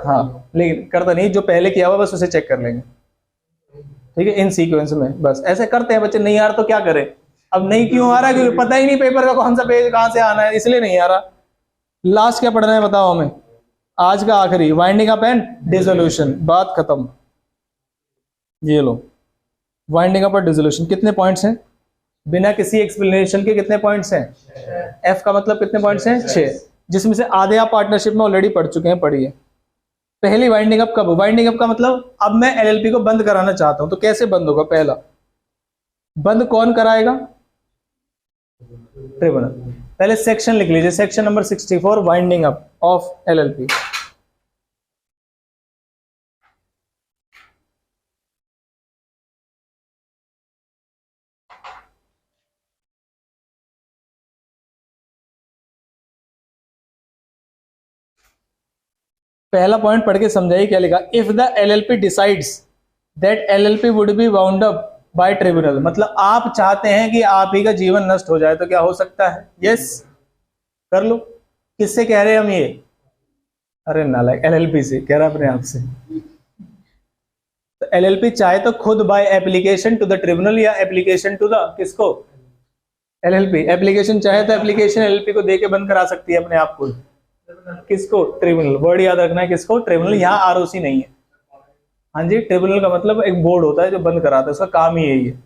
हाँ, लेकिन करता नहीं, जो पहले किया हुआ बस उसे चेक कर लेंगे, ठीक है, इन सीक्वेंस में। बस ऐसे करते हैं बच्चे, नहीं आ रहा तो क्या करें। अब नहीं क्यों आ रहा है, क्योंकि पता ही नहीं पेपर का कौन सा पेज कहां से आना है, इसलिए नहीं आ रहा। लास्ट क्या पढ़ना है बताओ हमें, आज का आखिरी, वाइंडिंग अप एंड डिसोल्यूशन, बात खत्म। ये लो, वाइंडिंग अप और डिसोल्यूशन, कितने पॉइंट्स हैं, बिना किसी एक्सप्लेनेशन के कितने पॉइंट्स हैं, एफ का मतलब कितने पॉइंट्स हैं, 6, जिसमें से आधे आप पार्टनरशिप में ऑलरेडी पढ़ चुके हैं, पढ़िए। पहली वाइंडिंग अप कब, वाइंडिंग अप का मतलब अब मैं एलएलपी को बंद कराना चाहता हूं, तो कैसे बंद होगा, पहला बंद कौन कराएगा, ट्रिब्यूनल। पहले सेक्शन लिख लीजिए, section number 64, winding up of LLP. पहला पॉइंट पढ़ के समझाइए क्या लिखा, if the LLP decides that LLP would be bound up by tribunal, मतलब आप चाहते हैं कि आप ही का जीवन नष्ट हो जाए, तो क्या हो सकता है, यस कर लो। किससे कह रहे हैं हम ये, अरे नालायक, एलएलपी से कह रहा अपने आप से। तो एलएलपी चाहे तो खुद by application to the tribunal, या एप्लीकेशन टू द किसको, एलएलपी। एप्लीकेशन चाहे तो एप्लीकेशन एलएलपी को देके बंद करा सकती है अपने आप को, किसको, ट्रिब्यूनल। वर्ड याद रखना है, किसको, ट्रिब्यूनल। यहाँ आरओसी नहीं है, हाँ जी, ट्रिब्यूनल का मतलब एक बोर्ड होता है जो बंद कराता है, उसका काम ही यही है।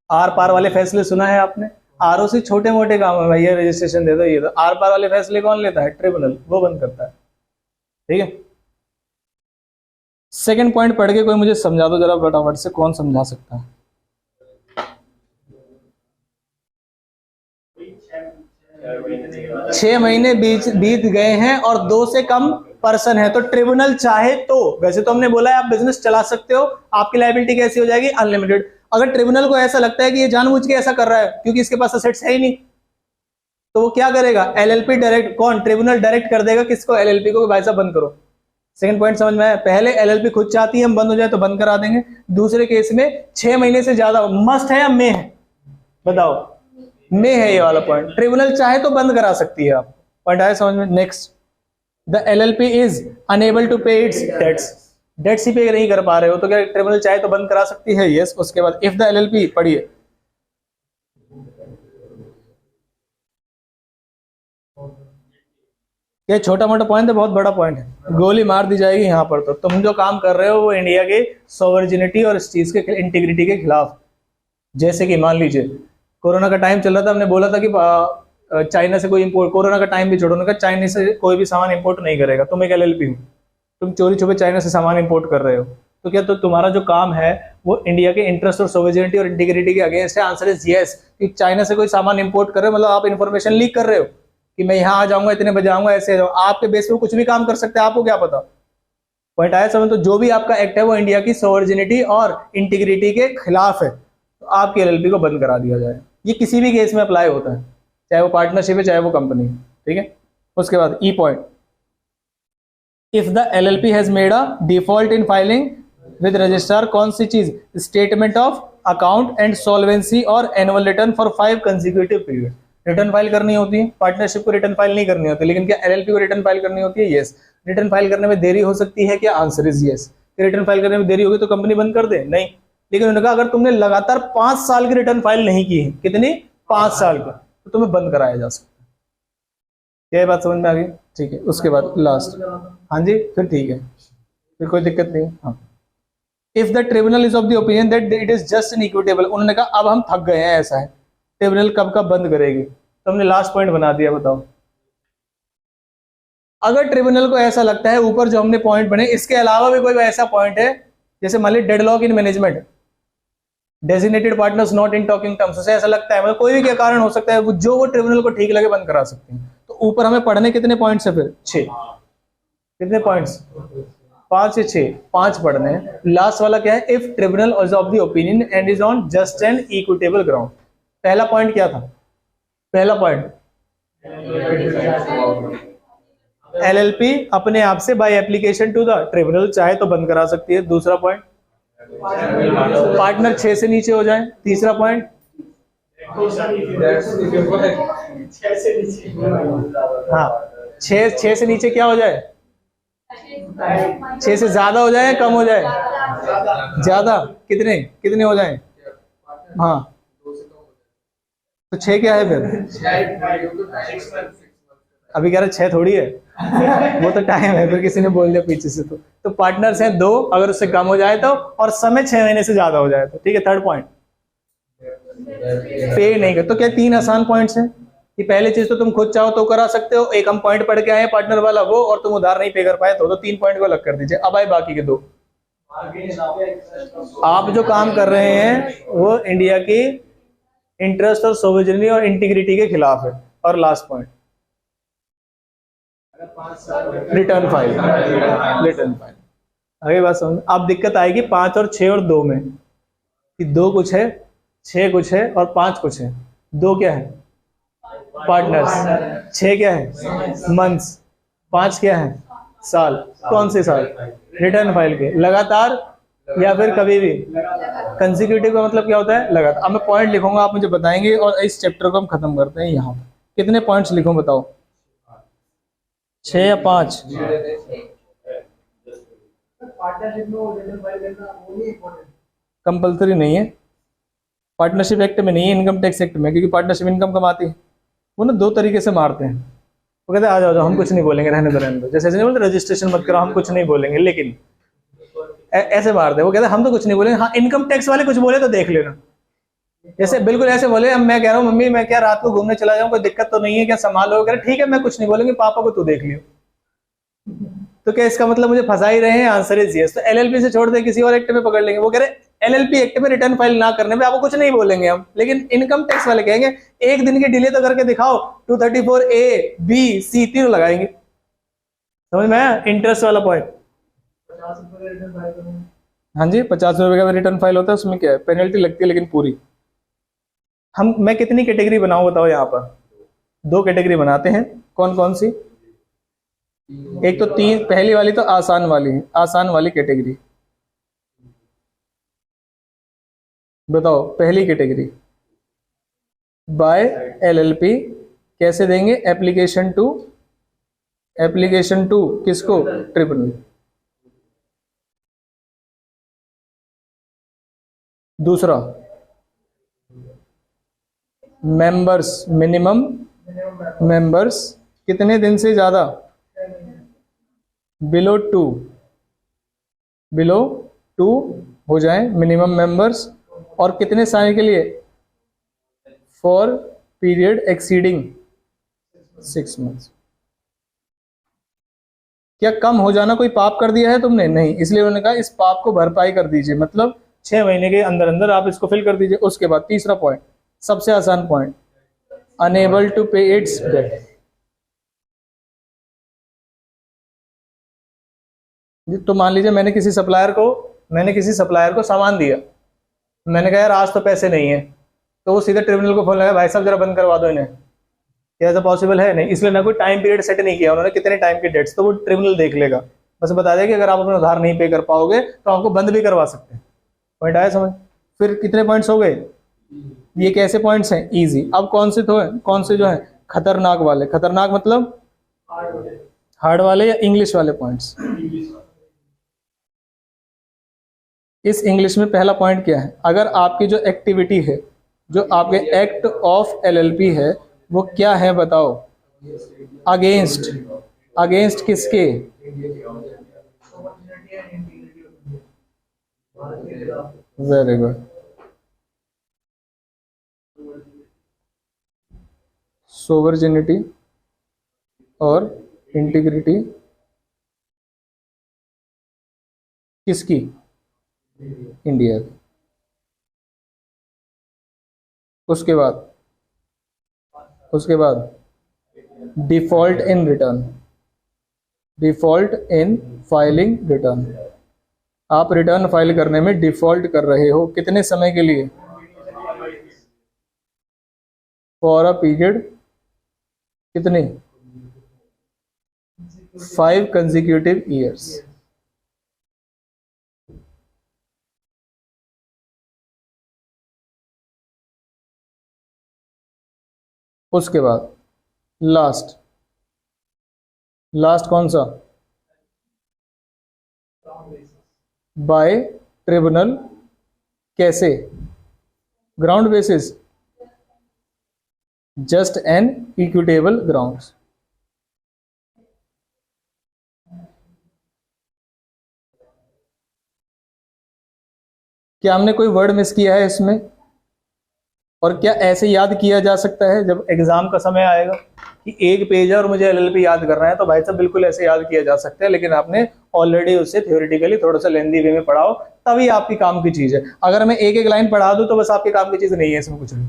आर पार वाले फैसले सुना है आपने, आरओसी छोटे मोटे काम है, भैया रजिस्ट्रेशन दे दो, ये दो। आर पार वाले फैसले कौन लेता है, ट्रिब्यूनल, वो बंद करता है, ठीक है। सेकंड पॉइंट पढ़ के कोई मुझे समझा दो जरा फटाफट से, कौन समझा सकता है। 6 महीने बीत गए हैं और 2 से कम पर्सन है, तो ट्रिब्यूनल चाहे तो, वैसे तो हमने बोला है आप बिजनेस चला सकते हो, आपकी लायबिलिटी कैसी हो जाएगी, अनलिमिटेड। अगर ट्रिब्यूनल को ऐसा लगता है कि ये जानबूझ के ऐसा कर रहा है क्योंकि इसके पास असेट्स है ही नहीं, तो वो क्या करेगा, एलएलपी डायरेक्ट, कौन, ट्रिब्यूनल डायरेक्ट कर देगा किसको, एलएलपी को, भाई साहब बंद करो। सेकंड पॉइंट समझ में आया। पहले एलएलपी खुद चाहती है हम बंद हो जाए तो बंद करा देंगे, दूसरे केस में 6 महीने से ज्यादा मस्ट है या मे है, बताओ, में है ये वाला पॉइंट। ट्रिब्यूनल चाहे तो बंद करा सकती है आप, पॉइंट आया समझ में। Next the LLP is unable to pay its debts, debts ही पे नहीं कर पा रहे हो तो क्या ट्रिब्यूनल चाहे तो बंद करा सकती है? यस। उसके बाद इफ द LLP, पढ़िए, ये छोटा मोटा पॉइंट है, बहुत बड़ा पॉइंट है, गोली मार दी जाएगी यहाँ पर। तो तुम जो काम कर रहे हो वो इंडिया के सॉवरेनिटी और इस चीज के इंटीग्रिटी के खिलाफ। जैसे कि मान लीजिए कोरोना का टाइम चल रहा था, हमने बोला था कि चाइना से कोई इंपोर्ट, कोरोना का टाइम भी छोड़ो, उन्होंने कहा चाइना से कोई भी सामान इंपोर्ट नहीं करेगा। तुम एक LLP हो, तुम चोरी छुपे चाइना से सामान इंपोर्ट कर रहे हो, तो क्या तो तुम्हारा जो काम है वो इंडिया के इंटरेस्ट और सॉवरेनिटी और इंटीग्रिटी के अगेंस्ट है? Answer is yes. कि चाइना से कोई सामान इंपोर्ट कर रहे हो मतलब आप इन्फॉर्मेशन लीक कर रहे हो कि मैं यहाँ आ जाऊंगा, इतने बजे आऊंगा, ऐसे आपके बेस पे कुछ भी काम कर सकते हैं, आपको क्या पता? पॉइंट आया समझ? तो जो भी आपका एक्ट है वो इंडिया की सॉवरेनिटी और इंटीग्रिटी के खिलाफ है, तो आपकी LLP को बंद करा दिया जाए। ये किसी भी केस में अप्लाई होता है, चाहे वो पार्टनरशिप है चाहे वो कंपनी, ठीक है। उसके बाद E point, if the LLP has made a default in filing with registrar, कौन सी चीज? Statement of account and solvency और annual return for 5 consecutive period. Return file करनी होती है, पार्टनरशिप को रिटर्न फाइल नहीं करनी होती, लेकिन क्या LLP को रिटर्न फाइल करनी होती है? यस। रिटर्न फाइल करने में देरी हो सकती है क्या? Answer is yes. Return file करने में देरी होगी तो कंपनी बंद कर दे? नहीं। लेकिन उन्होंने कहा अगर तुमने लगातार 5 साल की रिटर्न फाइल नहीं की है, कितनी? 5 साल की, तो तुम्हें बंद कराया जा सकता है। क्या ये बात समझ में आ गई? ठीक है। उसके बाद लास्ट, हाँ जी, फिर ठीक है, फिर कोई दिक्कत नहीं। हाँ, if the tribunal is of the opinion that it is just an equitable, उन्होंने कहा अब हम थक गए हैं, ऐसा है, ट्रिब्यूनल कब कब बंद करेगी? तो हमने लास्ट पॉइंट बना दिया, बताओ। अगर ट्रिब्यूनल को ऐसा लगता है, ऊपर जो हमने पॉइंट बने इसके अलावा भी कोई ऐसा पॉइंट है, जैसे मान ली deadlock in management, designated partners not in talking terms, उसे ऐसा लगता है, मतलब कोई भी क्या कारण हो सकता है, वो ट्रिब्यूनल को ठीक लगे बंद करा सकते हैं। तो ऊपर हमें पढ़ने कितने पॉइंट्स है? फिर 6। कितने पॉइंट्स? 5 या 6? 5 पढ़ने हैं। लास्ट वाला क्या है? If tribunal is of the opinion and is on just and equitable ground. पहला पॉइंट क्या था? पहला पॉइंट LLP अपने आप से by application to the tribunal चाहे तो बंद करा सकती है। दूसरा पॉइंट पार्टनर 6 से नीचे हो जाए। तीसरा पॉइंट हाँ, 6 से नीचे क्या हो जाए? 6 से ज्यादा हो जाए, कम हो जाए? ज्यादा। कितने कितने हो जाए? हाँ, तो 6 क्या है फिर? अभी कह रहे 6 थोड़ी है वो तो टाइम है, फिर किसी ने बोल दिया पीछे से। तो पार्टनर्स हैं 2, अगर उससे कम हो जाए तो, और समय 6 महीने से ज्यादा हो जाए तो, ठीक है। थर्ड पॉइंट पे नहीं कर, तो क्या 3 आसान पॉइंट्स हैं कि पहली चीज तो तुम खुद चाहो तो करा सकते हो, एक हम पॉइंट पढ़ के आए पार्टनर वाला वो, और तुम उधार नहीं पे कर पाए तो 3 पॉइंट को अलग कर दीजिए। अब आए बाकी के 2। आप जो काम कर रहे हैं वो इंडिया की इंटरेस्ट और सोवरेनिटी और इंटीग्रिटी के खिलाफ है। और last point return file. Return file आगे बात समझ। अब दिक्कत आएगी 5 और 6 और 2 में कि 2 कुछ है, 6 कुछ है और 5 कुछ है। 2 क्या है? पार्टनर्स। 6 क्या है? मंथ्स। 5 क्या है? साल। कौन से साल? रिटर्न फाइल के, लगातार या फिर कभी भी। कंसेक्यूटिव का मतलब क्या होता है? लगातार। अब मैं पॉइंट लिखूंगा, आप मुझे बताएंगे, और इस चैप्टर को हम खत्म करते हैं। यहाँ कितने पॉइंट्स लिखूं बताओ? 6 या 5? कंपल्सरी नहीं है, पार्टनरशिप एक्ट में नहीं है, इनकम टैक्स एक्ट में, क्योंकि पार्टनरशिप इनकम कमाती है। वो ना 2 तरीके से मारते हैं, वो कहते हैं आ जाओ हम कुछ नहीं बोलेंगे, रहने दो रहने दो, जैसे ऐसे नहीं बोलते रजिस्ट्रेशन मत करो हम कुछ नहीं बोलेंगे, लेकिन ऐसे मारते हैं। वो कहते हैं हम तो कुछ नहीं बोलेंगे, हाँ इनकम टैक्स वाले कुछ बोले तो देख लेना। जैसे बिल्कुल ऐसे बोले, अब मैं कह रहा हूँ मम्मी मैं क्या रात को घूमने चला जाऊँ, कोई दिक्कत तो नहीं है क्या, संभालो? कह रहे ठीक है मैं कुछ नहीं बोलेंगे, पापा को तू देख लियो। तो क्या इसका मतलब मुझे फंसा ही रहे हैं? Answer is yes. तो LLP से छोड़ दे, किसी और एक्ट में पकड़ लेंगे। वो कह रहे LLP एक्ट में रिटर्न फाइल ना करने में आपको कुछ नहीं बोलेंगे हम, लेकिन इनकम टैक्स वाले कहेंगे 1 दिन की डिले तो करके दिखाओ, 234A B C 3 लगाएंगे। समझ में आया? इंटरेस्ट वाला पॉइंट। हाँ जी, 50 रुपए का रिटर्न फाइल होता है, उसमें क्या है? पेनल्टी लगती है लेकिन पूरी। मैं कितनी कैटेगरी बनाऊं बताओ? यहाँ पर 2 कैटेगरी बनाते हैं। कौन कौन सी? एक तो 3, पहली वाली तो आसान वाली है, आसान वाली कैटेगरी बताओ। पहली कैटेगरी बाय LLP कैसे देंगे? एप्लीकेशन टू एप्लीकेशन टू किसको? ट्रिब्यूनल। दूसरा, मेंबर्स, मिनिमम मेंबर्स कितने दिन से ज्यादा? बिलो टू हो जाए मिनिमम मेंबर्स, और कितने समय के लिए? For period exceeding 6 months. क्या कम हो जाना कोई पाप कर दिया है तुमने? नहीं, इसलिए उन्होंने कहा इस पाप को भरपाई कर दीजिए, मतलब 6 महीने के अंदर अंदर आप इसको फिल कर दीजिए। उसके बाद तीसरा पॉइंट, सबसे आसान point, enable to pay it's date. तो मान लीजिए मैंने किसी सप्लायर को सामान दिया, मैंने कहा यार आज तो पैसे नहीं है, तो वो सीधे ट्रिब्यूनल को फोन लगाया, भाई साहब जरा बंद करवा दो इन्हें। क्या ऐसा पॉसिबल है? नहीं, इसलिए ना कोई टाइम पीरियड सेट नहीं किया उन्होंने, कितने टाइम की डेट्स, तो वो ट्रिब्यूनल देख लेगा, बस बता देगा कि अगर आप अपना उधार नहीं पे कर पाओगे तो आपको बंद भी करवा सकते हैं। पॉइंट आया समझ? फिर कितने पॉइंट्स हो गए? ये कैसे पॉइंट्स हैं? इजी। अब कौन से जो है खतरनाक वाले? खतरनाक मतलब हार्ड वाले या इंग्लिश वाले पॉइंट्स? इस इंग्लिश में पहला पॉइंट क्या है? अगर आपकी जो एक्टिविटी है, जो आपके एक्ट ऑफ एलएलपी है, वो क्या है बताओ? अगेंस्ट किसके? Very good. सोवर्जिनिटी और इंटीग्रिटी किसकी? इंडिया की। उसके बाद डिफॉल्ट इन फाइलिंग रिटर्न। आप रिटर्न फाइल करने में डिफॉल्ट कर रहे हो, कितने समय के लिए? फॉर अ पीरियड कितने? 5 कंसेक्यूटिव ईयर्स। उसके बाद लास्ट कौन सा? By tribunal. कैसे? Ground basis, just an equitable grounds. क्या हमने कोई वर्ड मिस किया है इसमें? और क्या ऐसे याद किया जा सकता है जब एग्जाम का समय आएगा कि एक पेज है और मुझे एलएलपी याद करना है? तो भाई साहब बिल्कुल ऐसे याद किया जा सकता है, लेकिन आपने ऑलरेडी उसे थ्योरेटिकली थोड़ा सा लेंदी वे में पढ़ाओ, तभी आपकी काम की चीज है। अगर मैं एक एक लाइन पढ़ा दूं तो बस आपके काम की चीज नहीं है इसमें कुछ भी।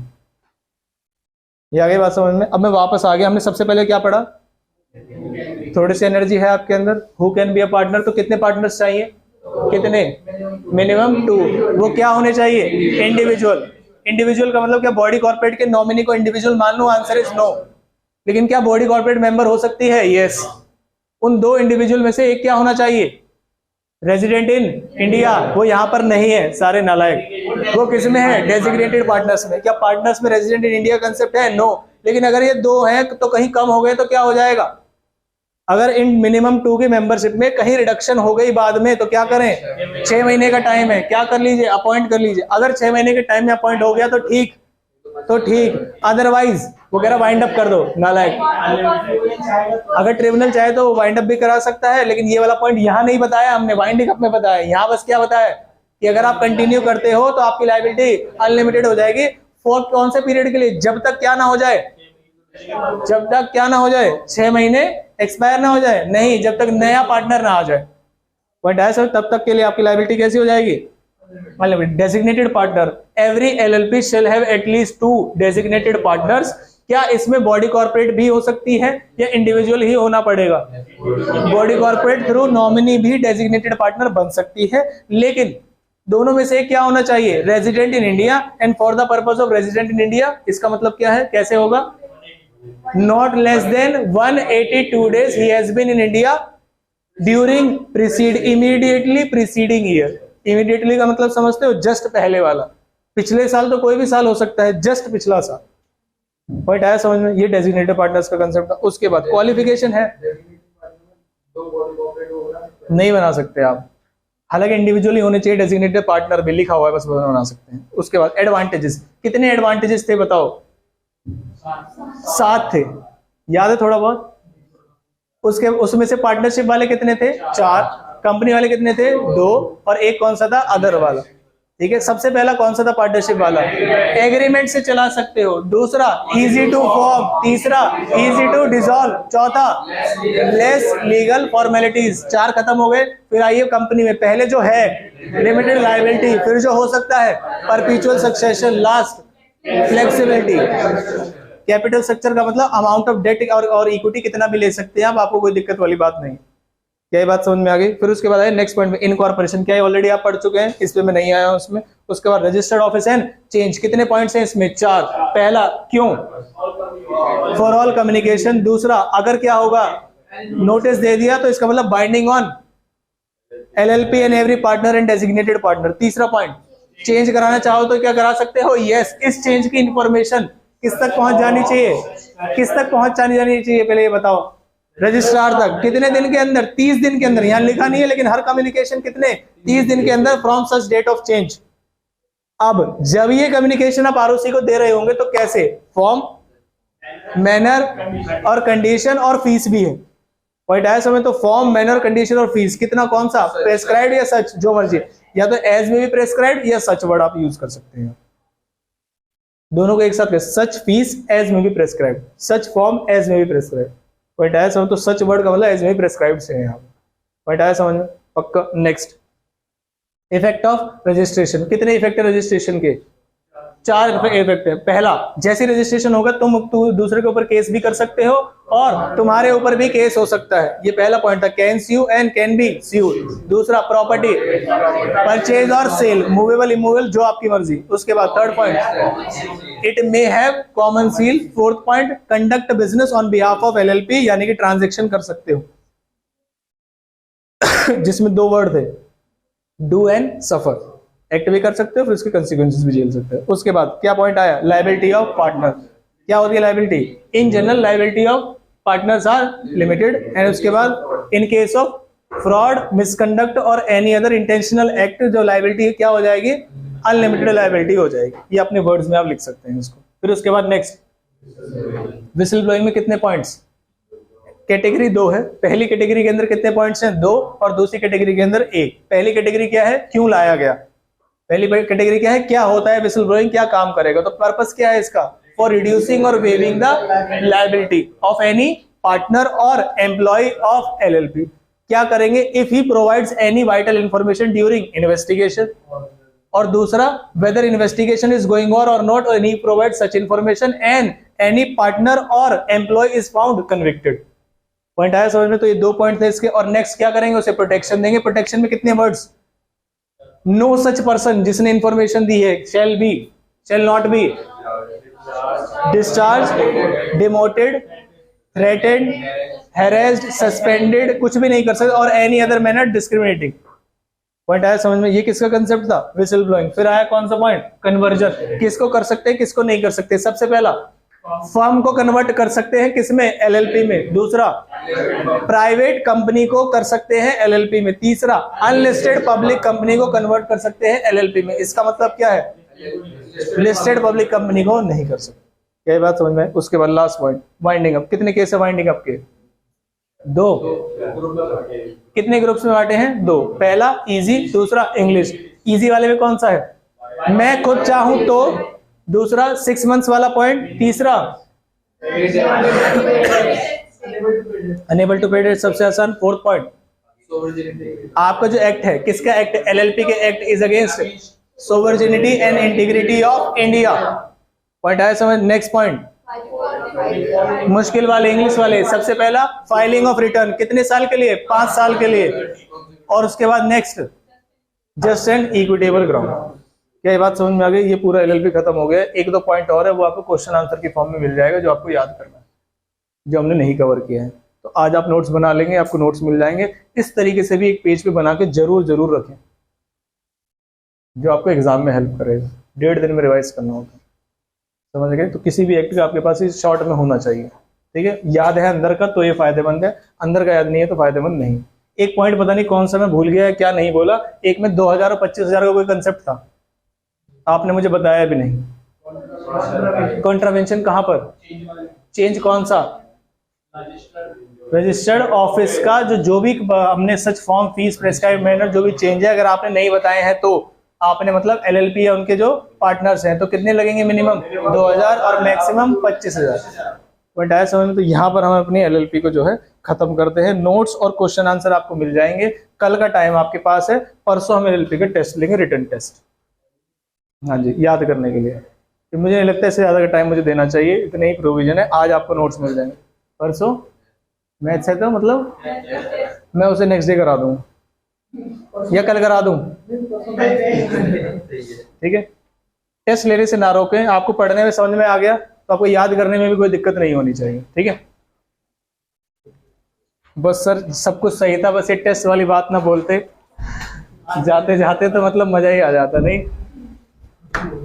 ये आ गई बात समझ में? अब मैं वापस आ गया। हमने सबसे पहले क्या पढ़ा? थोड़ी सी एनर्जी है आपके अंदर, who can be a partner. तो कितने पार्टनर्स चाहिए? कितने? मिनिमम 2। वो क्या होने चाहिए? इंडिविजुअल का मतलब क्या? बॉडी कॉर्पोरेट के नॉमिनी को इंडिविजुअल मान लो? Answer is no. लेकिन क्या बॉडी कॉर्पोरेट मेंबर हो सकती है? यस। उन 2 इंडिविजुअल में से एक क्या होना चाहिए? Resident in India. वो यहां पर नहीं है, सारे नालायक। वो किस में है? डेजिग्नेटेड पार्टनर्स में। क्या पार्टनर्स में रेजिडेंट इन इंडिया कंसेप्ट है? नो। लेकिन अगर ये 2 हैं तो कहीं कम हो गए तो क्या हो जाएगा? अगर इन मिनिमम 2 की मेंबरशिप में कहीं रिडक्शन हो गई बाद में तो क्या करें? 6 महीने का टाइम है, क्या कर लीजिए? अपॉइंट कर लीजिए। अगर 6 महीने के टाइम में अपॉइंट हो गया तो ठीक, अदरवाइज वो कह रहा वाइंड अप कर दो, नालायक। अगर ट्रिब्यूनल चाहे तो वाइंड अप भी करा सकता है, लेकिन ये वाला पॉइंट यहाँ नहीं बताया हमने, वाइंडिंग अप में बताया। यहाँ बस क्या बताया कि अगर आप कंटिन्यू करते हो तो आपकी लायबिलिटी अनलिमिटेड हो जाएगी। फॉर कौन से पीरियड के लिए? जब तक क्या ना हो जाए? 6 महीने एक्सपायर ना हो जाए? नहीं, जब तक नया पार्टनर ना आ जाए। पॉइंट है सर? तब तक के लिए आपकी लायबिलिटी कैसी हो जाएगी? Designated partner. Every LLP shall have at least 2 designated partners. क्या इसमें बॉडी कॉर्पोरेट भी हो सकती है या इंडिविजुअल ही होना पड़ेगा? बॉडी कॉर्पोरेट थ्रू नॉमिनी भी डेजिग्नेटेड पार्टनर बन सकती है, लेकिन दोनों में से क्या होना चाहिए? Resident in India. And for the purpose of resident in India, इसका मतलब क्या है? कैसे होगा? Not less than 182 days he has been in India during immediately preceding year। immediately का मतलब समझते हो? जस्ट पहले वाला। पिछले साल तो कोई भी साल हो सकता है, जस्ट पिछला साल। पॉइंट आया समझ में? ये डेजिग्नेटेड पार्टनर्स का कंसेप्ट था। उसके बाद क्वालिफिकेशन है, दो बॉडी कॉर्पोरेट वो बना सकते हैं? नहीं बना सकते आप, हालांकि इंडिविजुअली होने चाहिए, डेजिग्नेटेड पार्टनर भी लिखा हुआ है, बस बना सकते हैं। उसके बाद एडवांटेजेस, कितने एडवांटेजेस थे बताओ? 7 थे, याद है थोड़ा बहुत? उसमें से पार्टनरशिप वाले कितने थे? 4, कंपनी वाले कितने थे? 2, और एक कौन सा था? अदर वाला। ठीक है, सबसे पहला कौन सा था पार्टनरशिप वाला? एग्रीमेंट से चला सकते हो। दूसरा इजी टू फॉर्म, तीसरा इजी टू डिसॉल्व, चौथा लेस लीगल फॉर्मेलिटीज। 4 खत्म हो गए। फिर आइए कंपनी में, पहले जो है लिमिटेड लायबिलिटी, फिर जो हो सकता है perpetual succession, last flexibility. Capital structure का मतलब अमाउंट ऑफ डेट और इक्विटी कितना भी ले सकते हैं आप, आपको कोई दिक्कत वाली बात नहीं। क्या ये बात समझ में आ गई? फिर उसके बाद है नेक्स्ट पॉइंट में इनकॉर्पोरेशन। क्या ऑलरेडी आप पढ़ चुके हैं, इस पे मैं नहीं आया हूं उसमें। उसके बाद रजिस्टर्ड ऑफिस एंड चेंज, कितने पॉइंट्स हैं इसमें? 4। पहला क्यों? For all communication. दूसरा अगर क्या होगा, नोटिस दे दिया तो इसका मतलब binding on LLP and every partner and designated partner. तीसरा पॉइंट, चेंज कराना चाहो तो क्या करा सकते हो? यस। इस चेंज की इंफॉर्मेशन किस तक पहुंच जानी चाहिए? किस तक पहुंच जानी चाहिए पहले ये बताओ? रजिस्ट्रार तक। कितने दिन के अंदर? 30 दिन के अंदर। यहां लिखा नहीं है लेकिन हर कम्युनिकेशन कितने? 30 दिन के अंदर from such date of change. अब जब ये कम्युनिकेशन आप आरओसी को दे रहे होंगे तो कैसे? फॉर्म, मैनर और कंडीशन और फीस भी है। पॉइंट आया समझ? तो फॉर्म, मैनर, कंडीशन और फीस कितना, कौन सा? प्रेस्क्राइब्ड या सच, जो मर्जी। या तो एज में भी प्रेस्क्राइब्ड या सच वर्ड आप यूज कर सकते हैं, दोनों को एक साथ। सच फीस एज में भी प्रेस्क्राइब्ड, सच फॉर्म एज में भी प्रेस्क्राइब्ड। पॉइंट आया समझ? तो सच वर्ड का मतलब एज में भी प्रेस्क्राइब्ड से है यहाँ। पॉइंट आया समझ में? पक्का। Next, effect of registration. कितने इफेक्ट है रजिस्ट्रेशन के? 4 इफेक्ट है। पहला, जैसे रजिस्ट्रेशन होगा तुम दूसरे के ऊपर केस भी कर सकते हो और तुम्हारे ऊपर भी केस हो सकता है। ये पहला पॉइंट था, can sue and can be sue. दूसरा, प्रॉपर्टी, परचेज और सेल, मूवेबल, इमूवेबल, जो आपकी मर्जी। उसके बाद third point, it may have common seal. Fourth point, conduct business on behalf of LLP, यानी कि ट्रांजेक्शन कर सकते हो जिसमें 2 वर्ड थे, डू एंड सफर। एक्ट भी कर सकते हो, फिर उसके कंसिक्वेंसेस भी झेल सकते हो। उसके बाद क्या पॉइंट आया? Liability of partner. क्या होती है liability? In general liability of partners are limited. And उसके बाद in case of fraud, misconduct or any other intentional act, जो लायबिलिटी क्या हो जाएगी? अनलिमिटेड लायबिलिटी हो जाएगी। ये अपने वर्ड्स में आप लिख सकते हैं इसको। फिर उसके बाद नेक्स्ट, विसल ब्लोइंग में कितने पॉइंट्स? कैटेगरी 2 है। पहली कैटेगरी के अंदर कितने पॉइंट्स हैं? 2, और दूसरी कैटेगरी के अंदर 1। पहली कैटेगरी क्या है? क्यों लाया गया। पहली कैटेगरी क्या है? क्या होता है विसल ब्लोइंग, क्या काम करेगा। तो पर्पस क्या है इसका? फॉर रिड्यूसिंग और waiving the liability of any partner और एम्प्लॉय ऑफ एलएलपी। क्या करेंगे? If he provides any vital information during investigation. और दूसरा, whether investigation is going on और not, and he provide such information and any partner और employee is found convicted. Point आया समझ में? तो ये 2 पॉइंट थे इसके। और नेक्स्ट क्या करेंगे? उसे प्रोटेक्शन देंगे। प्रोटेक्शन में कितने वर्ड्स? नो सच पर्सन, जिसने इंफॉर्मेशन दी है, shall be, shall not be discharge, demoted, threatened, harassed, suspended, कुछ भी नहीं कर सकते, और any other manner discriminating. Point आया समझ में? ये किसका कंसेप्ट था? Whistle blowing. फिर आया कौन सा पॉइंट? कन्वर्जन। किसको कर सकते हैं, किसको नहीं कर सकते? सबसे पहला, फर्म को कन्वर्ट कर सकते हैं किसमें? एलएलपी में। दूसरा, प्राइवेट कंपनी को कर सकते हैं एलएलपी में। तीसरा, अनलिस्टेड पब्लिक कंपनी को कन्वर्ट कर सकते हैं एलएलपी में। इसका मतलब क्या है? लिस्टेड पब्लिक कंपनी को नहीं कर सकते। क्या बात समझ में? उसके बाद लास्ट पॉइंट, वाइंडिंग अप। कितने केस है वाइंडिंग अप के? 2। कितने ग्रुप्स में बांटे हैं? 2। पहला इजी, दूसरा इंग्लिश। इजी वाले में कौन सा है? मैं खुद चाहूं तो। दूसरा 6 मंथ्स वाला पॉइंट। तीसरा अनेबल टू पे डेट, सबसे आसान। फोर्थ पॉइंट, आपका जो एक्ट है, किसका एक्ट? एलएलपी के act is against sovereignty and integrity of India. Point आया समझ? नेक्स्ट पॉइंट, मुश्किल वाले, इंग्लिश वाले। सबसे पहला, फाइलिंग ऑफ रिटर्न। कितने साल के लिए? 5 साल के लिए। और उसके बाद next, just and equitable ground. क्या ये बात समझ में आ गई? ये पूरा एलएलपी खत्म हो गया। 1-2 पॉइंट और है, वो आपको क्वेश्चन आंसर की फॉर्म में मिल जाएगा, जो आपको याद करना है, जो हमने नहीं कवर किया है। तो आज आप नोट्स बना लेंगे, आपको नोट्स मिल जाएंगे। इस तरीके से भी एक पेज पे बना के जरूर रखें, जो आपको एग्जाम में हेल्प करेगा। 1.5 दिन में रिवाइज करना होगा, समझ गए? तो किसी भी एक्ट का आपके पास इस शॉर्ट में होना चाहिए। ठीक है, याद है अंदर का तो ये फायदेमंद है, अंदर का याद नहीं है तो फायदेमंद नहीं। एक पॉइंट पता नहीं कौन सा मैं भूल गया, क्या नहीं बोला, एक में 2000 और 25,000 का कोई कंसेप्ट था, आपने मुझे बताया भी नहीं। कॉन्ट्रावेंशन कहां पर, चेंज कौन सा, रजिस्टर्ड ऑफिस का जो भी हमने such form fees prescribe manner जो भी चेंज है, अगर आपने नहीं बताए हैं तो आपने मतलब एलएलपी या उनके जो पार्टनर्स हैं तो कितने लगेंगे, मिनिमम 2000 और मैक्सिमम 25,000। पॉइंट आया समझ में। तो यहाँ पर हम अपनी एलएलपी को जो है खत्म करते हैं। नोट्स और क्वेश्चन आंसर आपको मिल जाएंगे, कल का टाइम आपके पास है, परसों हम एलएलपी का टेस्ट लेंगे, रिटन टेस्ट, हाँ जी, याद करने के लिए। तो मुझे नहीं लगता इससे ज्यादा का टाइम मुझे देना चाहिए, इतने ही प्रोविजन है। आज आपको नोट्स मिल जाएंगे, परसों मैथ्स है तो मतलब मैं उसे नेक्स्ट डे करा दूंगा या कल करा दूं, ठीक है। टेस्ट लेने से ना रोकें, आपको पढ़ने में समझ में आ गया तो आपको याद करने में भी कोई दिक्कत नहीं होनी चाहिए, ठीक है। बस सर सब कुछ सही था, बस ये टेस्ट वाली बात ना बोलते जाते जाते तो मतलब मजा ही आ जाता नहीं।